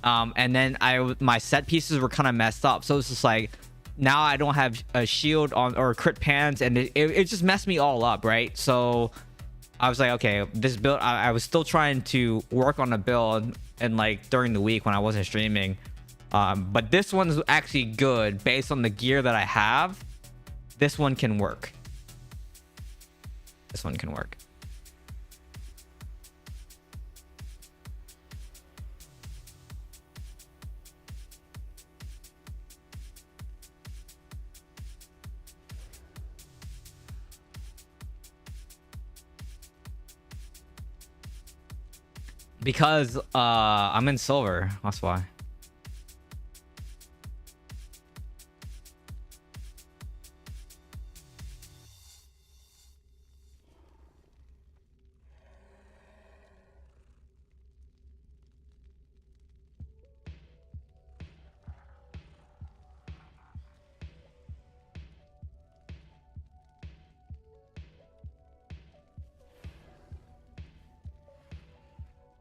[SPEAKER 3] And then my set pieces were kind of messed up, so it's just like now I don't have a shield on or crit pans, and it just messed me all up, right? So I was like, okay, this build, I was still trying to work on a build and like during the week when I wasn't streaming, but this one's actually good based on the gear that I have. This one can work. This one can work. Because I'm in silver, that's why.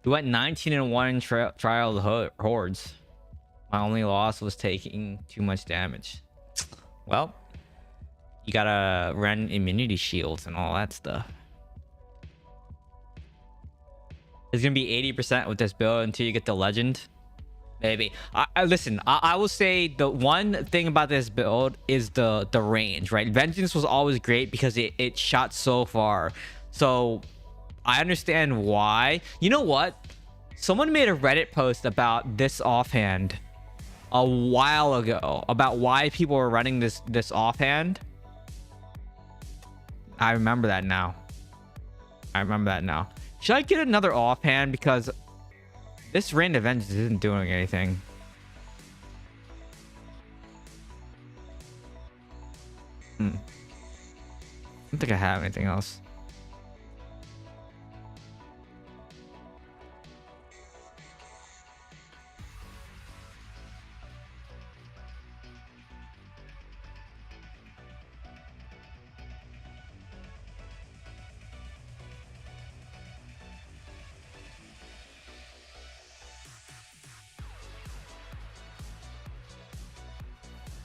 [SPEAKER 3] We went 19-1 in trial of hordes. My only loss was taking too much damage. Well, you gotta run immunity shields and all that stuff. It's gonna be 80% with this build until you get the legend. Maybe. Listen, I will say the one thing about this build is the range, right? Vengeance was always great because it shot so far. So I understand why. You know what? Someone made a Reddit post about this offhand a while ago about why people were running this offhand. I remember that now. Should I get another offhand? Because this Rain of Vengeance isn't doing anything. I don't think I have anything else.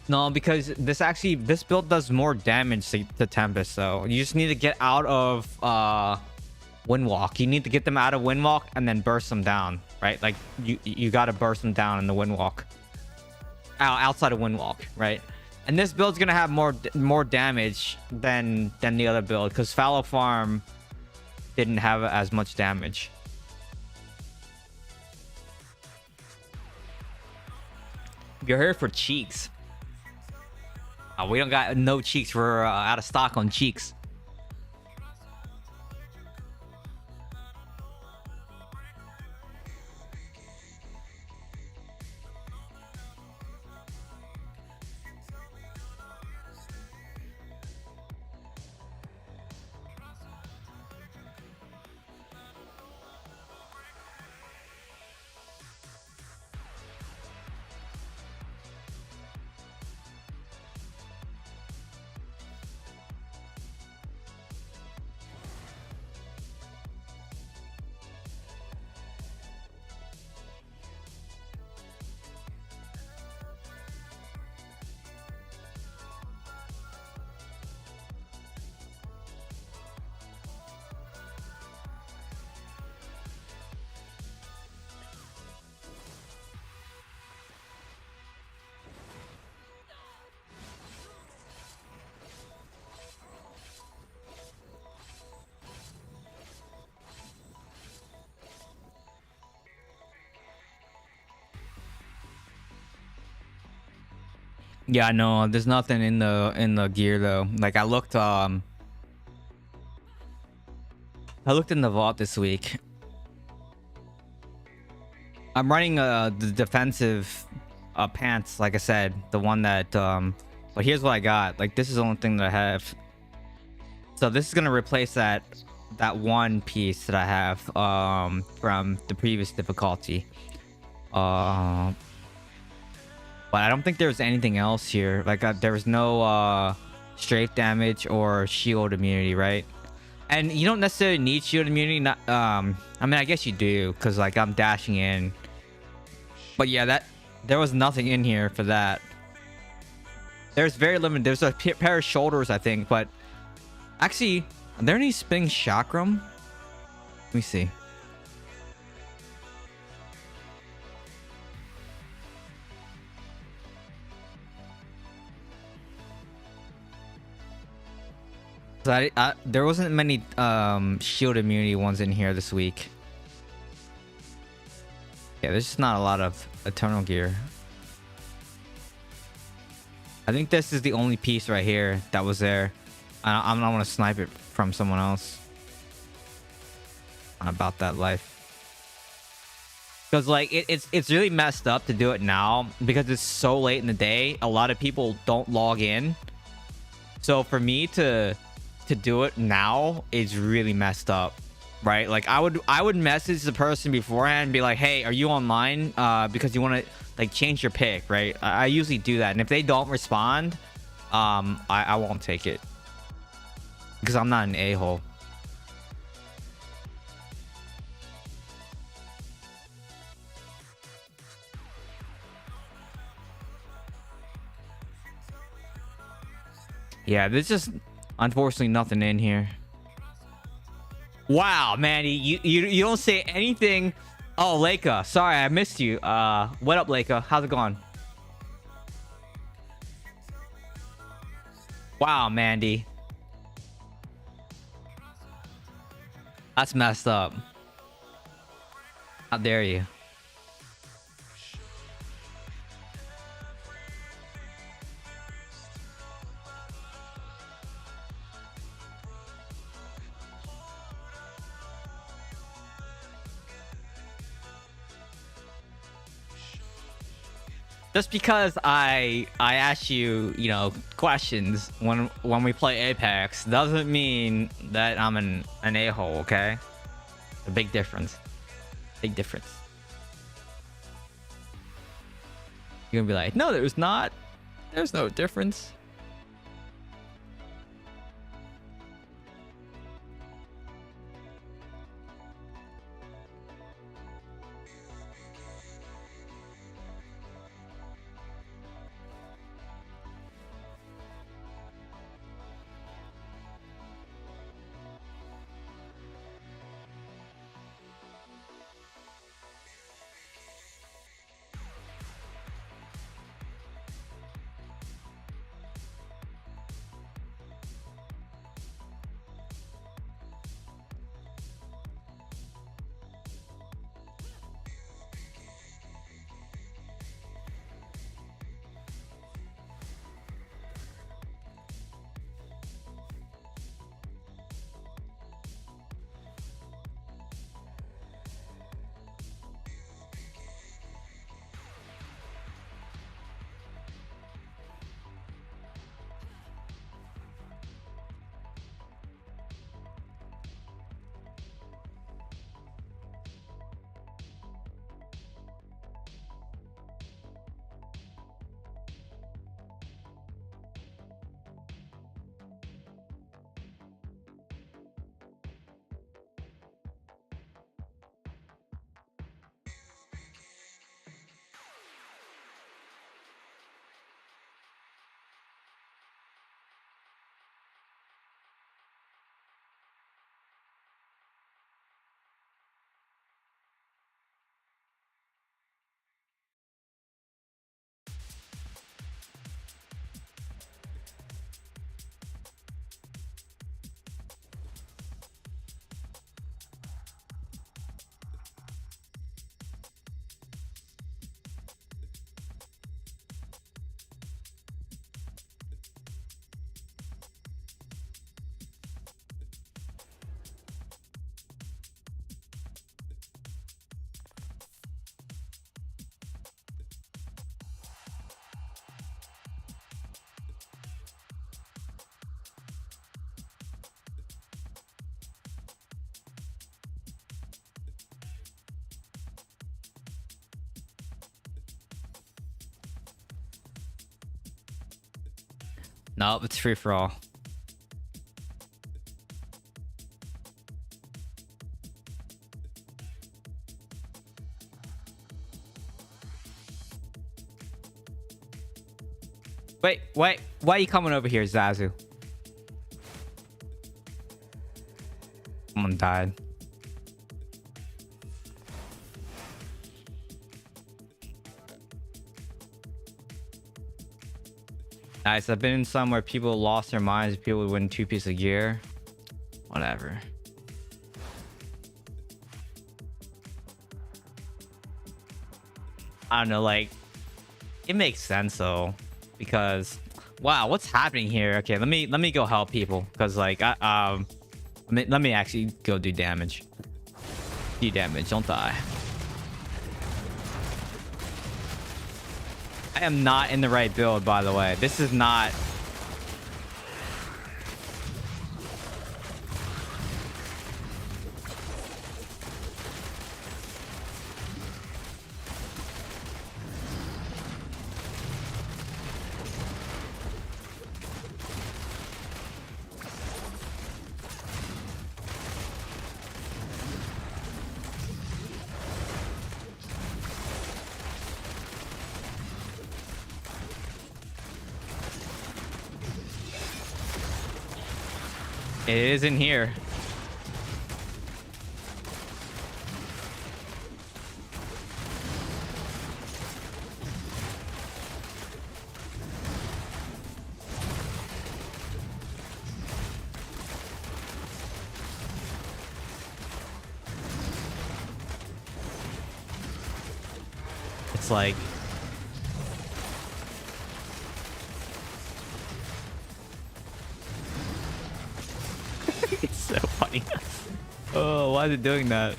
[SPEAKER 3] No, because this build does more damage to Tempest, so you just need to get out of Windwalk. You need to get them out of Windwalk and then burst them down, right? Like you got to burst them down in the Windwalk. Outside of Windwalk, right? And this build's gonna have more damage than the other build because Fallow Farm didn't have as much damage. You're here for cheeks. We don't got no cheeks. We're out of stock on cheeks. Yeah, no, there's nothing in the gear though. Like I looked in the vault this week. I'm running the defensive pants, like I said, the one that but here's what I got. Like this is the only thing that I have. So this is gonna replace that one piece that I have from the previous difficulty. But I don't think there's anything else here. Like there was no strafe damage or shield immunity, right? And you don't necessarily need shield immunity. Not I mean, I guess you do, because like I'm dashing in. But yeah, that there was nothing in here for that. There's very limited. There's a pair of shoulders, I think. But actually, are there any spinning chakram? Let me see. So there wasn't many shield immunity ones in here this week. Yeah, there's just not a lot of eternal gear. I think this is the only piece right here that was there. I don't want to snipe it from someone else. Not about that life. Because like it's really messed up to do it now because it's so late in the day. A lot of people don't log in. So for me to do it now is really messed up, right? Like I would message the person beforehand and be like, hey, are you online, because you want to like change your pick, right? I usually do that, and if they don't respond, I won't take it because I'm not an a-hole. Yeah, there's just unfortunately nothing in here. Wow, Manny, you don't say anything. Oh, Leica, sorry, I missed you. What up, Leica? How's it going? Wow, Mandy. That's messed up. How dare you? Just because I ask you, you know, questions when we play Apex doesn't mean that I'm an a-hole, okay? A big difference. Big difference. You're gonna be like, no, there's not. There's no difference. Nope, it's free for all. Wait, why are you coming over here, Zazu? Someone died. Nice. I've been in some where people lost their minds. People would win 2 pieces of gear. Whatever. I don't know. Like, it makes sense though, because wow, what's happening here? Okay, let me go help people, because like let me actually go do damage. Do damage. Don't die. I am not in the right build, by the way. This is not. It isn't here. It's like it's so funny. Oh, why is it doing that?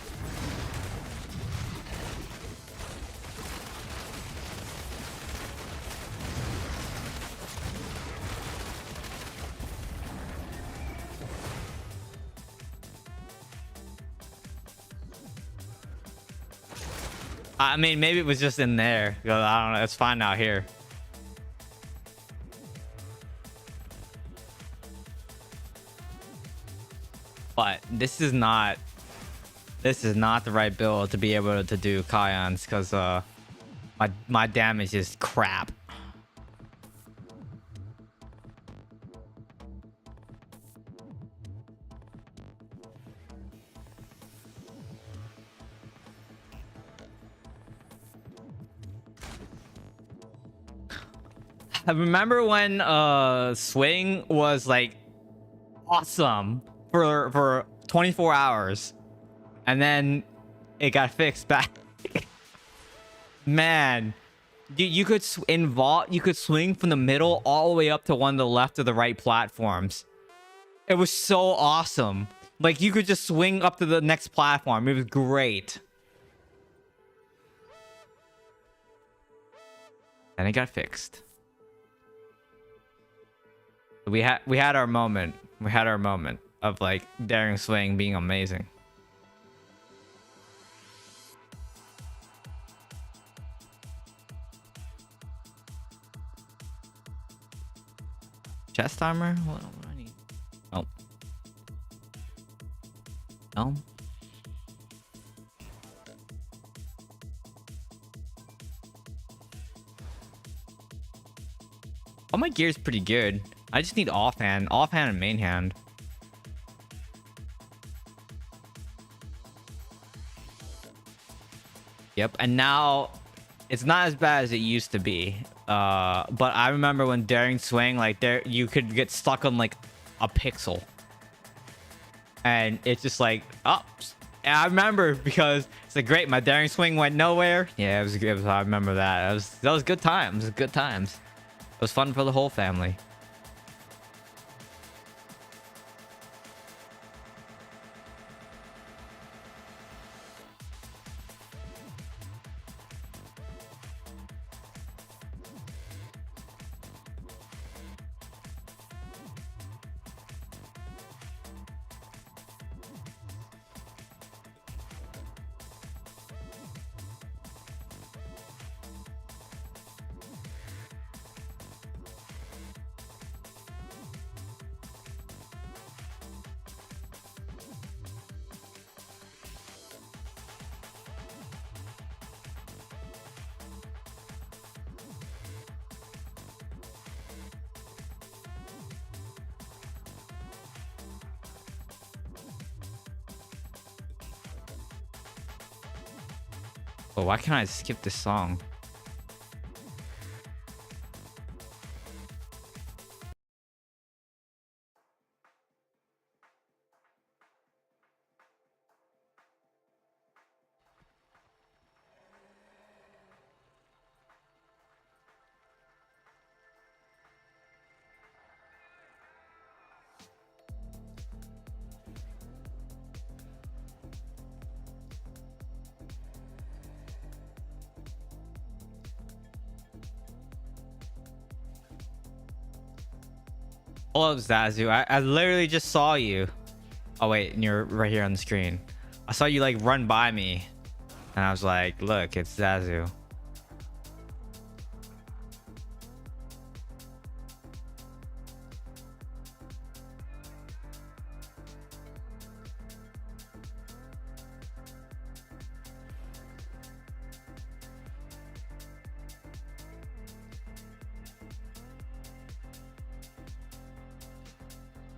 [SPEAKER 3] I mean, maybe it was just in there. I don't know. It's fine out here. But this is not the right build to be able to do Kaions, because my damage is crap. I remember when swing was like awesome for 24 hours, and then it got fixed back. Man, you could in vault, you could swing from the middle all the way up to one of the left or the right platforms. It was so awesome. Like, you could just swing up to the next platform. It was great. And it got fixed. We had our moment. We had our moment of like daring swing being amazing. Chest armor? What do I need? Oh. No. Oh, my gear's pretty good. I just need offhand and main hand. Yep, and now it's not as bad as it used to be. But I remember when daring swing, like there, you could get stuck on like a pixel, and it's just like, oh. And I remember because it's like, great, my daring swing went nowhere. Yeah, it was good. I remember that. That was good times. Good times. It was fun for the whole family. Oh, why can't I skip this song? Hello, Zazu. I literally just saw you. Oh wait, and you're right here on the screen. I saw you like run by me, and I was like, "Look, it's Zazu."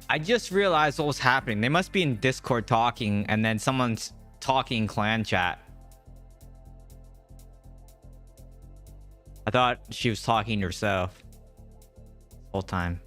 [SPEAKER 3] I just realized what was happening. They must be in Discord talking, and then someone's talking clan chat. I thought she was talking to herself the whole time.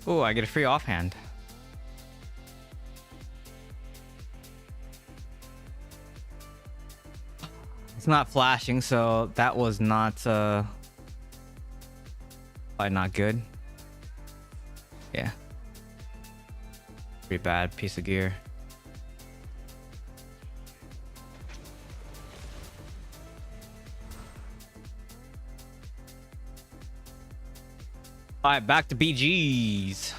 [SPEAKER 3] Oh, I get a free offhand. It's not flashing, so that was not probably not good. Yeah. Pretty bad piece of gear. All right, back to BGs.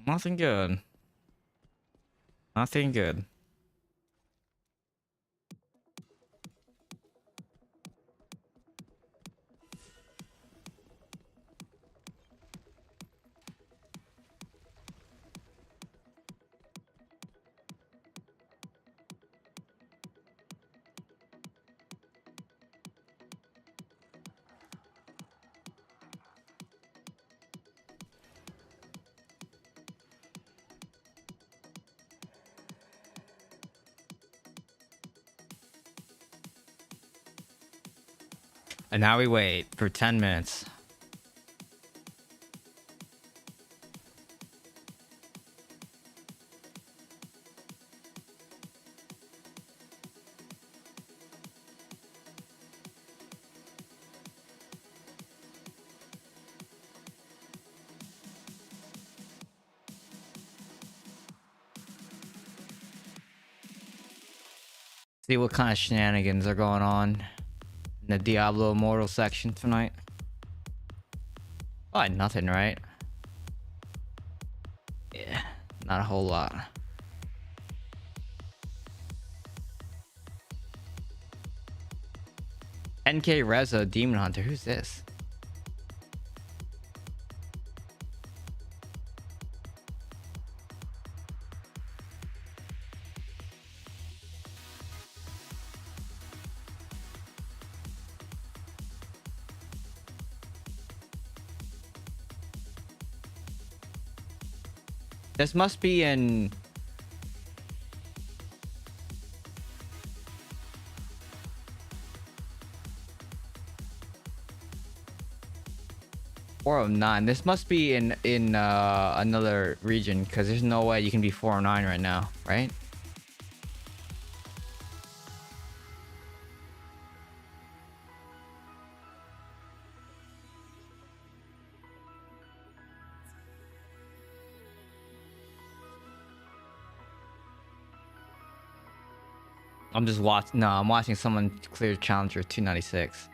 [SPEAKER 3] Nothing good. Nothing good. And now we wait for 10 minutes. See what kind of shenanigans are going on in the Diablo Immortal section tonight. Probably nothing, right? Yeah, not a whole lot. NK Reza Demon Hunter. Who's this? This must be in... ...409. This must be in another region, because there's no way you can be 409 right now, right? I'm just watching. No, I'm watching someone clear Challenger 296.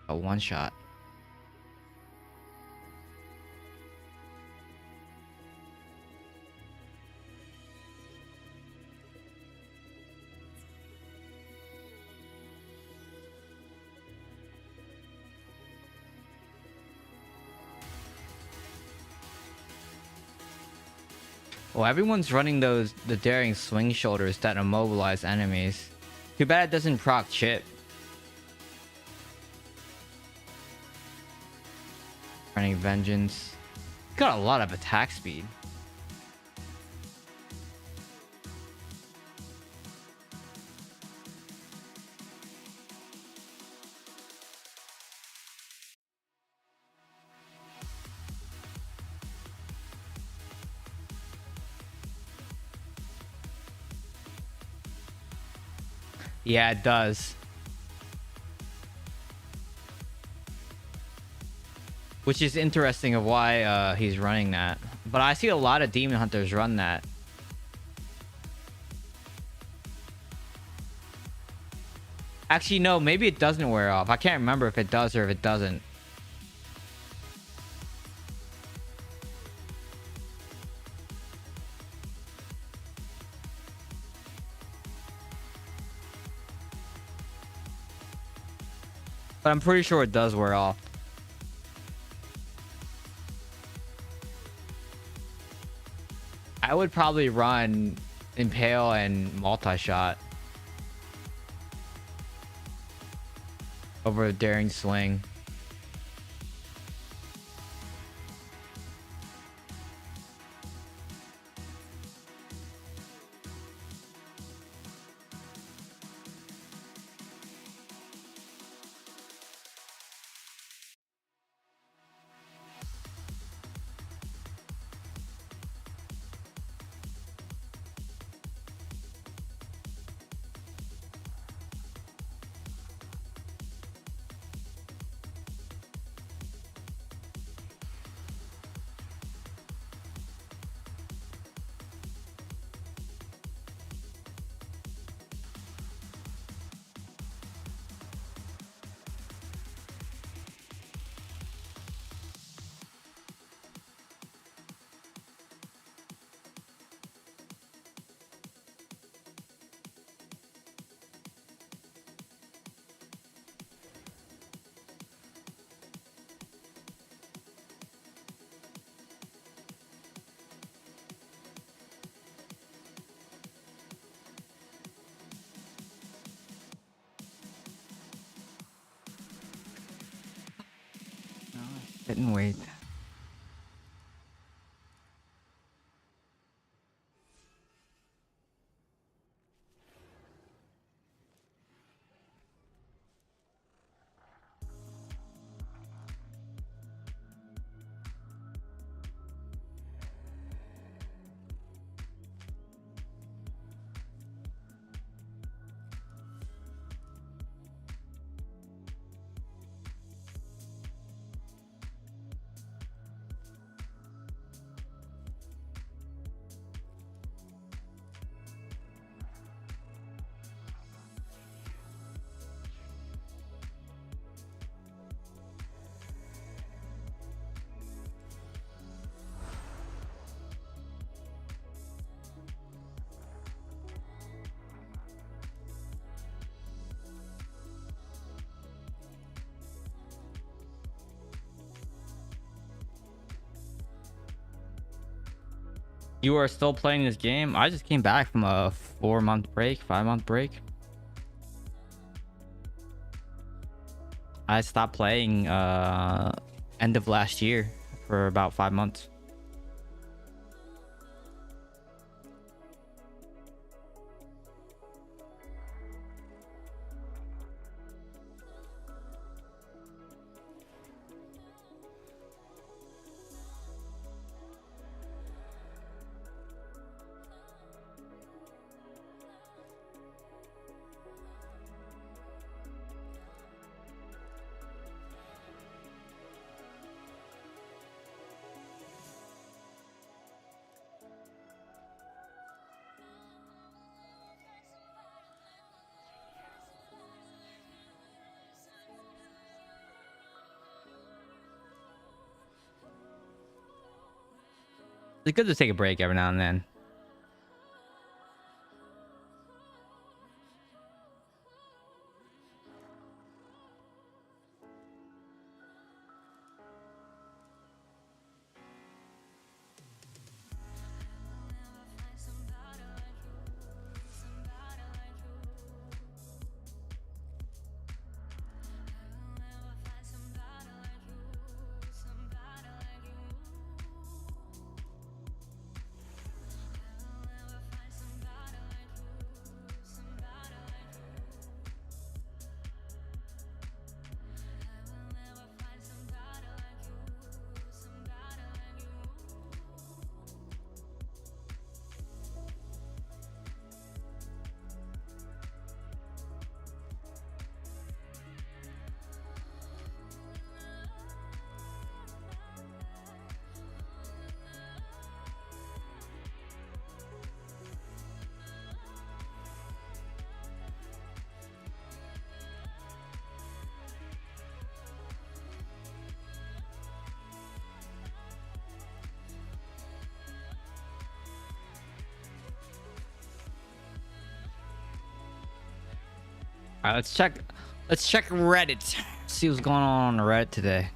[SPEAKER 3] A one shot. Well, everyone's running the daring swing shoulders that immobilize enemies. Too bad it doesn't proc chip. Running vengeance. Got a lot of attack speed. Yeah, it does. Which is interesting of why he's running that. But I see a lot of demon hunters run that. Actually, no, maybe it doesn't wear off. I can't remember if it does or if it doesn't. But I'm pretty sure it does wear off. I would probably run Impale and Multi-Shot over a Daring Swing. Didn't wait. You are still playing this game? I just came back from a 4-month break, 5-month break. I stopped playing end of last year for about 5 months. It's good to take a break every now and then. All right, let's check Reddit. See what's going on Reddit today.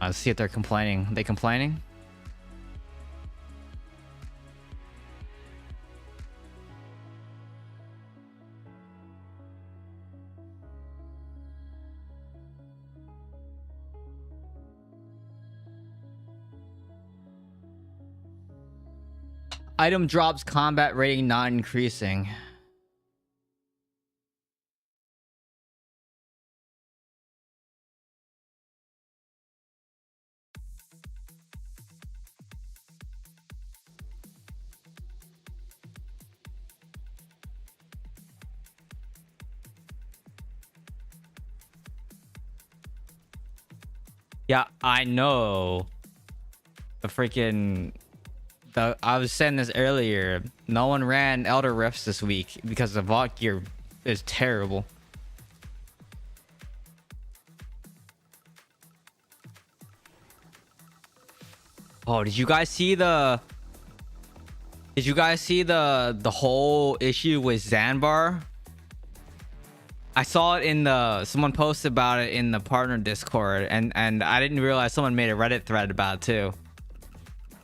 [SPEAKER 3] Let's see if they're complaining. Are they complaining? Item drops, combat rating not increasing. Yeah, I know. I was saying this earlier. No one ran Elder Rifts this week because the vault gear is terrible. Oh, did you guys see the whole issue with Zanbar? I saw it in someone posted about it in the partner Discord, and I didn't realize someone made a Reddit thread about it too.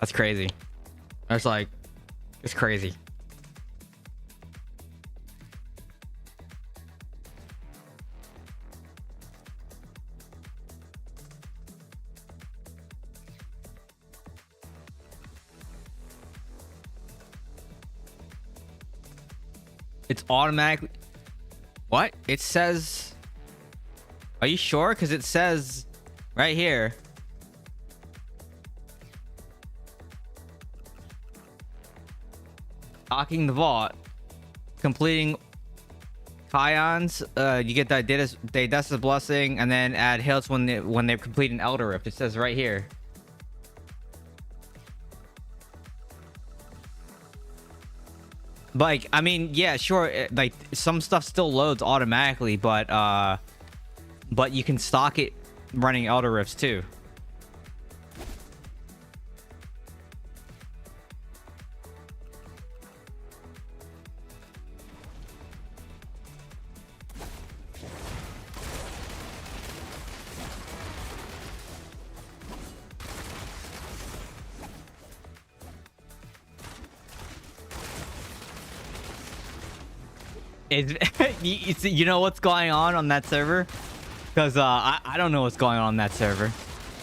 [SPEAKER 3] That's crazy. It's like, it's crazy. It's automatically. What? It says. Are you sure? Because it says right here. Locking the vault, completing Kions, you get the Daida's blessing, and then add hills when they complete an Elder Rift. It says right here. Like, I mean, yeah, sure. Like some stuff still loads automatically, but you can stock it running Elder Rifts too. Is you know what's going on that server? Because I don't know what's going on that server.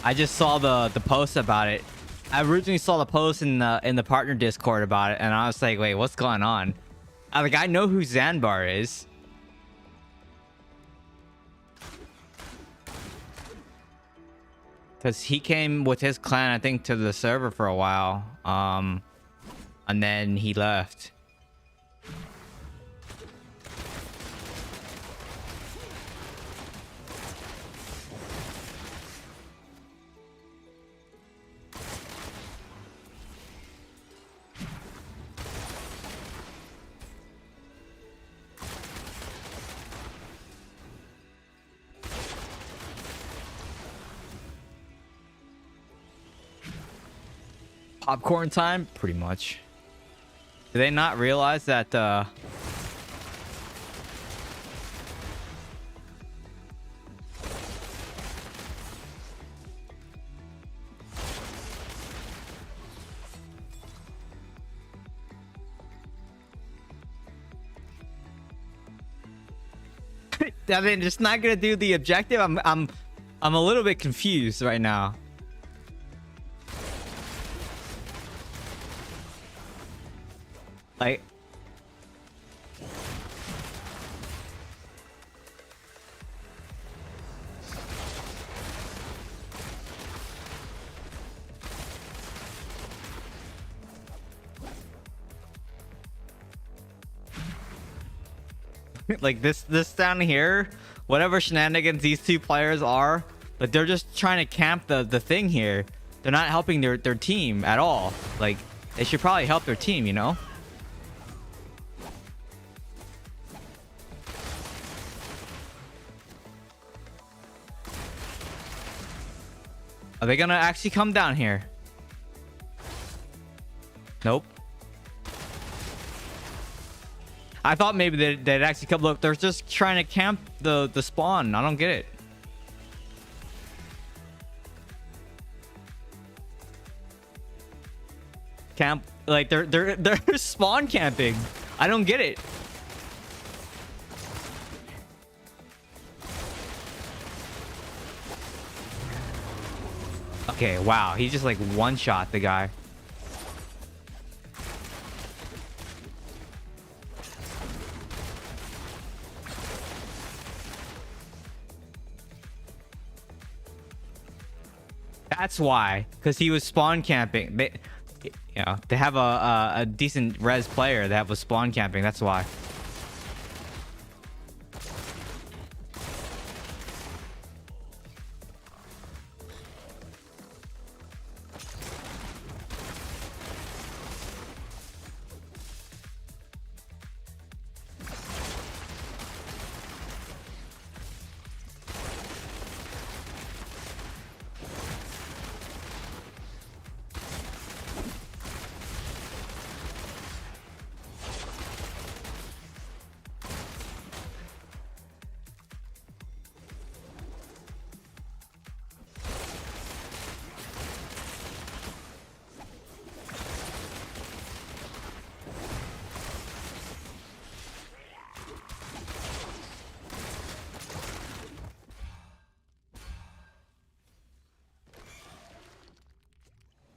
[SPEAKER 3] I just saw the post about it. I originally saw the post in the partner Discord about it, and I was like, wait, what's going on? I know who Zanbar is. Because he came with his clan, I think, to the server for a while. And then he left. Popcorn time? Pretty much. Do they not realize that I mean, just not gonna do the objective? I'm a little bit confused right now. Like, like this down here, whatever shenanigans these two players are, like they're just trying to camp the thing here. They're not helping their team at all. Like, they should probably help their team, you know? Are they gonna actually come down here? Nope. I thought maybe they'd actually come. Look, they're just trying to camp the spawn. I don't get it. Camp, like they're spawn camping. I don't get it. Okay, wow. He just like one-shot the guy. That's why, because he was spawn camping. They, you know, they have a decent res player that was spawn camping. That's why.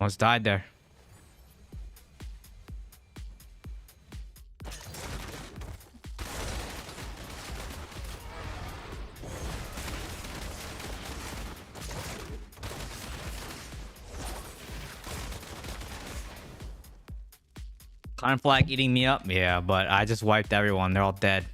[SPEAKER 3] Almost died there. Clan flag eating me up? Yeah, but I just wiped everyone. They're all dead.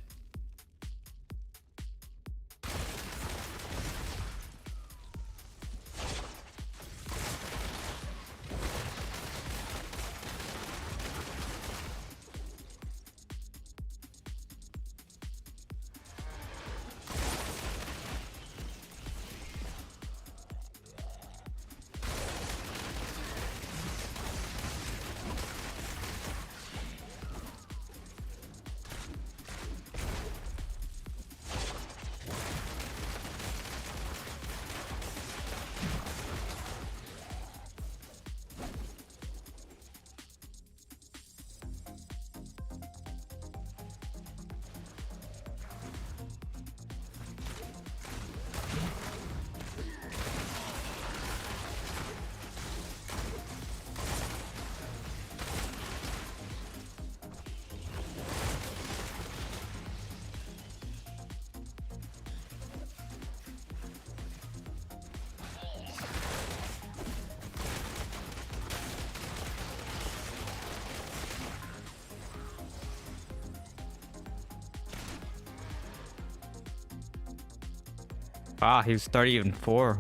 [SPEAKER 3] Ah, he was 30-4.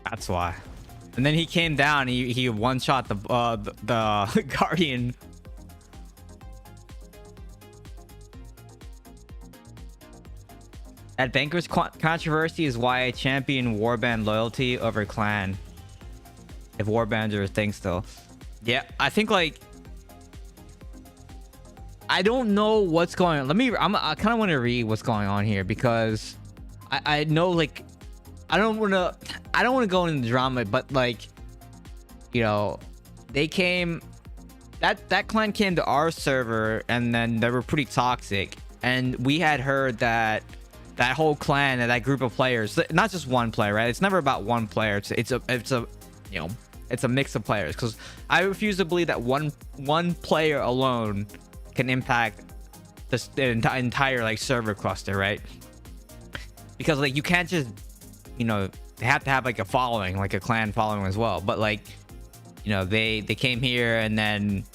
[SPEAKER 3] That's why. And then he came down. He one shot the Guardian. That Banker's controversy is why I champion warband loyalty over clan. If warbands are a thing still. Yeah, I think like I don't know what's going on. I kind of want to read what's going on here because I know like I don't want to go into the drama, but like, you know, they came, that clan came to our server and then they were pretty toxic, and we had heard that that whole clan and that group of players, not just one player, right? It's never about one player. It's a you know, it's a mix of players, because I refuse to believe that one player alone can impact the entire like server cluster, right? Because like you can't just, you know, they have to have like a following, like a clan following as well. But like, you know, they came here and then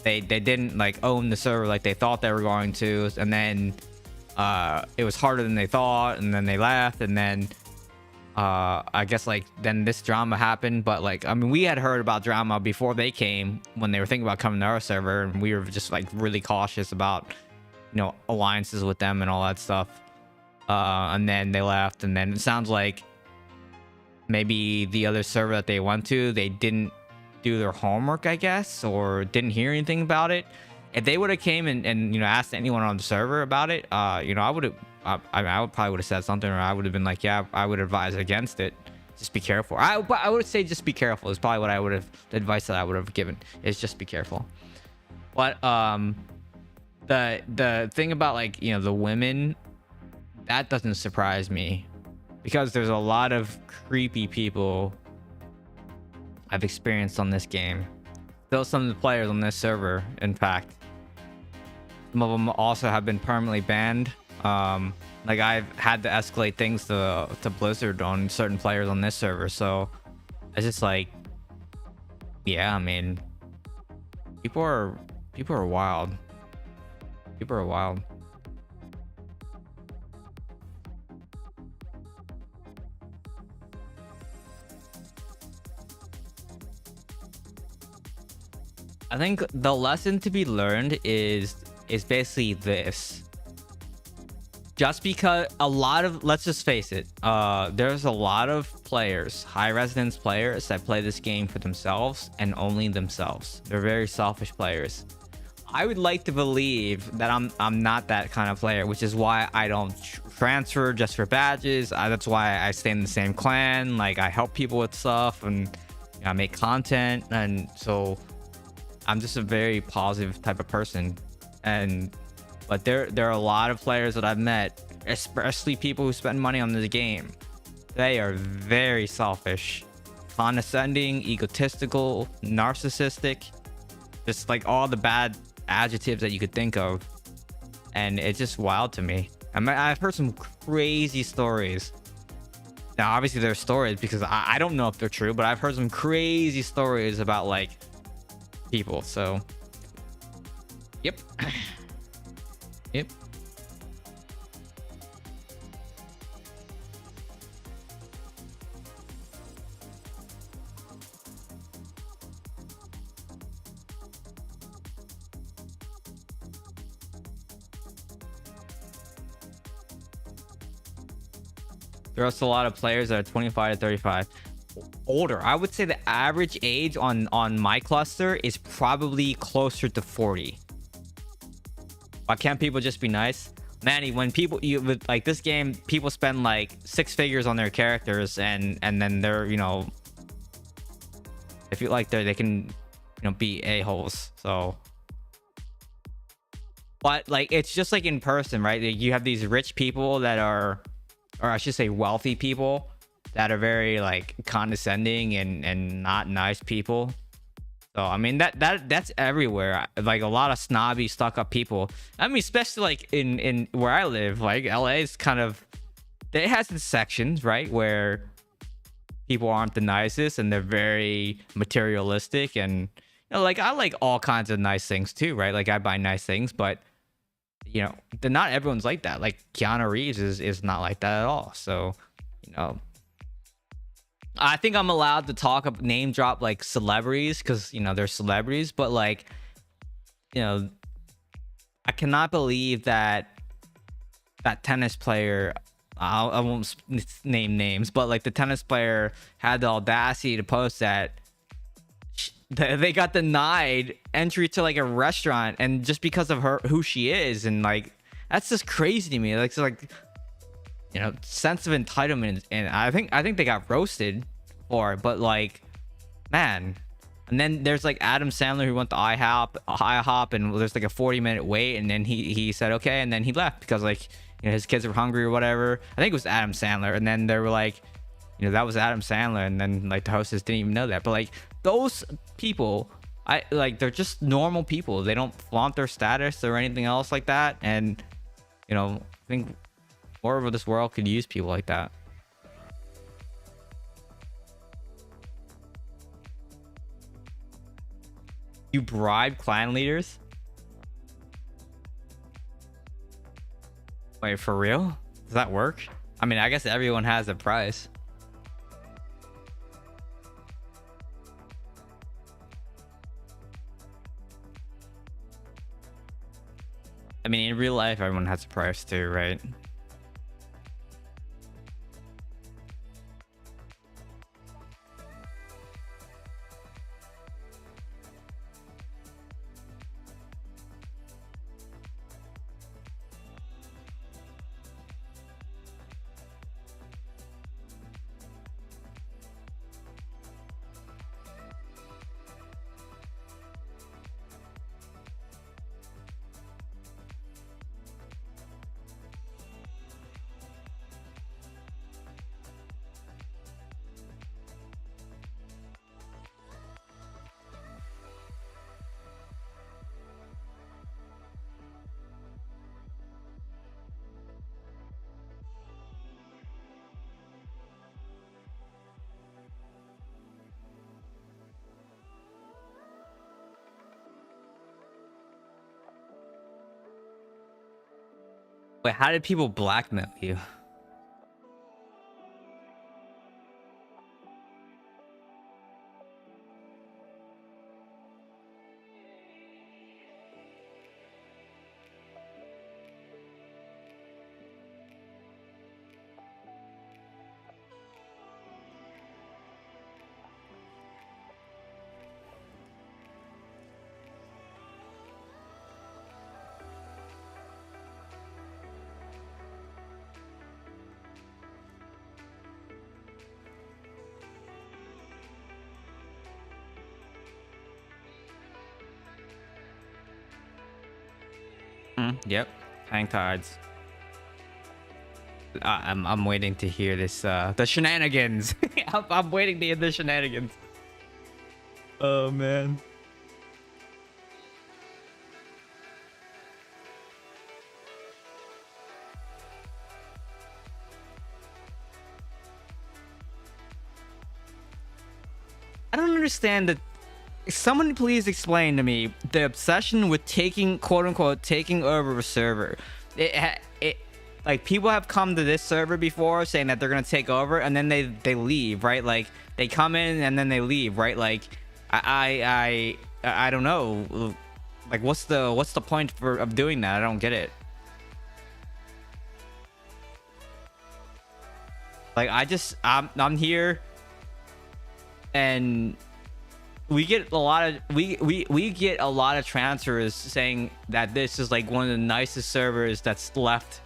[SPEAKER 3] they didn't like own the server like they thought they were going to, and then it was harder than they thought, and then they left, and then I guess like then this drama happened. But like, I mean, we had heard about drama before they came, when they were thinking about coming to our server, and we were just like really cautious about, you know, alliances with them and all that stuff. And then they left, and then it sounds like maybe the other server that they went to, they didn't do their homework, I guess, or didn't hear anything about it. If they would have came and you know, asked anyone on the server about it, you know, I would probably would have said something, or I would have been like, yeah, I would advise against it. Just be careful. I would say just be careful is probably what I would have, the advice that I would have given is just be careful. But the thing about like, you know, the women, that doesn't surprise me, because there's a lot of creepy people I've experienced on this game. Though some of the players on this server, in fact, some of them also have been permanently banned. Like I've had to escalate things to Blizzard on certain players on this server. So it's just like, yeah, I mean, people are wild. People are wild. I think the lesson to be learned is basically this. Just because a lot of, let's just face it, there's a lot of players, high resonance players, that play this game for themselves and only themselves. They're very selfish players. I would like to believe that I'm not that kind of player, which is why I don't transfer just for badges. That's why I stay in the same clan. Like I help people with stuff, and you know, I make content, and so I'm just a very positive type of person. But there are a lot of players that I've met, especially people who spend money on this game. They are very selfish, condescending, egotistical, narcissistic, just like all the bad adjectives that you could think of. And it's just wild to me. I mean, I've heard some crazy stories. Now, obviously they're stories because I don't know if they're true, but I've heard some crazy stories about like people. So yep. Yep. There are also a lot of players that are 25 to 35. Older. I would say the average age on my cluster is probably closer to 40. Why can't people just be nice? Manny, when people, with like this game, people spend like 6 figures on their characters, and then they're, you know, they feel like they can, you know, be a-holes. So, but like, it's just like in person, right? You have these rich people that are, or I should say wealthy people that are very like condescending and not nice people. So I mean that's everywhere. Like a lot of snobby, stuck up people. I mean, especially like in where I live, like LA is kind of, it has its sections, right, where people aren't the nicest and they're very materialistic. And like I like all kinds of nice things too, right? Like I buy nice things, but not everyone's like that. Like Keanu Reeves is not like that at all. So I think I'm allowed to name drop like celebrities because they're celebrities, but like I cannot believe that tennis player, I won't name names, but like the tennis player had the audacity to post that they got denied entry to like a restaurant, and just because of who she is. And like that's just crazy to me. Like it's like sense of entitlement, and I think they got roasted for it. But like, man. And then there's like Adam Sandler who went to IHOP, and there's like a 40-minute wait, and then he said okay, and then he left because like his kids were hungry or whatever. I think it was Adam Sandler, and then they were like, that was Adam Sandler, and then like the hostess didn't even know that. But like those people, they're just normal people. They don't flaunt their status or anything else like that. And I think more of this world could use people like that. You bribe clan leaders? Wait, for real? Does that work? I mean, I guess everyone has a price. I mean, in real life, everyone has a price too, right? Wait, how did people blackmail you? Yep, hang tides. I'm waiting to hear this. The shenanigans. I'm waiting to hear the shenanigans. Oh man. I don't understand that. Someone please explain to me the obsession with taking, quote unquote, taking over a server. Like people have come to this server before saying that they're gonna take over, and then they leave, right? Like they come in and then they leave, right? Like I don't know. Like what's the point of doing that? I don't get it. Like I'm here, and we get a lot of we get a lot of transfers saying that this is like one of the nicest servers that's left,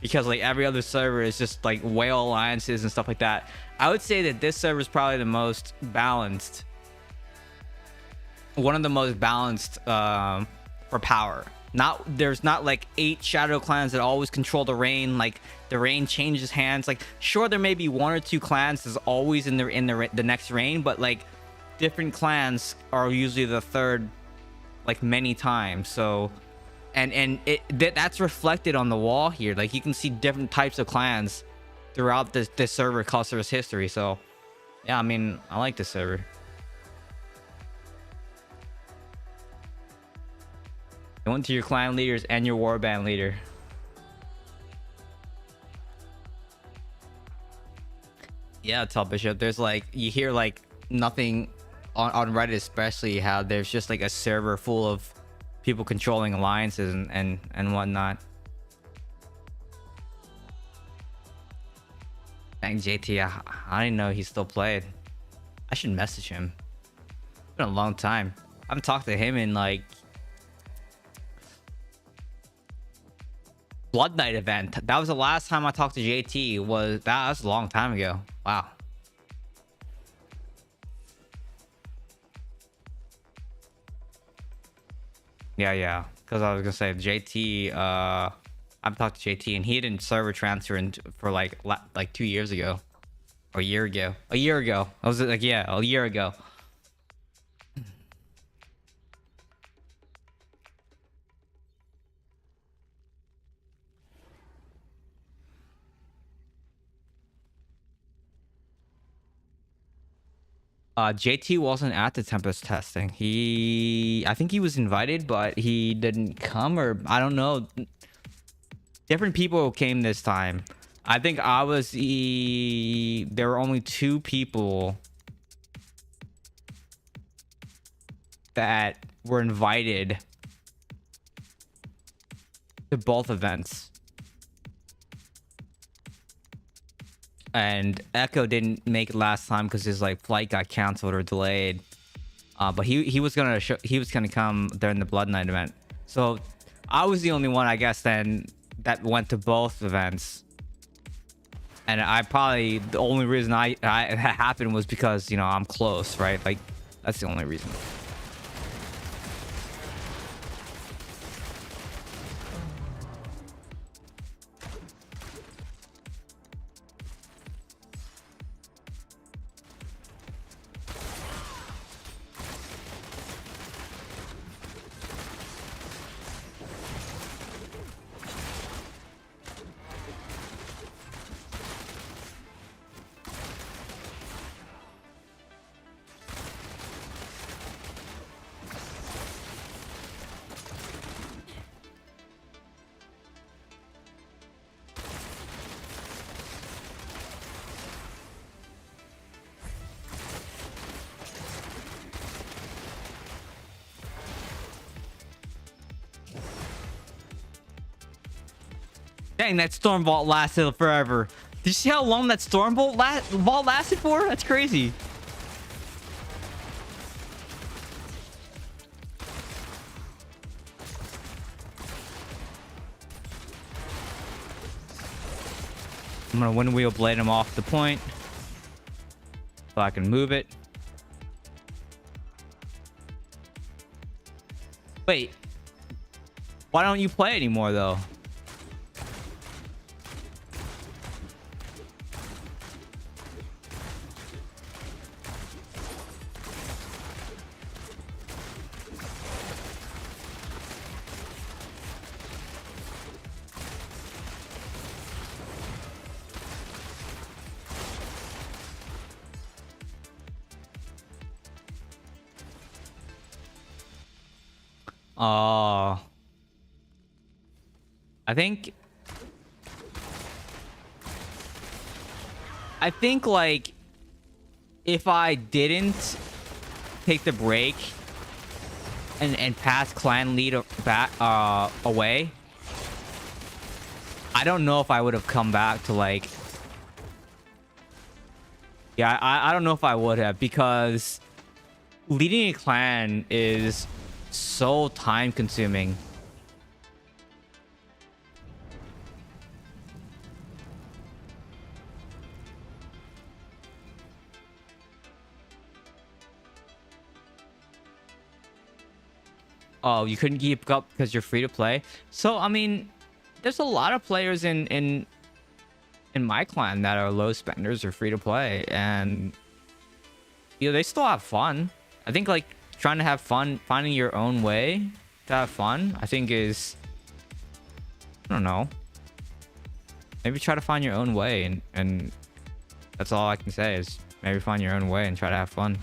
[SPEAKER 3] because like every other server is just like whale alliances and stuff like that. I would say that this server is probably the most balanced, one of the most balanced for power. There's not like 8 shadow clans that always control the rain. Like the rain changes hands. Like sure, there may be 1 or 2 clans that's always in the next reign, but like different clans are usually the third like many times. So and that's reflected on the wall here. Like you can see different types of clans throughout this server cluster's history. So Yeah, I mean, I like this server. You went to your clan leaders and your warband leader. Yeah, Top Bishop. There's like, you hear like nothing on Reddit, especially how there's just like a server full of people controlling alliances and whatnot. Dang, JT, I didn't know he still played. I should message him. It's been a long time. I haven't talked to him in like Blood Knight event. That was the last time I talked to JT. That was a long time ago. Wow. Yeah. Because I was gonna say JT. I've talked to JT and he didn't server transfer for like 2 years ago, or a year ago. A year ago. I was like, yeah, a year ago. JT wasn't at the Tempest testing. I think he was invited, but he didn't come, or I don't know. Different people came this time. I think there were only 2 people that were invited to both events. And Echo didn't make it last time because his like flight got canceled or delayed. But he was gonna come during the Blood Knight event. So I was the only one, I guess, then that went to both events. And the only reason it happened was because, you know, I'm close, right? Like, that's the only reason. Dang, that storm vault lasted forever. Did you see how long that storm vault lasted for? That's crazy. I'm gonna wind wheel blade him off the point so I can move it. Wait, why don't you play anymore though? I think like if I didn't take the break and pass clan lead back away, I don't know if I would have come back to like, yeah, I don't know if I would have, because leading a clan is so time consuming. Oh, you couldn't keep up because you're free to play. So I mean, there's a lot of players in my clan that are low spenders or free to play, and you know, they still have fun. I think like trying to have fun, finding your own way to have fun, I think is, I don't know, maybe try to find your own way and That's all I can say is maybe find your own way and try to have fun.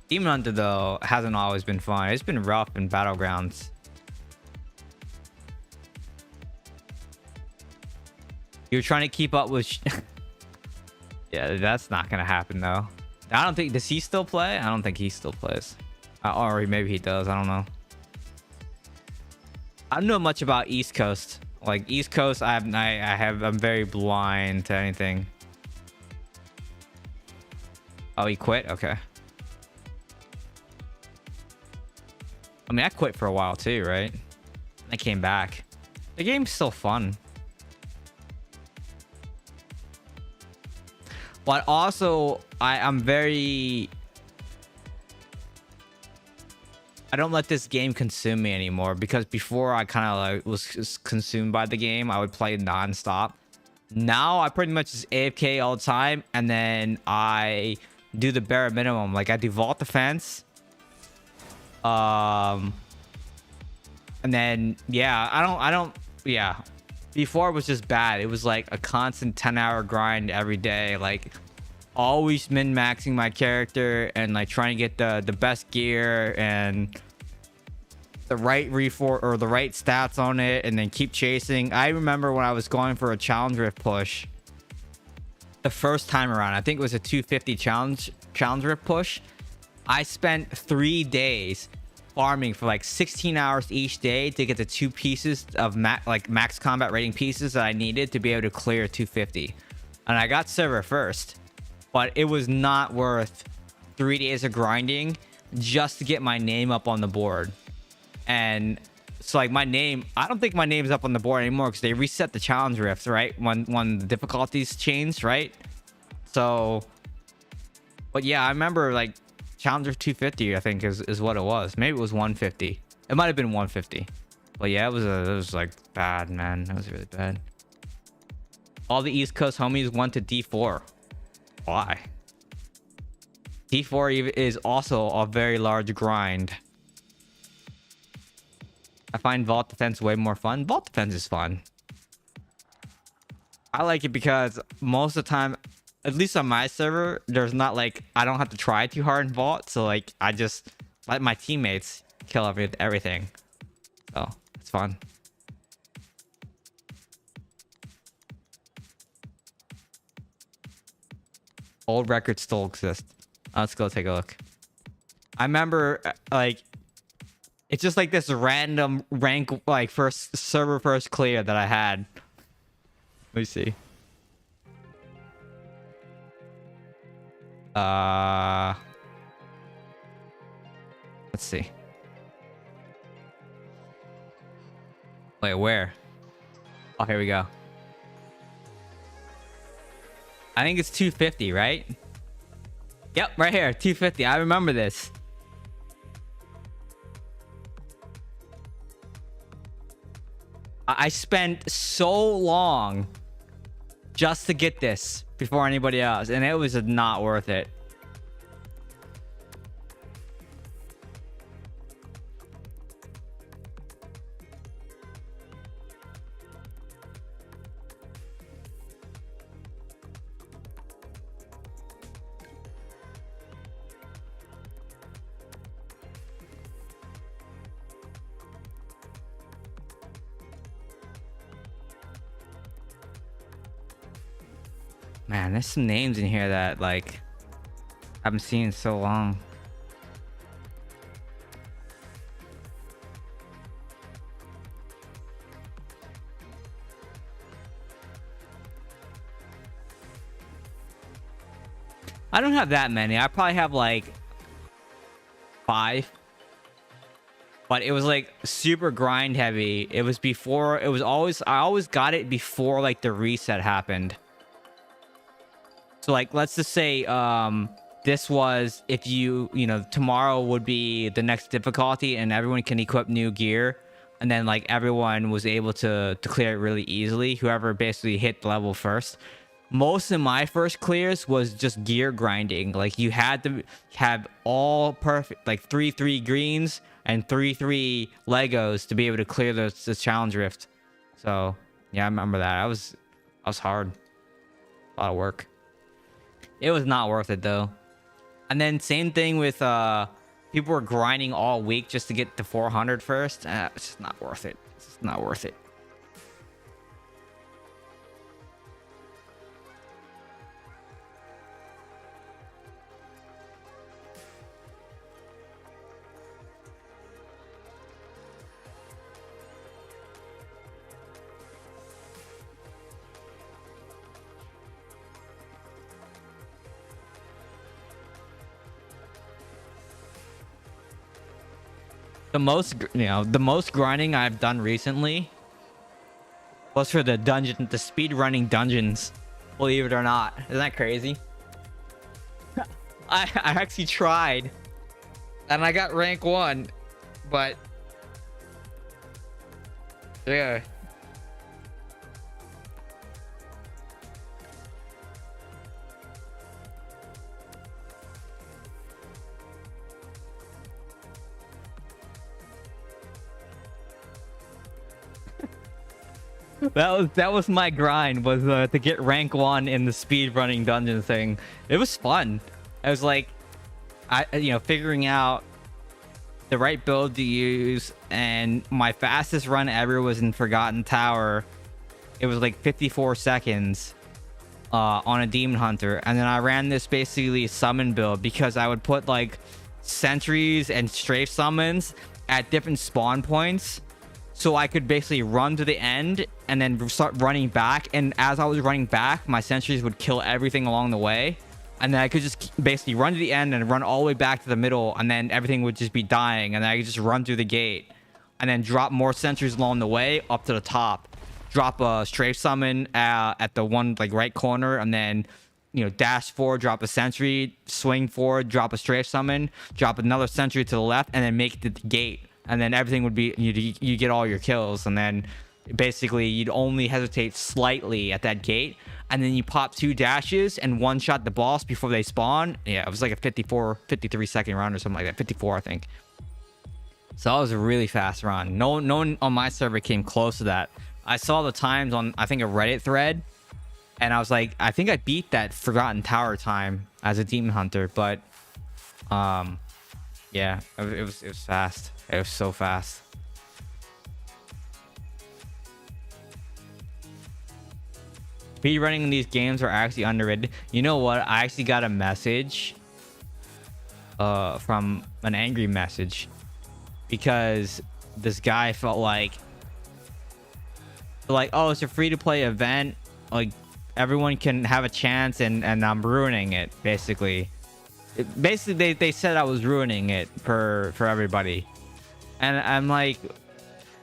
[SPEAKER 3] Demonhunter though hasn't always been fun. It's been rough in battlegrounds. You're trying to keep up with yeah, that's not gonna happen though. I don't think, does he still play? I don't think he still plays. Or maybe he does, I don't know. I don't know much about East Coast. Like East Coast, I'm very blind to anything. Oh, he quit? Okay. I mean, I quit for a while too, right? I came back. The game's still fun. But also, I'm very... I don't let this game consume me anymore, because before I kind of like was consumed by the game. I would play non-stop. Now I pretty much just AFK all the time, and then I do the bare minimum. Like I do vault defense. And then yeah, I don't yeah. Before it was just bad. It was like a constant 10-hour grind every day, like always min-maxing my character and like trying to get the best gear and the right or the right stats on it, and then keep chasing. I remember when I was going for a challenge rift push the first time around, I think it was a 250 challenge rift push. I spent 3 days farming for like 16 hours each day to get the 2 pieces of max combat rating pieces that I needed to be able to clear 250, and I got server first. But it was not worth 3 days of grinding just to get my name up on the board. And so like my name, I don't think my name's up on the board anymore because they reset the challenge rifts, right? When the difficulties changed, right? So, but yeah, I remember like Challenger 250, I think is what it was. Maybe it was 150. It might have been 150. But yeah, it was like bad, man. It was really bad. All the East Coast homies went to D4. Why? D4 is also a very large grind. I find vault defense way more fun. Vault defense is fun. I like it because most of the time, at least on my server, there's not like, I don't have to try too hard in vault. So like, I just let my teammates kill everything. So it's fun. Old records still exist. Let's go take a look. I remember like, it's just like this random rank, like server first clear that I had. Let me see. Let's see. Wait, where? Oh, here we go. I think it's 250, right? Yep, right here, 250. I remember this. I spent so long just to get this before anybody else, and it was not worth it. Man, there's some names in here that like I haven't seen in so long. I don't have that many. I probably have like 5. But it was like super grind heavy. It was before, I always got it before like the reset happened. So like, let's just say this was, if you know, tomorrow would be the next difficulty and everyone can equip new gear. And then like everyone was able to clear it really easily. Whoever basically hit the level first. Most of my first clears was just gear grinding. Like you had to have all perfect, like 3 greens and 3 Legos to be able to clear the challenge rift. So yeah, I remember that. I was hard. A lot of work. It was not worth it though. And then same thing with people were grinding all week just to get to 400 first. It's just not worth it. It's just not worth it. The most grinding I've done recently was for the speed running dungeons. Believe it or not, isn't that crazy? I actually tried, and I got rank 1, but yeah. That was my grind, was to get rank 1 in the speed running dungeon thing. It was fun. I was like, figuring out the right build to use, and my fastest run ever was in Forgotten Tower. It was like 54 seconds on a demon hunter, and then I ran this basically summon build because I would put like sentries and strafe summons at different spawn points. So I could basically run to the end and then start running back. And as I was running back, my sentries would kill everything along the way. And then I could just basically run to the end and run all the way back to the middle. And then everything would just be dying. And then I could just run through the gate. And then drop more sentries along the way up to the top. Drop a strafe summon at the one like right corner. And then, dash forward, drop a sentry. Swing forward, drop a strafe summon. Drop another sentry to the left. And then make it to the gate. And then everything would be, you get all your kills. And then basically you'd only hesitate slightly at that gate. And then you pop 2 dashes and one shot the boss before they spawn. Yeah, it was like a 53 second run or something like that. 54, I think. So that was a really fast run. No one on my server came close to that. I saw the times on, I think, a Reddit thread. And I was like, I think I beat that Forgotten Tower time as a demon hunter. But, yeah, it was fast. It was so fast. Speedrunning in these games are actually underrated. You know what? I actually got a message from an angry message because this guy felt like, oh, it's a free-to-play event. Like, everyone can have a chance and I'm ruining it, basically. They said I was ruining it for everybody. And I'm like,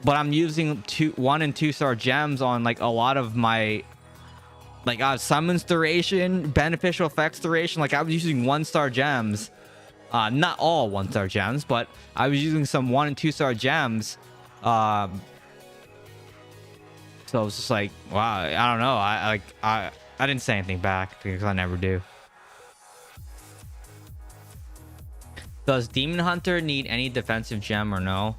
[SPEAKER 3] but I'm using 1 and 2 star gems on like a lot of my summons duration, beneficial effects duration. Like I was using 1 star gems, not all 1 star gems, but I was using some 1 and 2 star gems. So it's just like, wow, I don't know. I didn't say anything back because I never do. Does Demon Hunter need any defensive gem or no?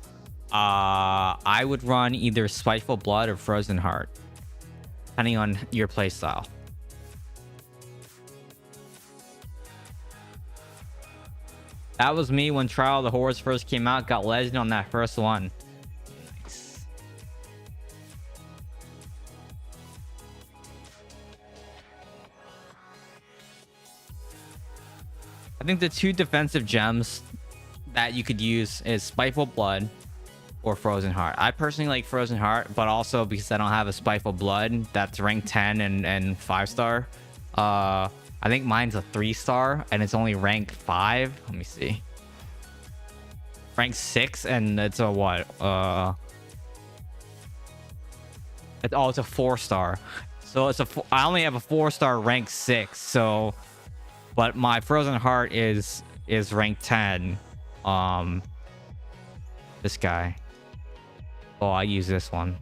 [SPEAKER 3] I would run either Spiteful Blood or Frozen Heart, depending on your playstyle. That was me when Trial of the Hordes first came out. Got legend on that first one. Nice. I think the 2 defensive gems that you could use is Spiteful Blood or Frozen Heart. I personally like Frozen Heart, but also because I don't have a Spiteful Blood that's rank 10 and 5 star. I think mine's a 3 star and it's only rank 5. Let me see. Rank 6 and it's a what? It's a 4 star. So it's I only have a 4 star rank 6. So, but my Frozen Heart is rank 10. This guy. Oh, I use this one.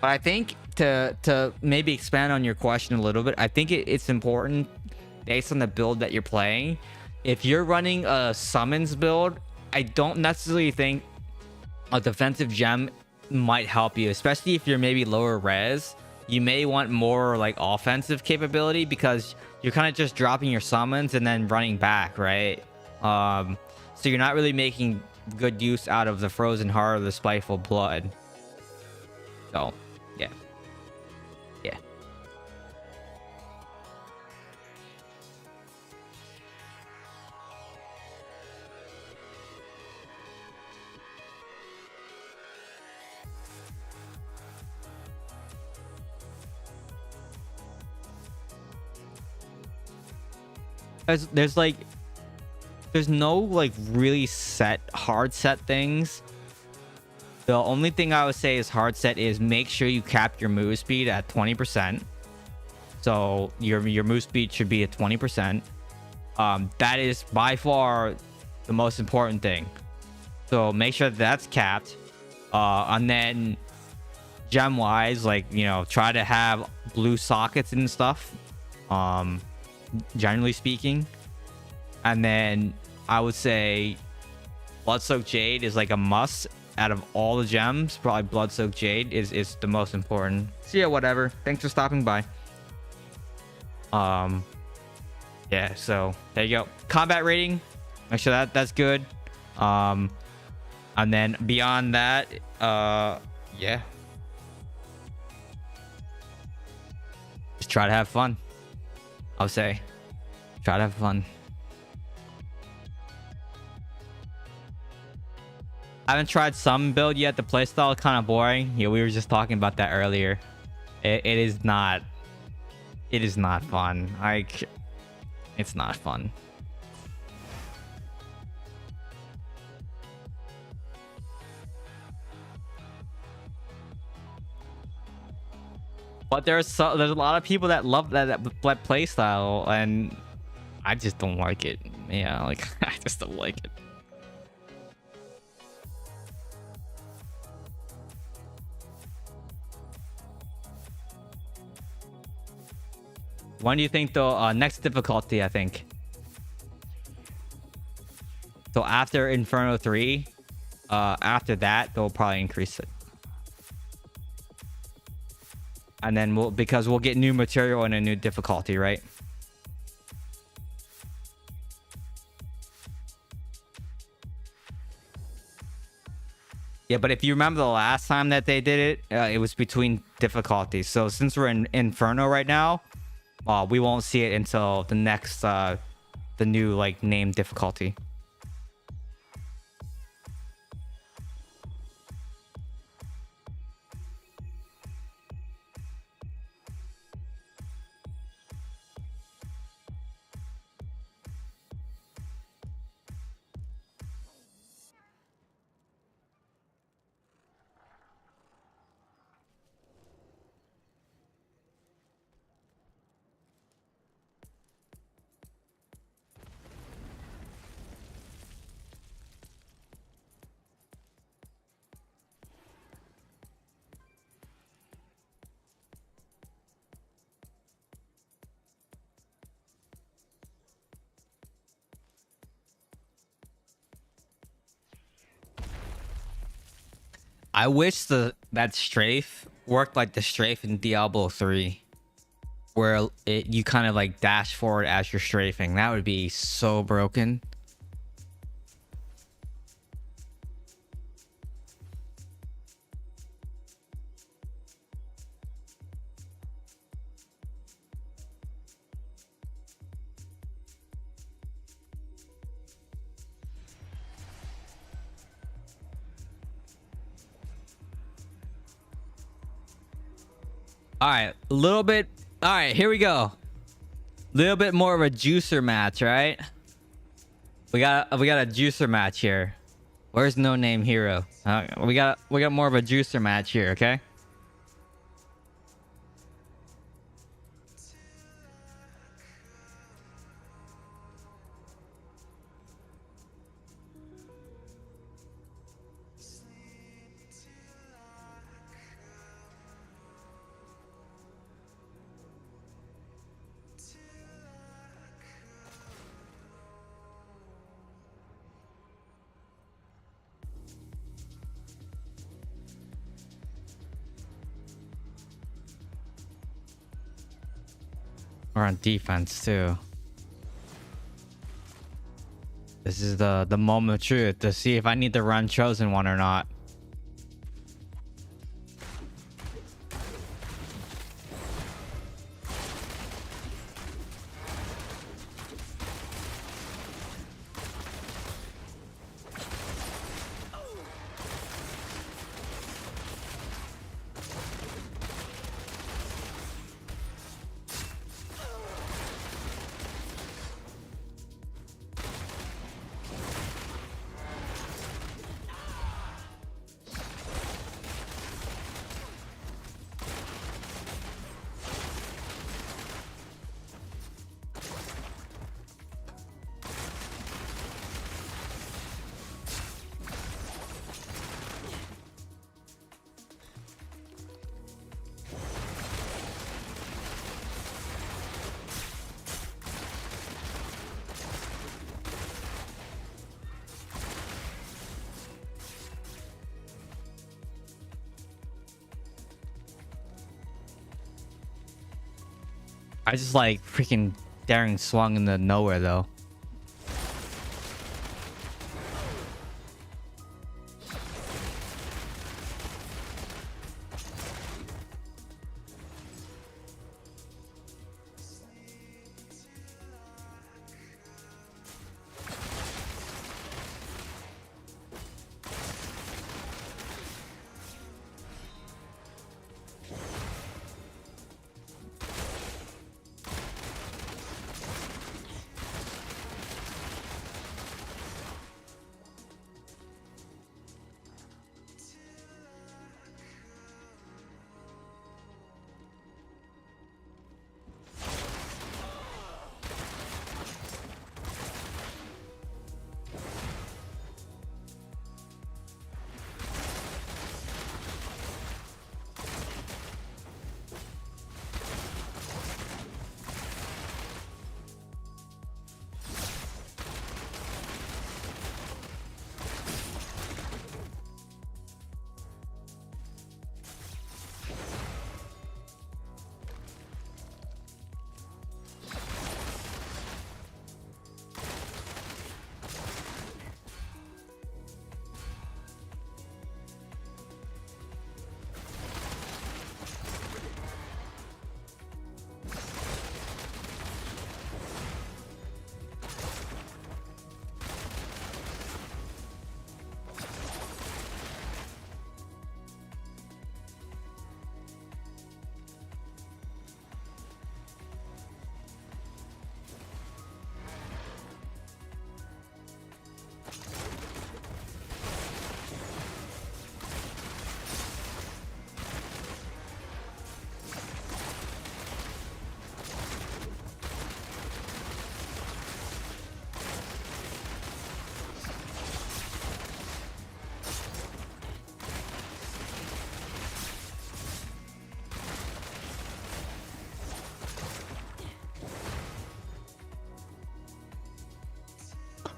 [SPEAKER 3] But I think to maybe expand on your question a little bit, I think it's important based on the build that you're playing. If you're running a summons build, I don't necessarily think a defensive gem might help you, especially if you're maybe lower res. You may want more like offensive capability because you're kind of just dropping your summons and then running back, right? So you're not really making good use out of the Frozen Heart or the Spiteful Blood. So, yeah. Yeah. There's like there's no like really hard set things. The only thing I would say is hard set is make sure you cap your move speed at 20%. So your move speed should be at 20%. That is by far the most important thing. So make sure that's capped. And then gem wise, like, you know, try to have blue sockets and stuff. Generally speaking. And then I would say Bloodsoaked Jade is like a must out of all the gems. Probably Bloodsoaked Jade is the most important. So yeah, whatever. Thanks for stopping by. Yeah, so there you go. Combat rating, make sure that's good. And then beyond that, yeah, just try to have fun. I'll say try to have fun. I haven't tried some build yet. The playstyle is kind of boring. Yeah, we were just talking about that earlier. It is not fun. Like, it's not fun. But there's a lot of people that love that play style, and I just don't like it. Yeah, like I just don't like it. When do you think the next difficulty? I think so after Inferno 3. After that, they'll probably increase it. And then because we'll get new material and a new difficulty, right? Yeah, but if you remember the last time that they did it, it was between difficulties. So since we're in Inferno right now, we won't see it until the next, the new like named difficulty. I wish that strafe worked like the strafe in Diablo 3, where you kind of like dash forward as you're strafing. That would be so broken. All right, a little bit. All right, here we go. A little bit more of a juicer match, right? We got a juicer match here. Where's No Name Hero? We got more of a juicer match here, okay? We're on defense too. This is the moment of truth to see if I need to run chosen one or not. I just like freaking daring swung into nowhere though.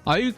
[SPEAKER 3] Are you?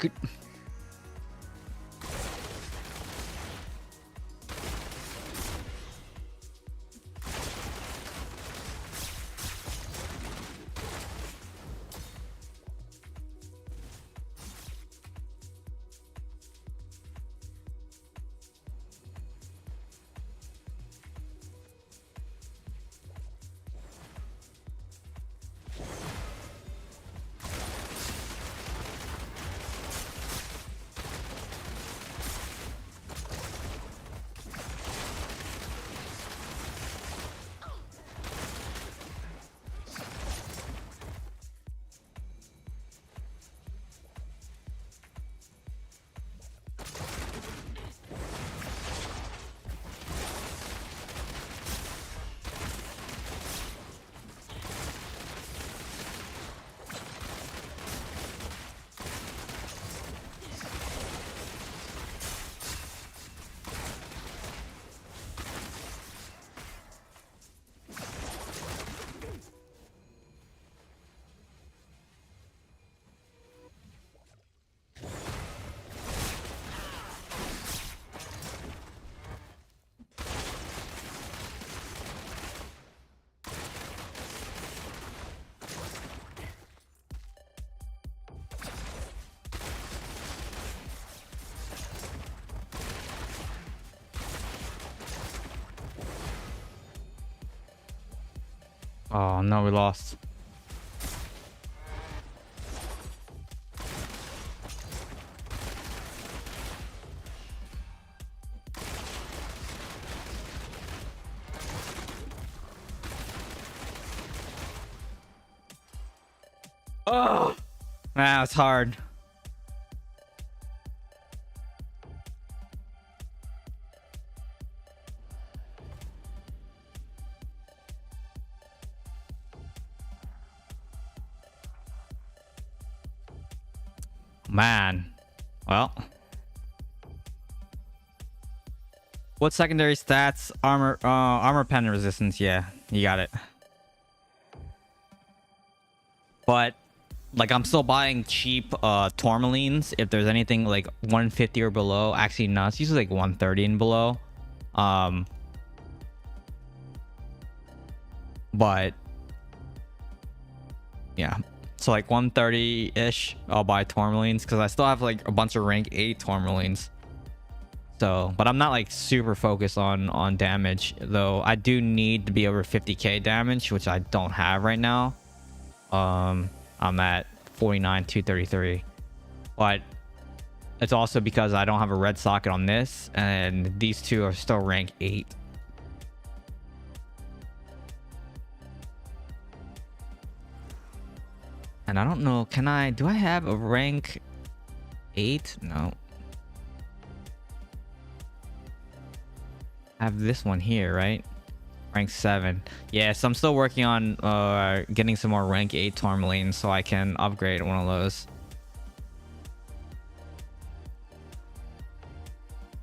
[SPEAKER 3] Oh no, we lost. Oh, nah, it's hard. Man, well, what secondary stats? Armor pen resistance. Yeah, you got it. But like, I'm still buying cheap tourmalines if there's anything like 150 or below. Actually, no, it's usually like 130 and below. But yeah, so like 130 ish, I'll buy tourmalines because I still have like a bunch of rank 8 tourmalines. So, but I'm not like super focused on damage, though. I do need to be over 50k damage, which I don't have right now. I'm at 49,233, but it's also because I don't have a red socket on this, and these two are still rank 8. And I don't know, do I have a rank 8? No. I have this one here, right? Rank 7. Yeah, so I'm still working on getting some more rank 8 tourmalines so I can upgrade one of those.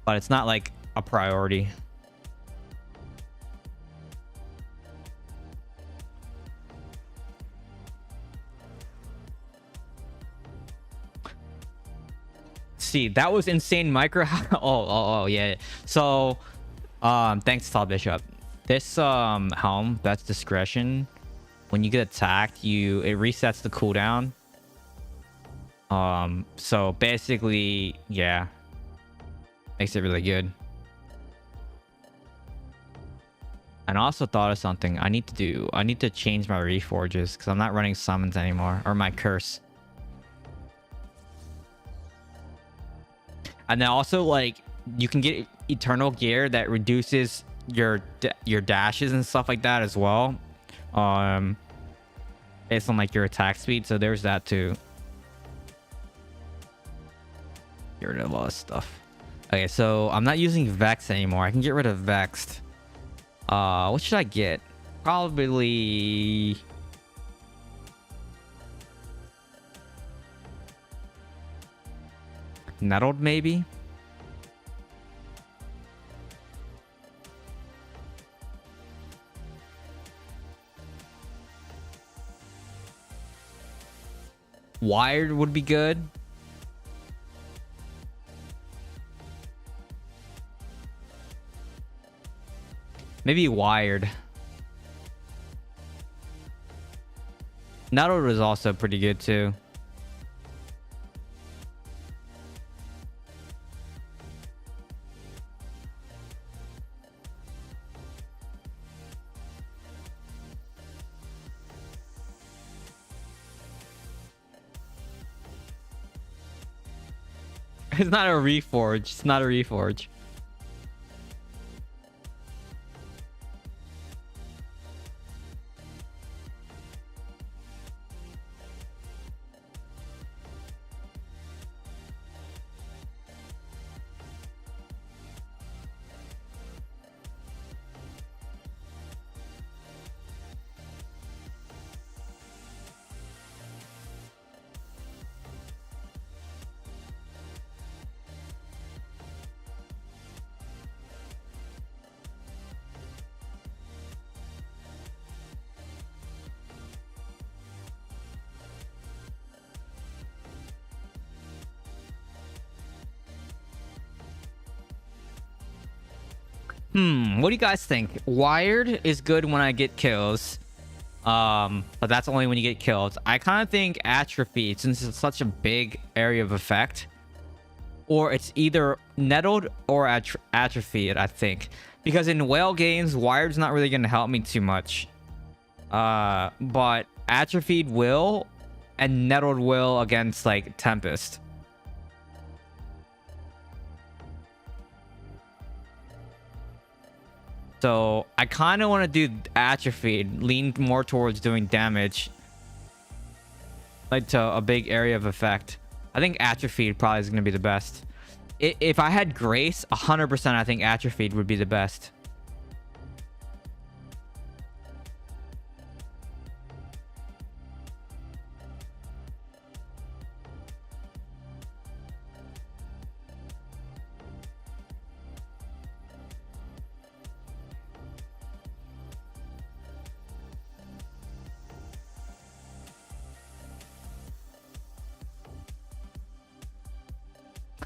[SPEAKER 3] But it's not like a priority. See, that was insane micro. Oh yeah. So thanks, Tall Bishop. This helm, that's discretion. When you get attacked, it resets the cooldown. So basically, yeah, makes it really good. And I also thought of something I need to do. I need to change my reforges because I'm not running summons anymore, or my curse. And then also, like, you can get eternal gear that reduces your dashes and stuff like that as well, based on like your attack speed. So there's that too. Get rid of a lot of stuff. Okay, so I'm not using Vex anymore. I can get rid of Vexed. What should I get? Probably Nettled, maybe. Wired would be good. Maybe Wired. Nettled was also pretty good too. It's not a reforge. It's not a reforge. What do you guys think? Wired is good when I get kills. But that's only when you get killed. I kind of think Atrophy, since it's such a big area of effect, or it's either Nettled or Atrophied, I think. Because in whale games, Wired's not really going to help me too much. But atrophied will and nettled will against like Tempest. So I kind of want to do atrophied, lean more towards doing damage, like to a big area of effect. I think atrophied probably is going to be the best. If I had grace, 100% I think atrophied would be the best.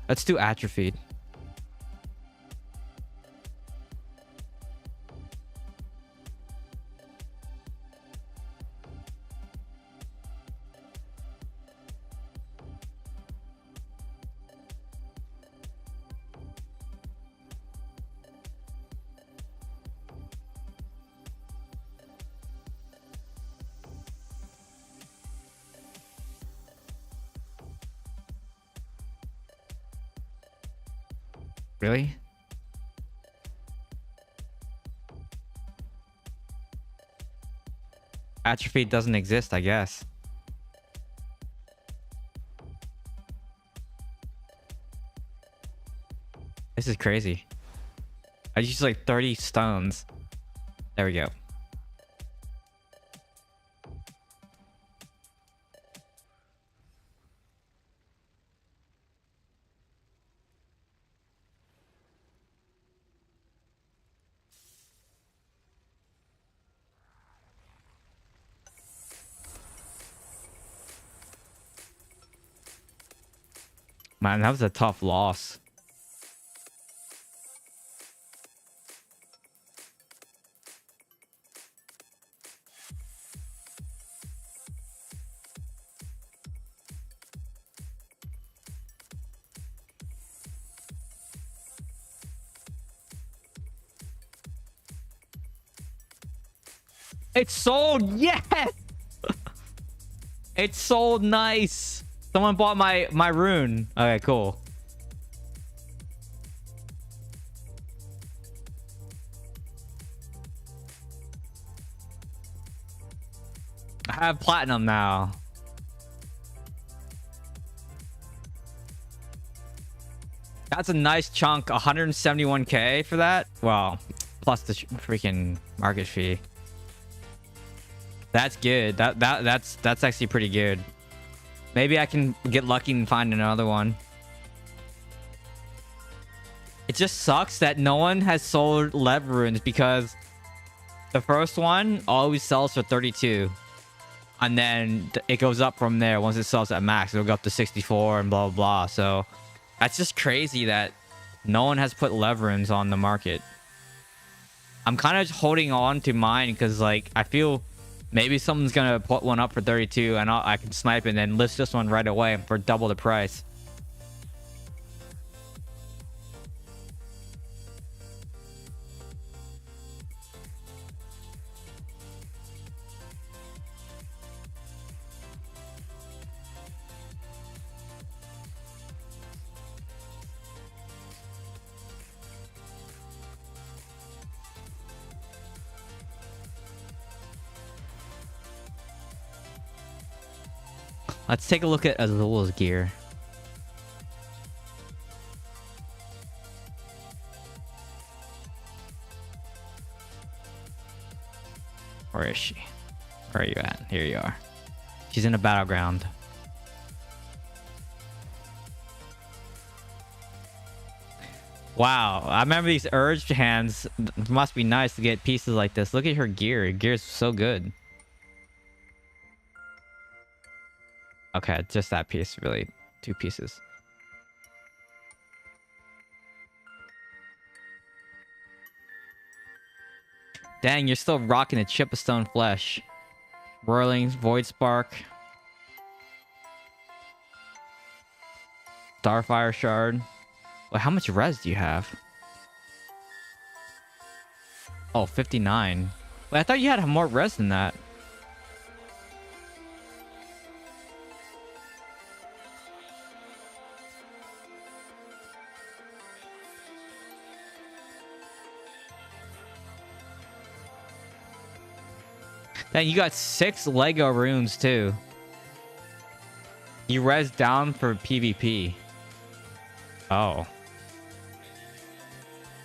[SPEAKER 3] Let's do atrophied. Really? Atrophy doesn't exist, I guess. This is crazy. I used like 30 stones. There we go. Man, that was a tough loss. It's sold! Yes! It's sold, nice! Someone bought my rune. Okay, cool. I have platinum now. That's a nice chunk. 171k for that. Well, plus the freaking market fee. That's good. That's actually pretty good. Maybe I can get lucky and find another one. It just sucks that no one has sold lev runes because the first one always sells for 32. And then it goes up from there. Once it sells at max, it'll go up to 64 and blah, blah, blah. So that's just crazy that no one has put lev runes on the market. I'm kind of holding on to mine because like I feel maybe someone's gonna put one up for 32 and I can snipe it and then list this one right away for double the price. Let's take a look at Azul's gear. Where is she? Where are you at? Here you are. She's in a battleground. Wow, I remember these urged hands. It must be nice to get pieces like this. Look at her gear. Her gear's so good. Okay, just that piece, really. 2 pieces. Dang, you're still rocking a chip of stone flesh. Whirling, Void Spark. Starfire Shard. Wait, how much res do you have? Oh, 59. Wait, I thought you had more res than that. And you got 6 Lego runes too. You res down for PvP. Oh.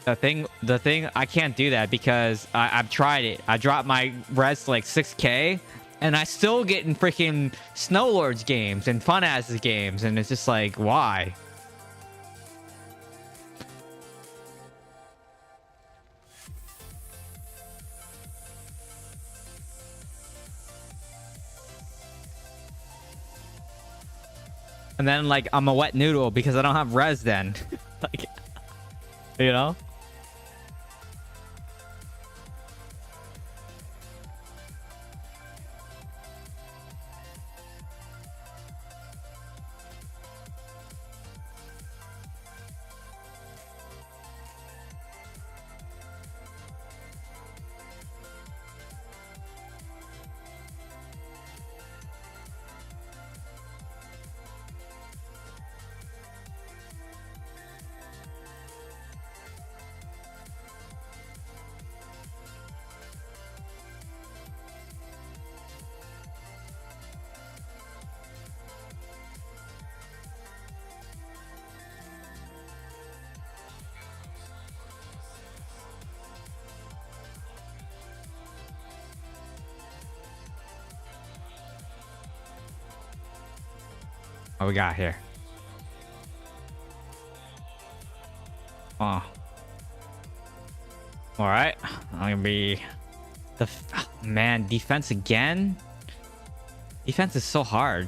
[SPEAKER 3] The thing, I can't do that because I've tried it. I dropped my res to like 6k, and I still get in freaking Snowlords games and Fun Asses games, and it's just like, why? And then like I'm a wet noodle because I don't have res then. Like, you know? What we got here? Oh. All right. I'm gonna be the man. Defense again. Defense is so hard.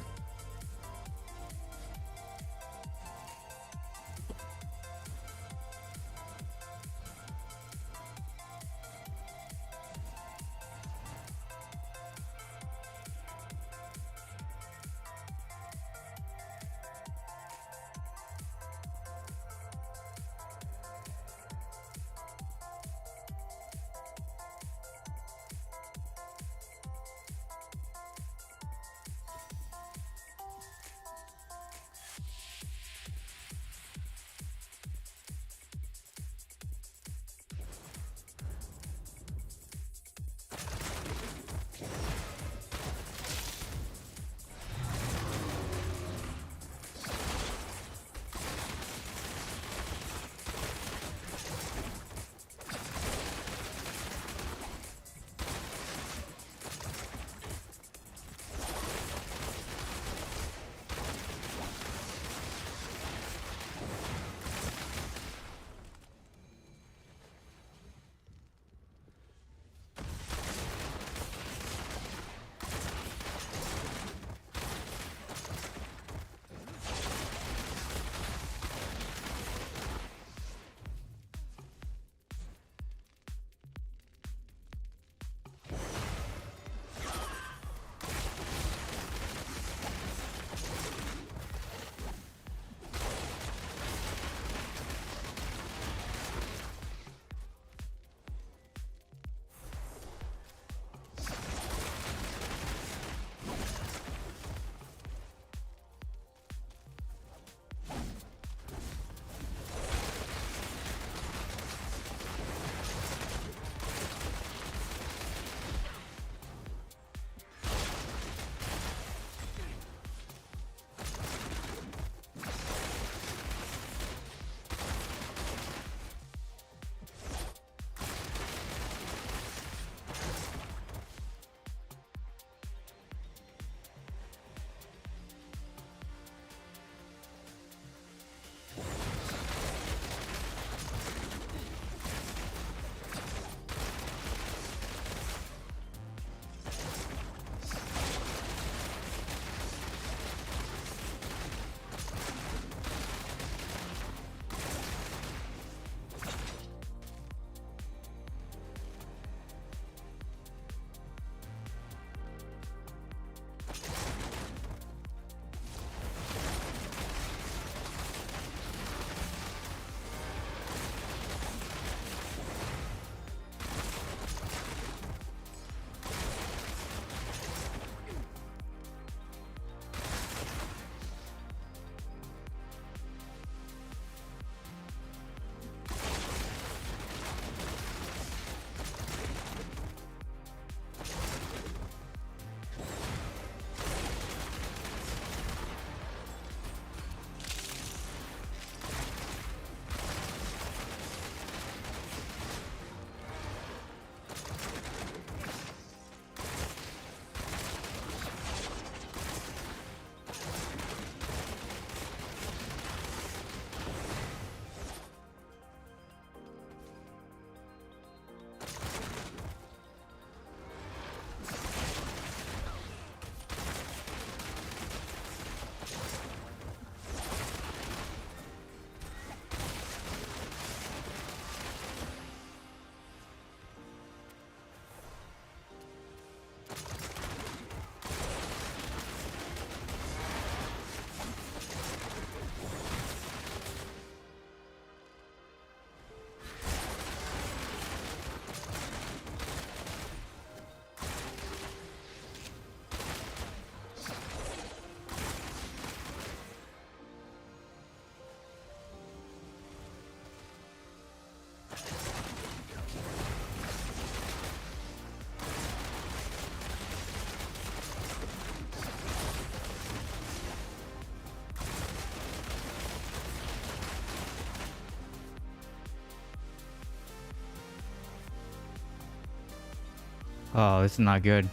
[SPEAKER 3] Oh, this is not good.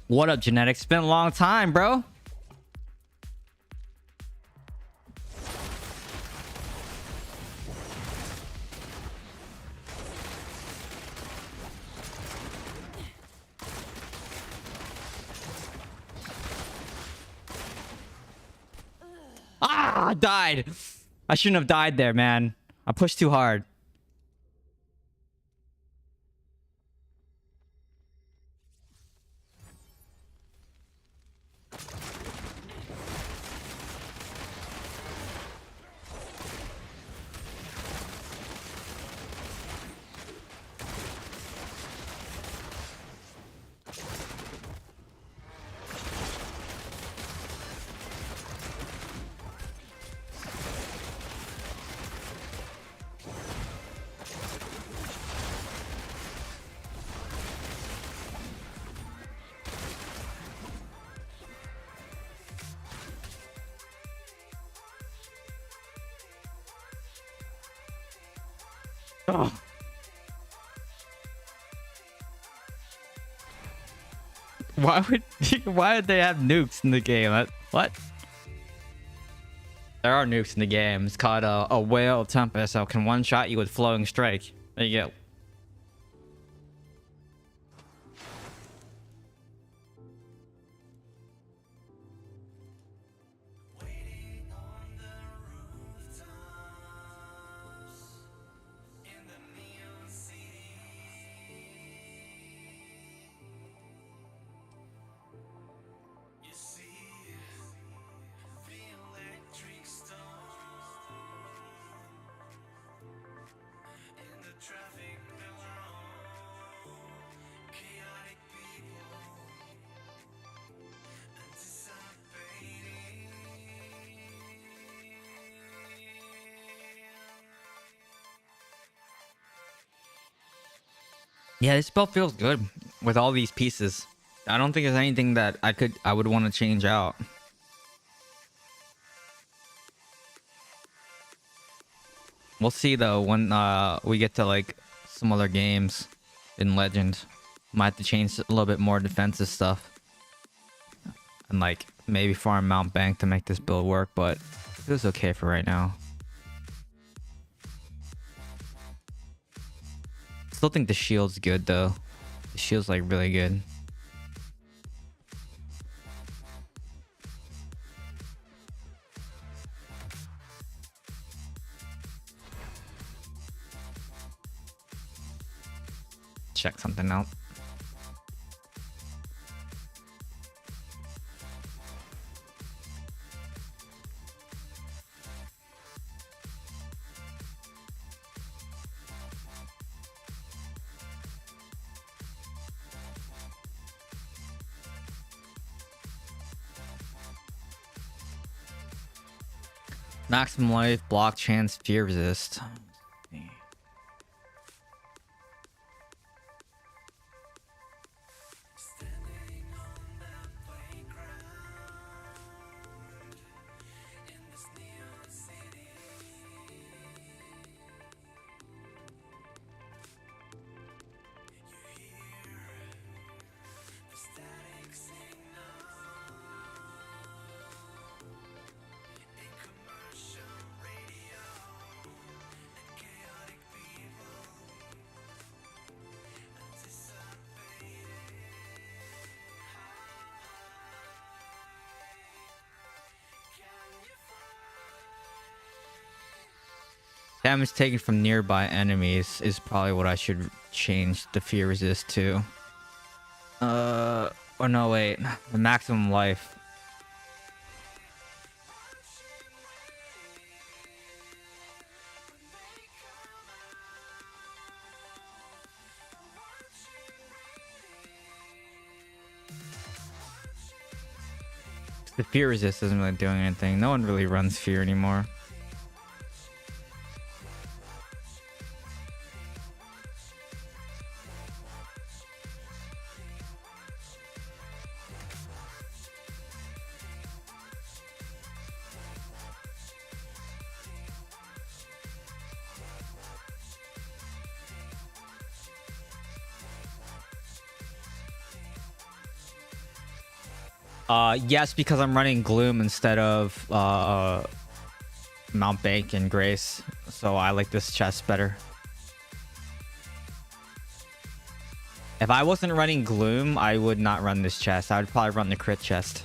[SPEAKER 3] What up, Genetics? It's been a long time, bro. Ah, I died. I shouldn't have died there, man. I pushed too hard. Ugh. Why would they have nukes in the game? What? There are nukes in the game. It's called a whale tempest, so it can one shot you with flowing strike. There you go. Yeah, this spell feels good with all these pieces. I don't think there's anything that I would want to change out. We'll see though when we get to like some other games in Legend. Might have to change a little bit more defensive stuff. And like maybe farm Mount Bank to make this build work, but it feels okay for right now. Still think the shield's good though. The shield's like really good. check something out. Maximum life, block chance, fear resist. Damage taken from nearby enemies is probably what I should change the fear resist to. Or no, wait. The maximum life. The fear resist isn't really doing anything. No one really runs fear anymore. Yes, because I'm running Gloom instead of Mount Bank and Grace, so I like this chest better. If I wasn't running Gloom, I would not run this chest. I would probably run the crit chest.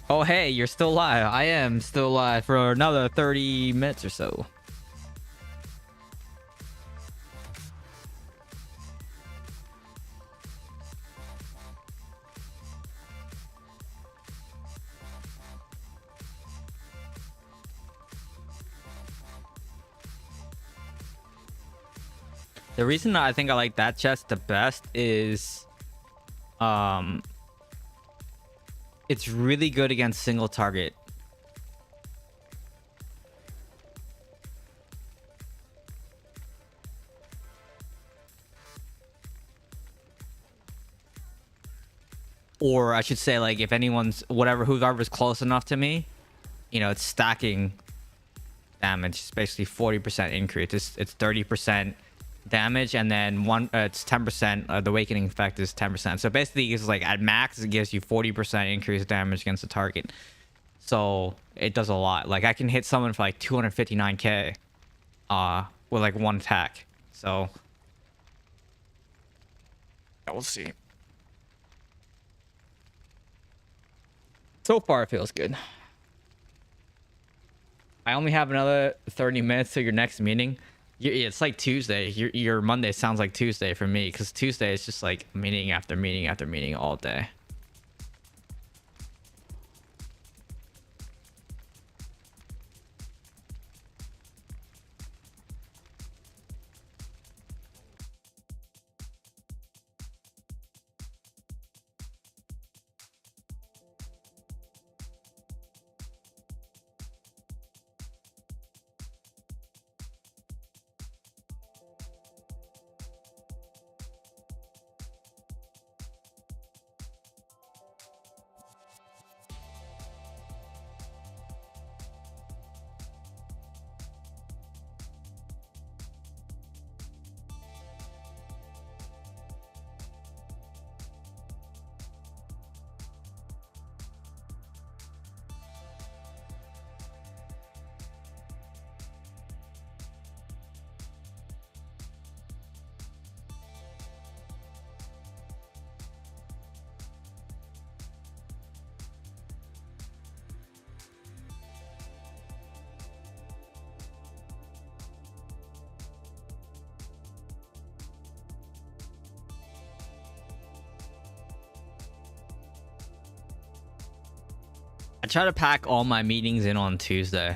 [SPEAKER 3] Oh, hey, you're still alive. I am still alive for another 30 minutes or so. The reason that I think I like that chest the best is it's really good against single target. Or I should say, like, if anyone's whoever's close enough to me, you know, it's stacking damage. It's basically 40% increase. It's 30% damage, and then it's 10%. The awakening effect is 10%. So basically, it's like at max, it gives you 40% increased damage against the target. So it does a lot. Like, I can hit someone for like 259k with like one attack. So yeah, we'll see. So far, it feels good. I only have another 30 minutes to your next meeting. It's like Tuesday. Your Monday sounds like Tuesday for me, because Tuesday is just like meeting after meeting after meeting all day. I try to pack all my meetings in on Tuesday.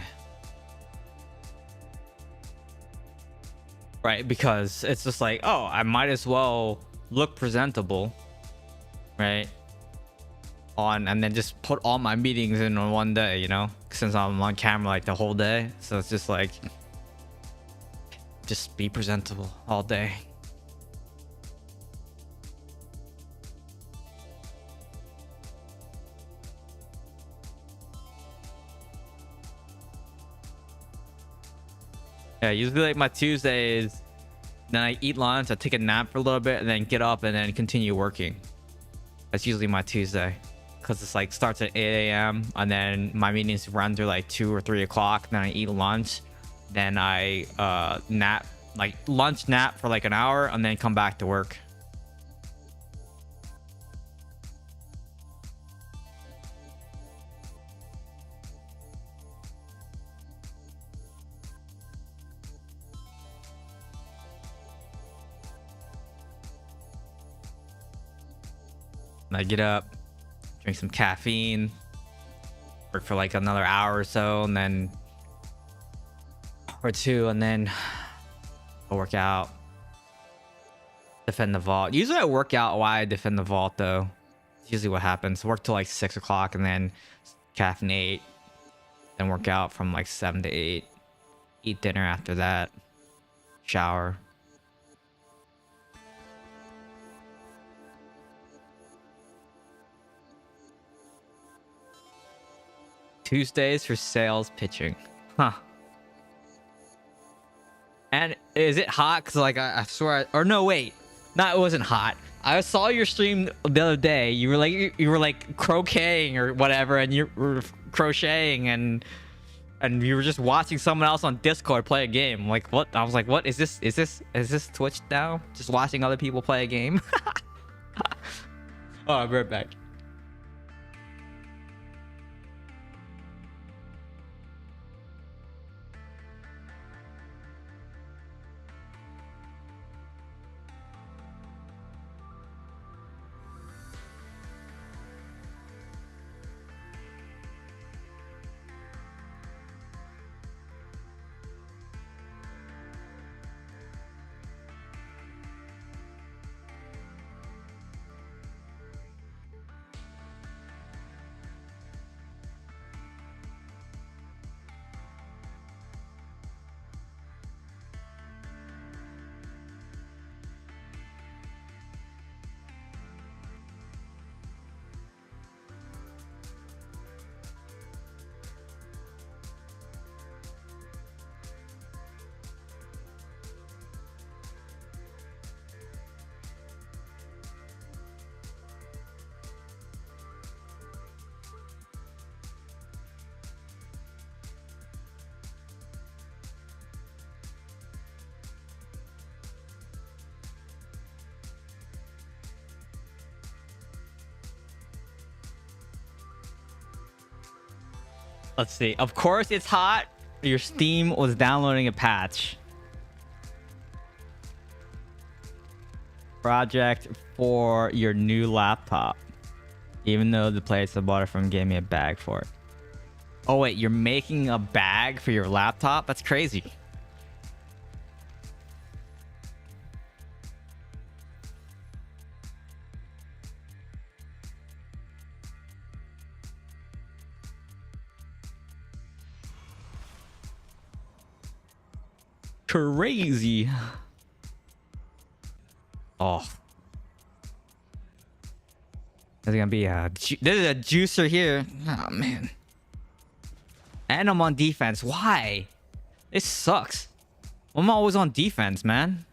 [SPEAKER 3] Right, because it's just like, oh, I might as well look presentable, right? And then just put all my meetings in on one day, you know, since I'm on camera like the whole day. So it's just like, just be presentable all day. Yeah, usually like my Tuesdays, then I eat lunch, I take a nap for a little bit, and then get up and then continue working. That's usually my Tuesday, because it's like starts at 8 a.m. and then my meetings run through like 2 or 3 o'clock. Then I eat lunch, then I nap, like lunch nap for like an hour, and then come back to work. And I get up, drink some caffeine, work for like another hour or so, and then or two, and then I'll work out, defend the vault. Usually I work out while I defend the vault, though. It's usually what happens. Work till like 6 o'clock, and then caffeinate, then work out from like 7 to 8. Eat dinner after that, shower. Tuesdays for sales pitching. Huh. And is it hot? Because like I swear, or no, wait. No, it wasn't hot. I saw your stream the other day. You were like croqueting or whatever, and you were crocheting, and you were just watching someone else on Discord play a game. Like, what? I was like, what is this? Is this Twitch now? Just watching other people play a game? Oh, I'll be right back. Let's see. Of course it's hot. Your Steam was downloading a patch. Project for your new laptop. Even though the place I bought it from gave me a bag for it. Oh wait, you're making a bag for your laptop? That's crazy. Crazy. Oh. There's gonna be there's a juicer here. Oh man. And I'm on defense. Why? It sucks. I'm always on defense, man.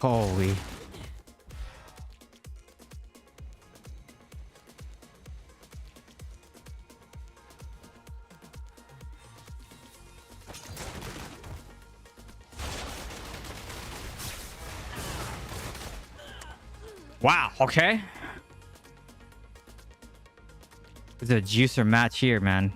[SPEAKER 3] Holy. Wow, okay. This is a juicer match here, man.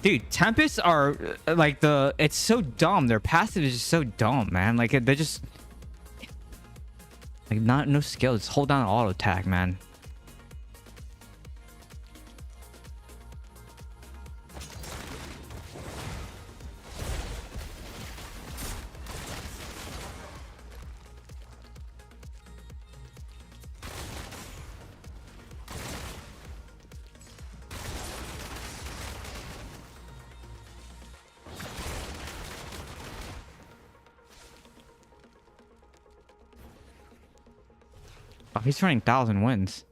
[SPEAKER 3] Dude, Tempests are like it's so dumb. Their passive is just so dumb, man. Like they're just like no skill. Just hold down auto attack, man. Oh, he's running 1,000 wins.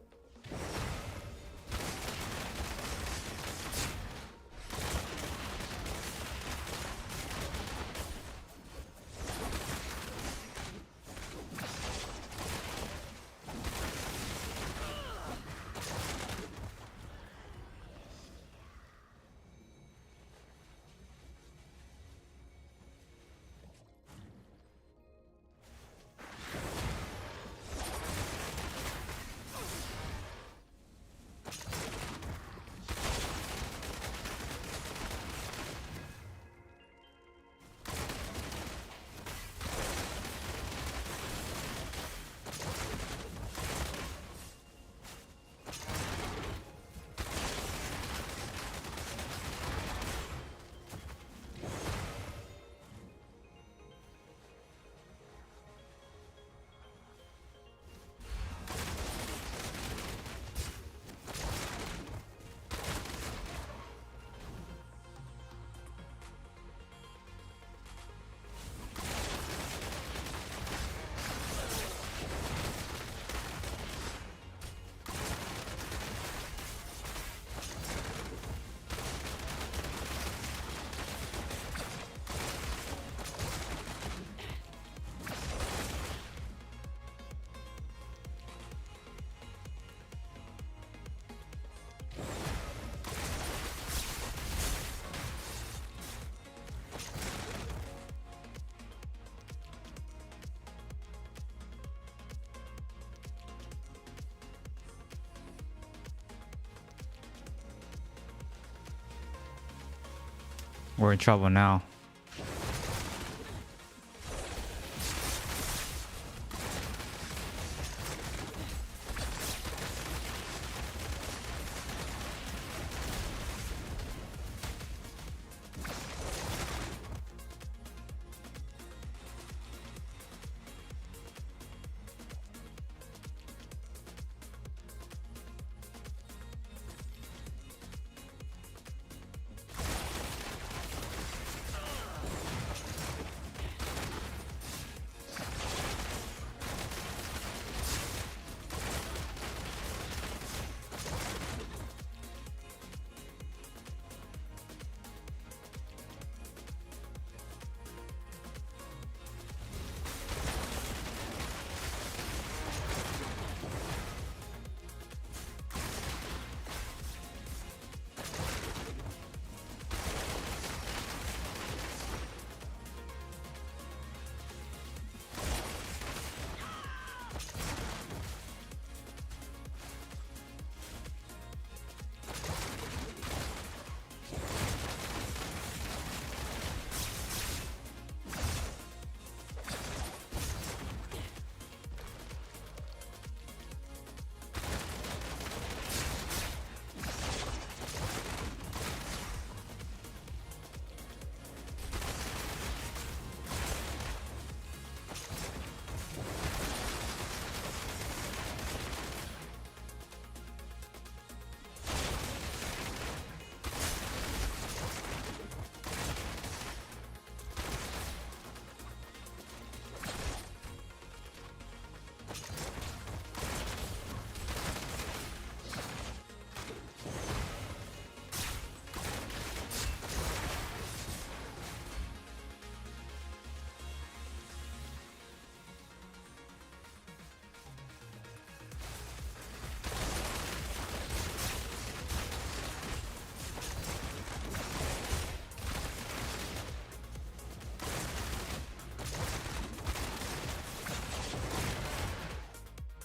[SPEAKER 3] We're in trouble now.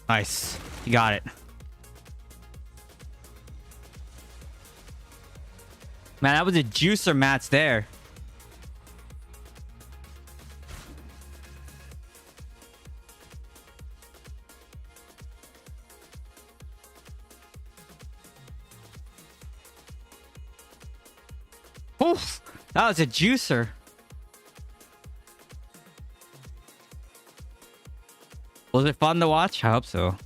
[SPEAKER 3] Nice. You got it. Man, that was a juicer match there. Oof, that was a juicer. Was it fun to watch? I hope so.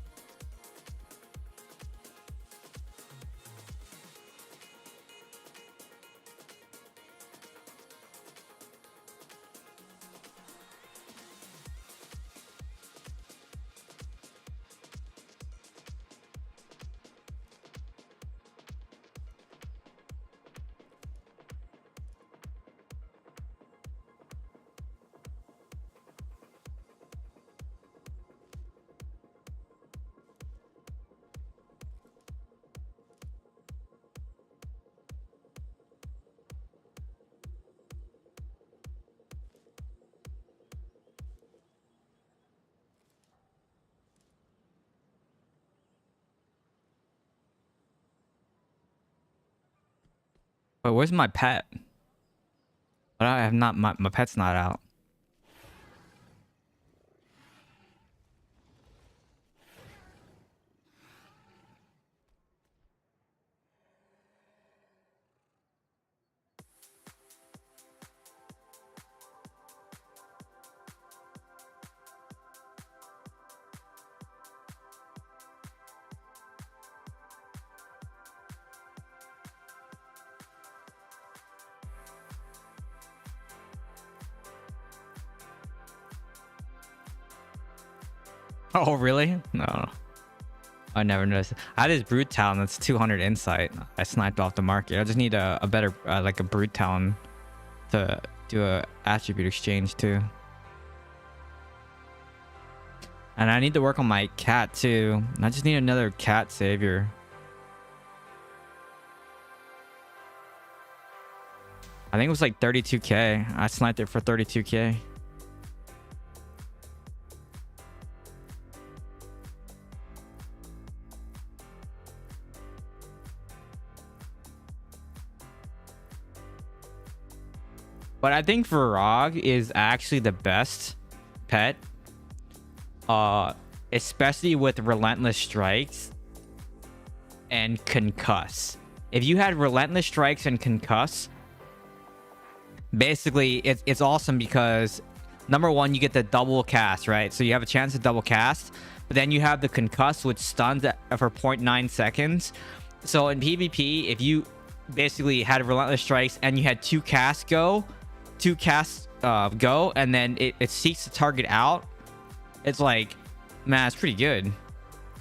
[SPEAKER 3] But where's my pet? But I have not. My pet's not out. Oh, really? No. I never noticed. I had this Brute Talon that's 200 insight. I sniped off the market. I just need a better, like a Brute Talon to do a attribute exchange too. And I need to work on my cat too. I just need another cat savior. I think it was like 32k. I sniped it for 32k. But I think Varog is actually the best pet. Especially with Relentless Strikes and Concuss. If you had Relentless Strikes and Concuss, basically it's awesome because number one, you get the double cast, right? So you have a chance to double cast, but then you have the Concuss, which stuns for 0.9 seconds. So in PvP, if you basically had Relentless Strikes and you had two casts go, and then it seeks the target out, it's like, man, it's pretty good.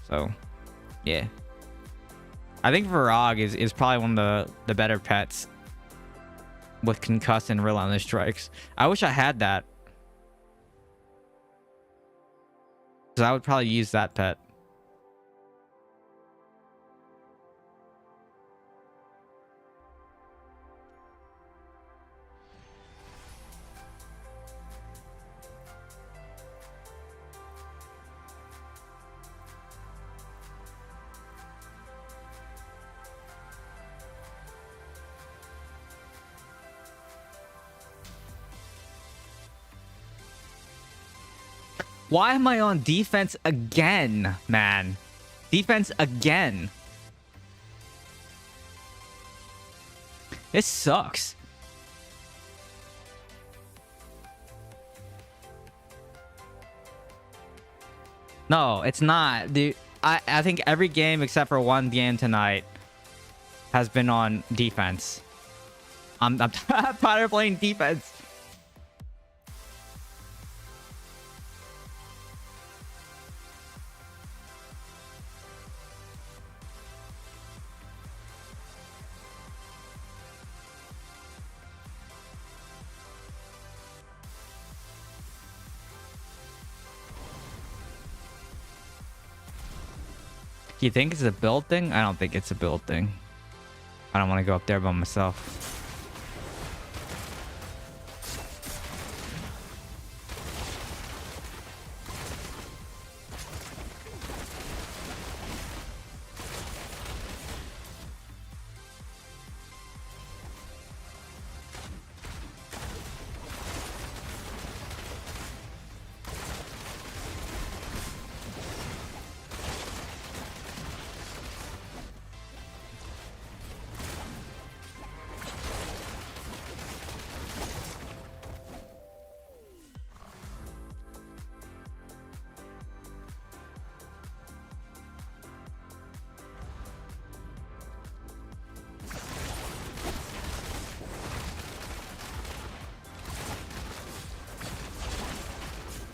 [SPEAKER 3] So yeah, I think Varog is probably one of the better pets with Concuss and Relentless Strikes. I wish I had that, because I would probably use that pet. Why am I on defense again, man? Defense again. This sucks. No, it's not. Dude, I think every game except for one game tonight has been on defense. I'm tired of playing defense. You think it's a build thing? I don't think it's a build thing. I don't want to go up there by myself.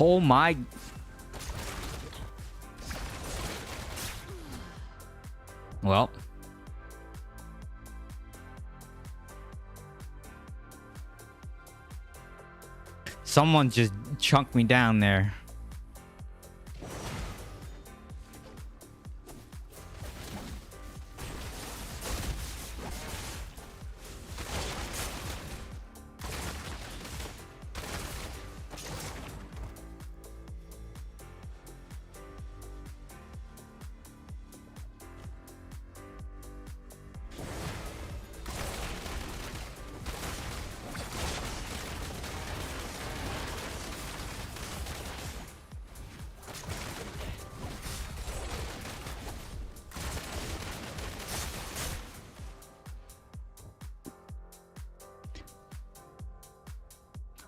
[SPEAKER 3] Oh my. Well. Someone just chunked me down there.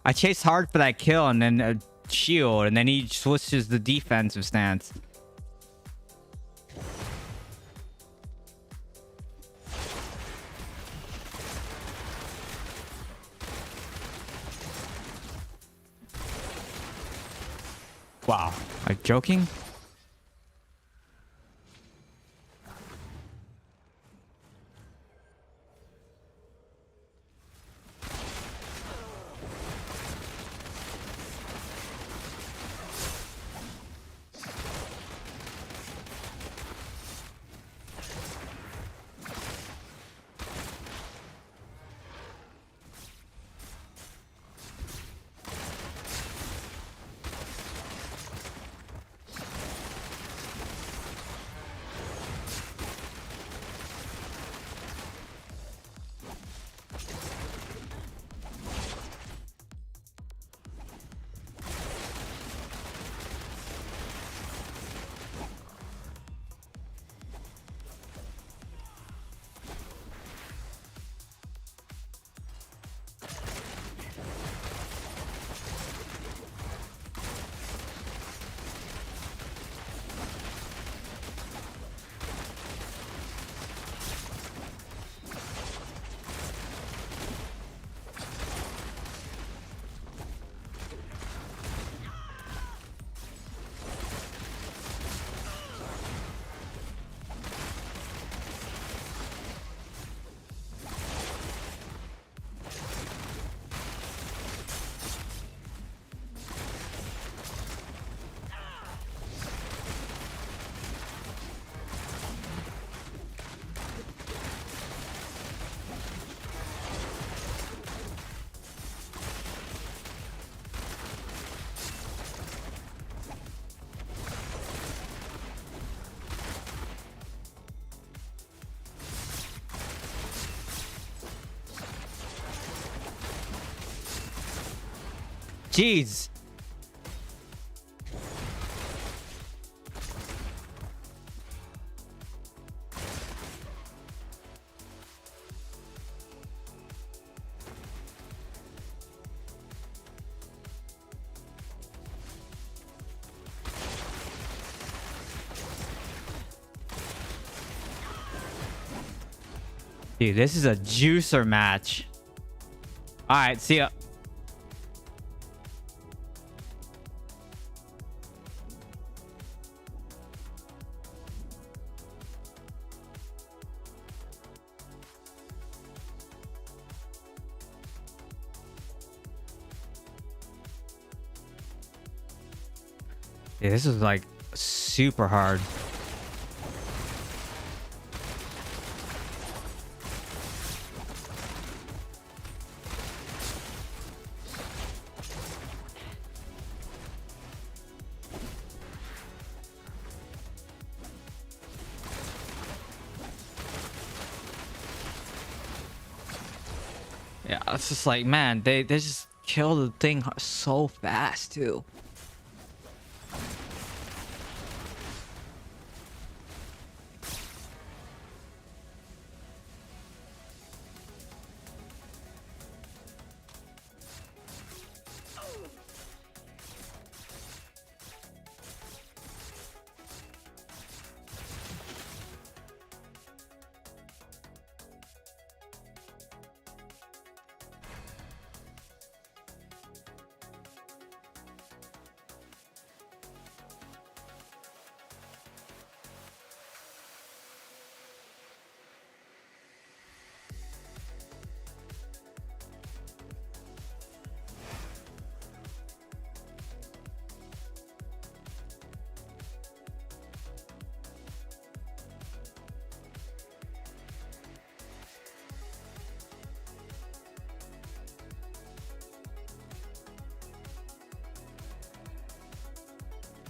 [SPEAKER 3] I chased hard for that kill and then a shield, and then he switches the defensive stance. Wow. Are you joking? Jeez. Dude, this is a juicer match. All right, see ya. Yeah, this is like super hard. Yeah, it's just like, man, they just kill the thing so fast too.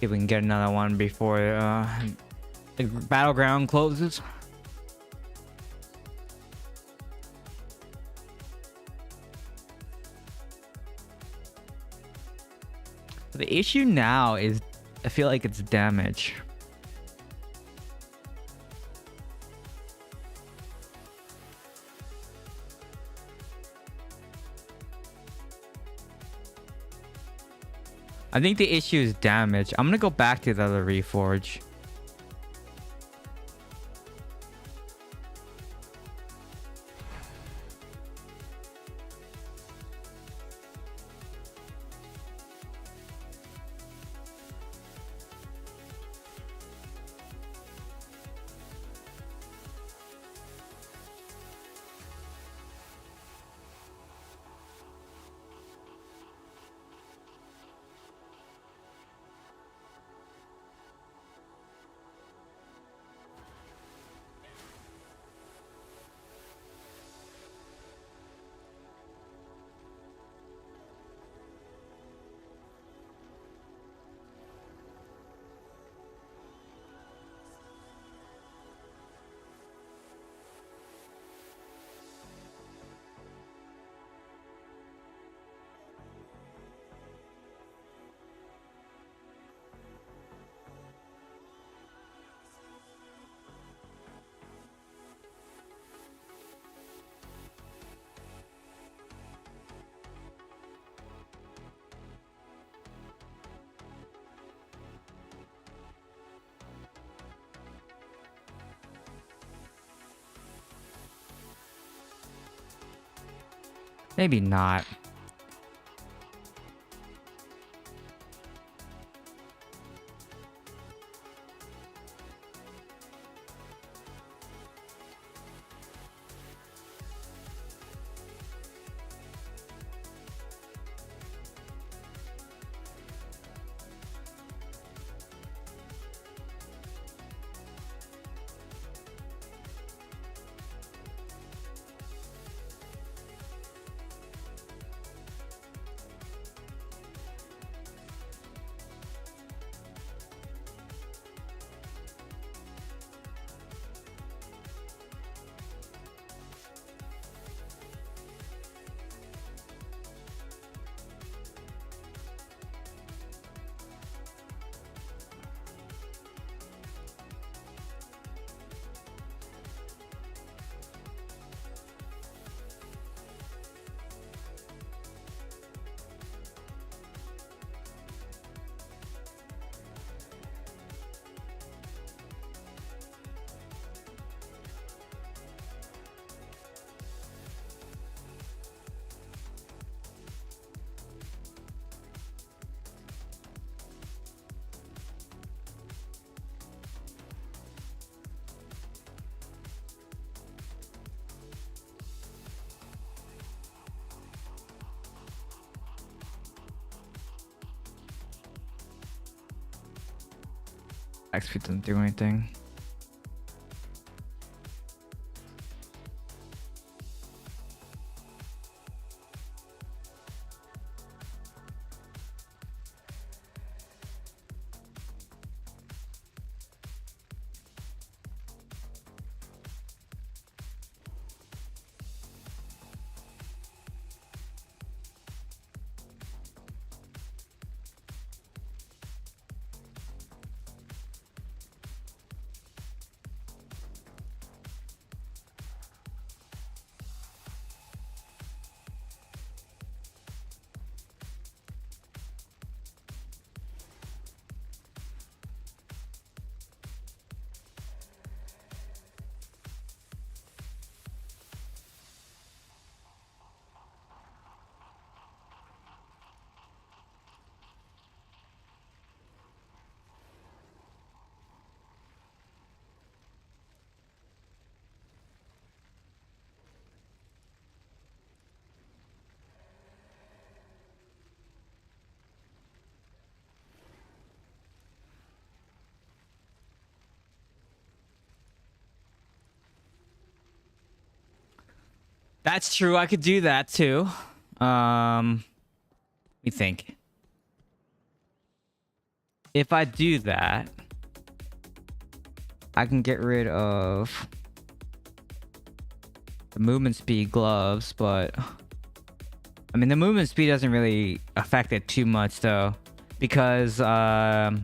[SPEAKER 3] if we can get another one before the battleground closes. The issue now is I feel like it's damage. I think the issue is damage. I'm gonna go back to the other reforge. Maybe not. XP doesn't do anything. That's true. I could do that too. Let me think. if I do that, I can get rid of the movement speed gloves, but I mean the movement speed doesn't really affect it too much though, because oh,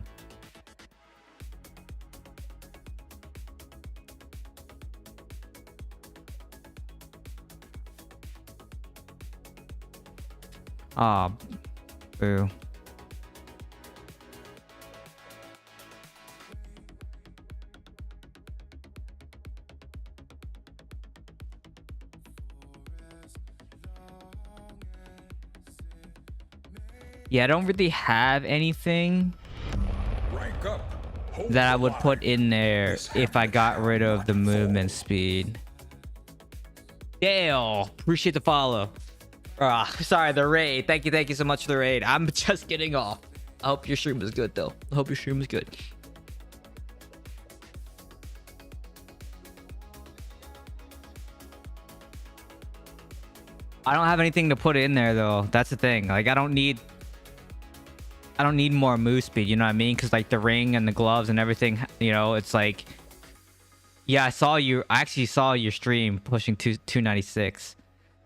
[SPEAKER 3] boo. Yeah, I don't really have anything
[SPEAKER 2] Rank up. Hold
[SPEAKER 3] that I
[SPEAKER 2] the
[SPEAKER 3] would
[SPEAKER 2] line.
[SPEAKER 3] put in there
[SPEAKER 2] This
[SPEAKER 3] if I got
[SPEAKER 2] happens
[SPEAKER 3] rid of the
[SPEAKER 2] and
[SPEAKER 3] movement
[SPEAKER 2] fall.
[SPEAKER 3] speed. Dale, appreciate the follow. Sorry, the raid. Thank you so much for the raid. I'm just getting off. I hope your stream is good though. I hope your stream is good. I don't have anything to put in there though. That's the thing. Like I don't need more move speed, you know what I mean? Because like the ring and the gloves and everything, you know, it's like, yeah, I actually saw your stream pushing 296.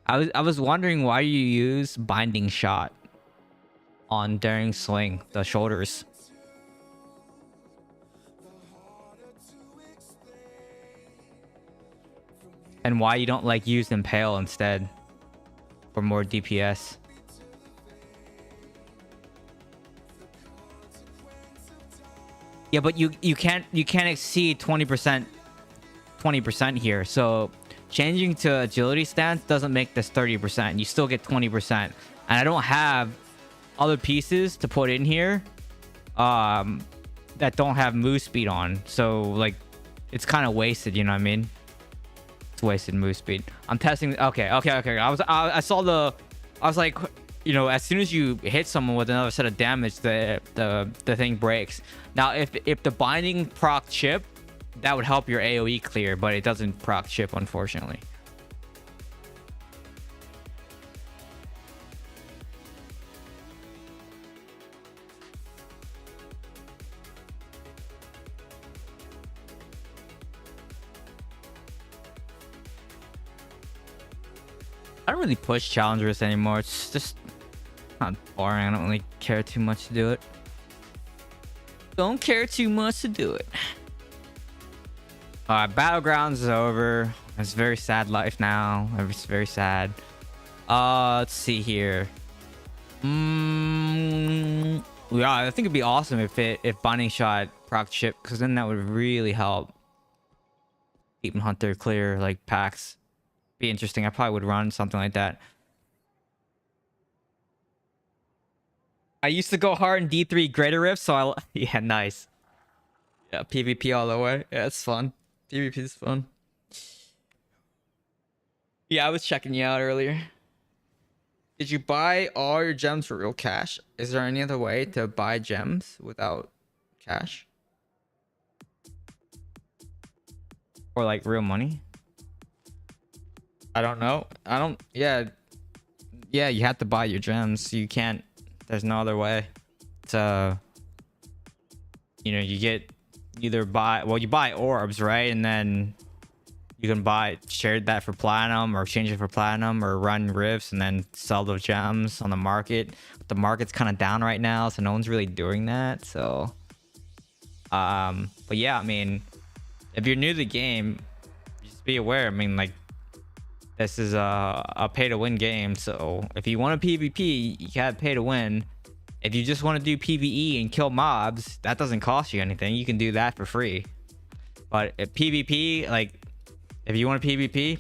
[SPEAKER 3] I was wondering why you use binding shot on daring sling, the shoulders. And why you don't like use impale instead for more DPS. Yeah, but you can't exceed 20% here. So changing to agility stance doesn't make this 30%. You still get 20%. And I don't have other pieces to put in here that don't have move speed on. So like it's kind of wasted, you know what I mean? It's wasted move speed. I'm testing. Okay. I saw the. I was like, you know, as soon as you hit someone with another set of damage, the thing breaks. Now, if the binding proc chip, that would help your AoE clear, but it doesn't proc chip, unfortunately. I don't really push challengers anymore. It's just not boring. I don't really care too much to do it. Don't care too much to do it. Battlegrounds is over. It's a very sad life now. It's very sad. Let's see here. Yeah, I think it'd be awesome if binding shot proc chip, because then that would really help demonhunter clear like packs. Be interesting. I probably would run something like that. I used to go hard in D3 Greater Rift, so yeah, nice. Yeah, PvP all the way. Yeah, it's fun. PvP is fun. Yeah, I was checking you out earlier. Did you buy all your gems for real cash? Is there any other way to buy gems without cash? Or like real money? I don't know. Yeah, you have to buy your gems. You can't. There's no other way. So, you know, you get either you buy orbs, right? And then you can share that for platinum or exchange it for platinum or run rifts and then sell those gems on the market. But the market's kind of down right now, so no one's really doing that. So, but yeah, I mean, if you're new to the game, just be aware. I mean, like, this is a pay to win game, so if you want a PvP, you gotta pay to win. If you just want to do PvE and kill mobs, that doesn't cost you anything. You can do that for free. But if PvP, like, if you want a PvP,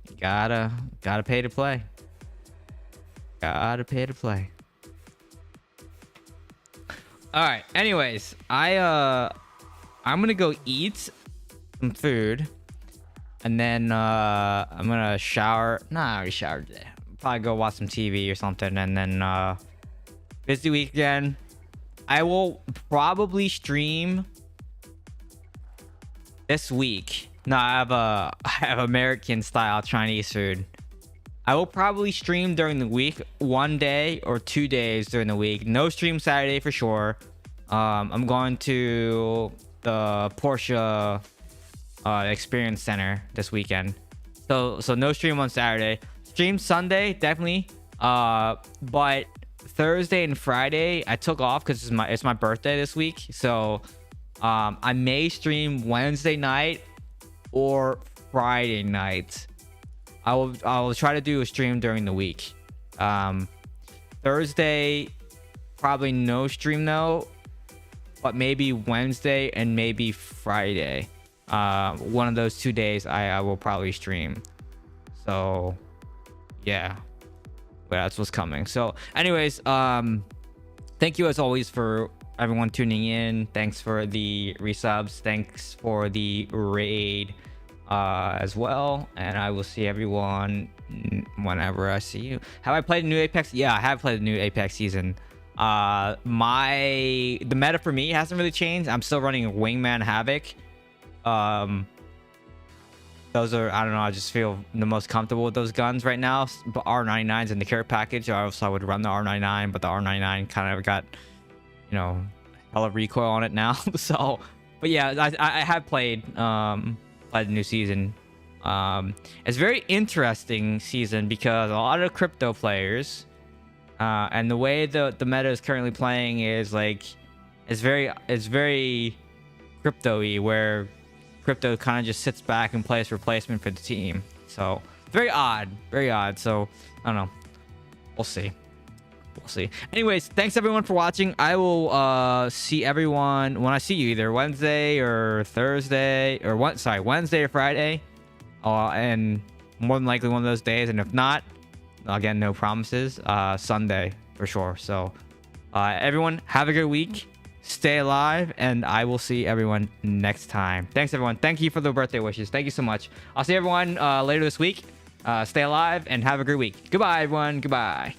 [SPEAKER 3] you gotta pay to play. Gotta pay to play. All right. Anyways, I'm gonna go eat some food. And then I'm gonna shower. Nah, I already showered today. Probably go watch some TV or something. And then busy weekend. I will probably stream this week. No, I have American style Chinese food. I will probably stream during the week, 1 day or 2 days during the week. No stream Saturday for sure. I'm going to the Porsche Experience Center this weekend. So no stream on Saturday. Stream Sunday definitely. But Thursday and Friday I took off because it's my birthday this week. So I may stream Wednesday night or Friday night. I will try to do a stream during the week. Thursday probably no stream though, but maybe Wednesday and maybe Friday. One of those 2 days I will probably stream. So yeah, but that's what's coming. So anyways, thank you as always for everyone tuning in. Thanks for the resubs, thanks for the raid as well, and I will see everyone whenever I see you. Have I played a new Apex? Yeah, I have played a new Apex season. The meta for me hasn't really changed. I'm still running Wingman Havoc. Those are, I don't know, I just feel the most comfortable with those guns right now. But R99's in the care package. I also would run the R99, but the R99 kind of got, you know, hella recoil on it now. So, but yeah, I have played a new season. It's a very interesting season because a lot of crypto players, and the way the meta is currently playing is like, it's very crypto-y, where crypto kind of just sits back and plays replacement for the team. So very odd. So I don't know, we'll see. Anyways, thanks everyone for watching. I will see everyone when I see you, either Wednesday or Thursday, or Wednesday or Friday, and more than likely one of those days. And if not, again, no promises, Sunday for sure. So everyone, have a good week, stay alive, and I will see everyone next time. Thanks everyone. Thank you for the birthday wishes. Thank you so much. I'll see everyone later this week. Stay alive and have a great week. Goodbye everyone. Goodbye.